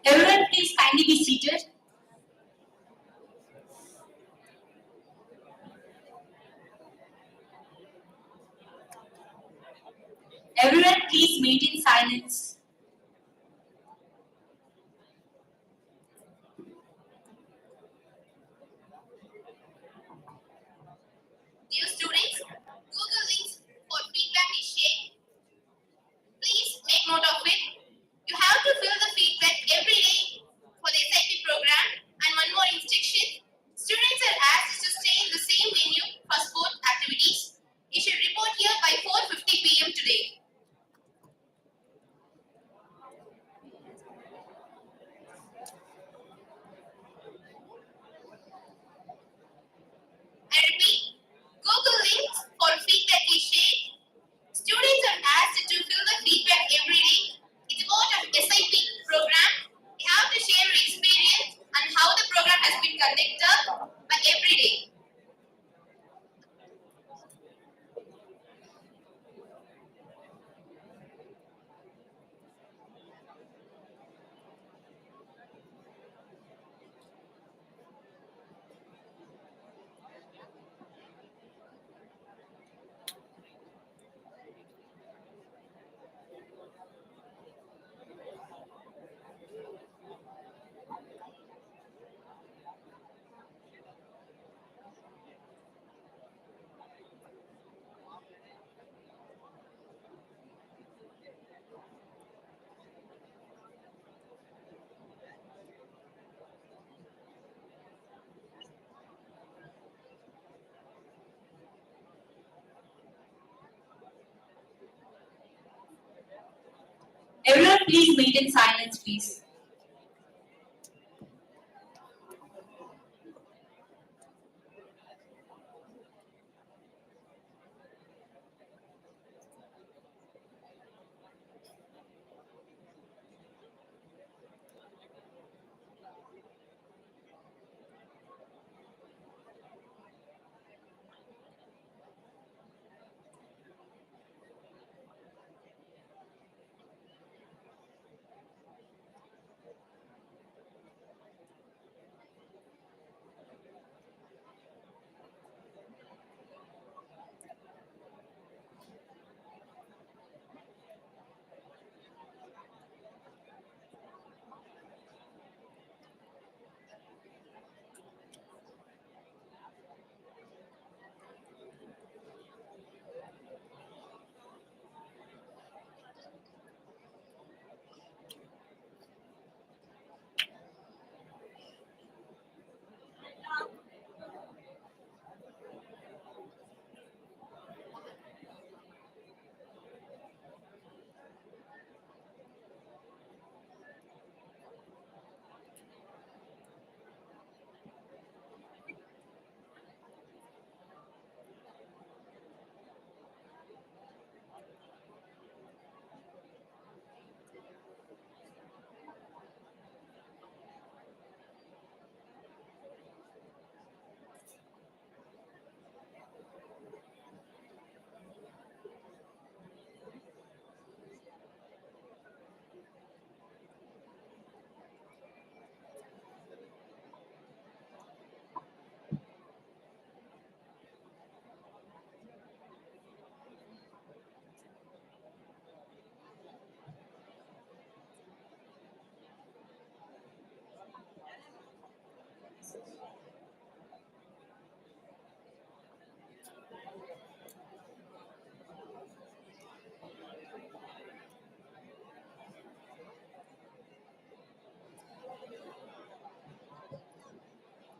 Everyone, please kindly be seated. Everyone, please maintain silence. Dear students, Google links for feedback is shared. Please make note of it. You have to fill the feedback every day for the SIP program. And one more instruction, students are asked to stay in the same venue for sport activities. You should report here by 4:50 p.m. today. I repeat, Google links for feedback is shared. Students are asked to fill the feedback every day. It's about a SIP program. You have to share your experience and how the program has been conducted by every day. Everyone, please maintain silence, please.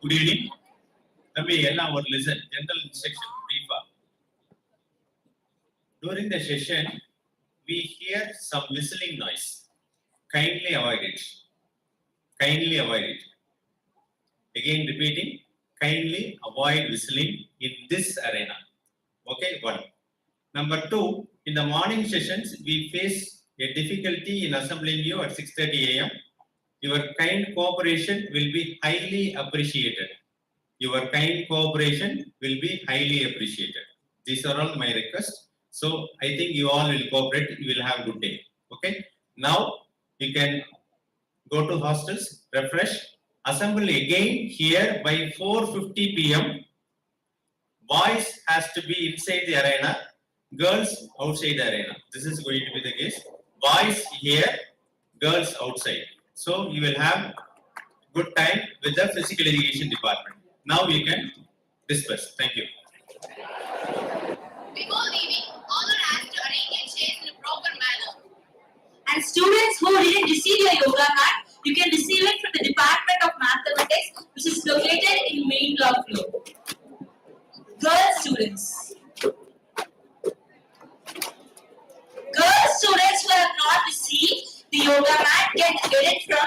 Good evening. Let me listen. General instruction briefer. During the session, we hear some whistling noise. Kindly avoid it. Kindly avoid it. Again repeating, kindly avoid whistling in this arena. Okay, one. Number two, in the morning sessions, we face a difficulty in assembling you at 6:30 a.m. Your kind cooperation will be highly appreciated. Your kind cooperation will be highly appreciated. These are all my requests. So I think you all will cooperate. You will have a good day. Okay. Now you can go to hostels, refresh, assemble again here by 4:50 p.m. Boys has to be inside the arena, girls outside the arena. This is going to be the case. Boys here, girls outside. So you will have good time with the physical education department. Now you can disperse. Thank you. Before leaving, all are asked to arrange your chairs in a proper manner. And students who didn't receive your yoga mat, you can receive it from the Department of Mathematics, which is located in main ground floor. Girls students who have not received the yoga mat can get it from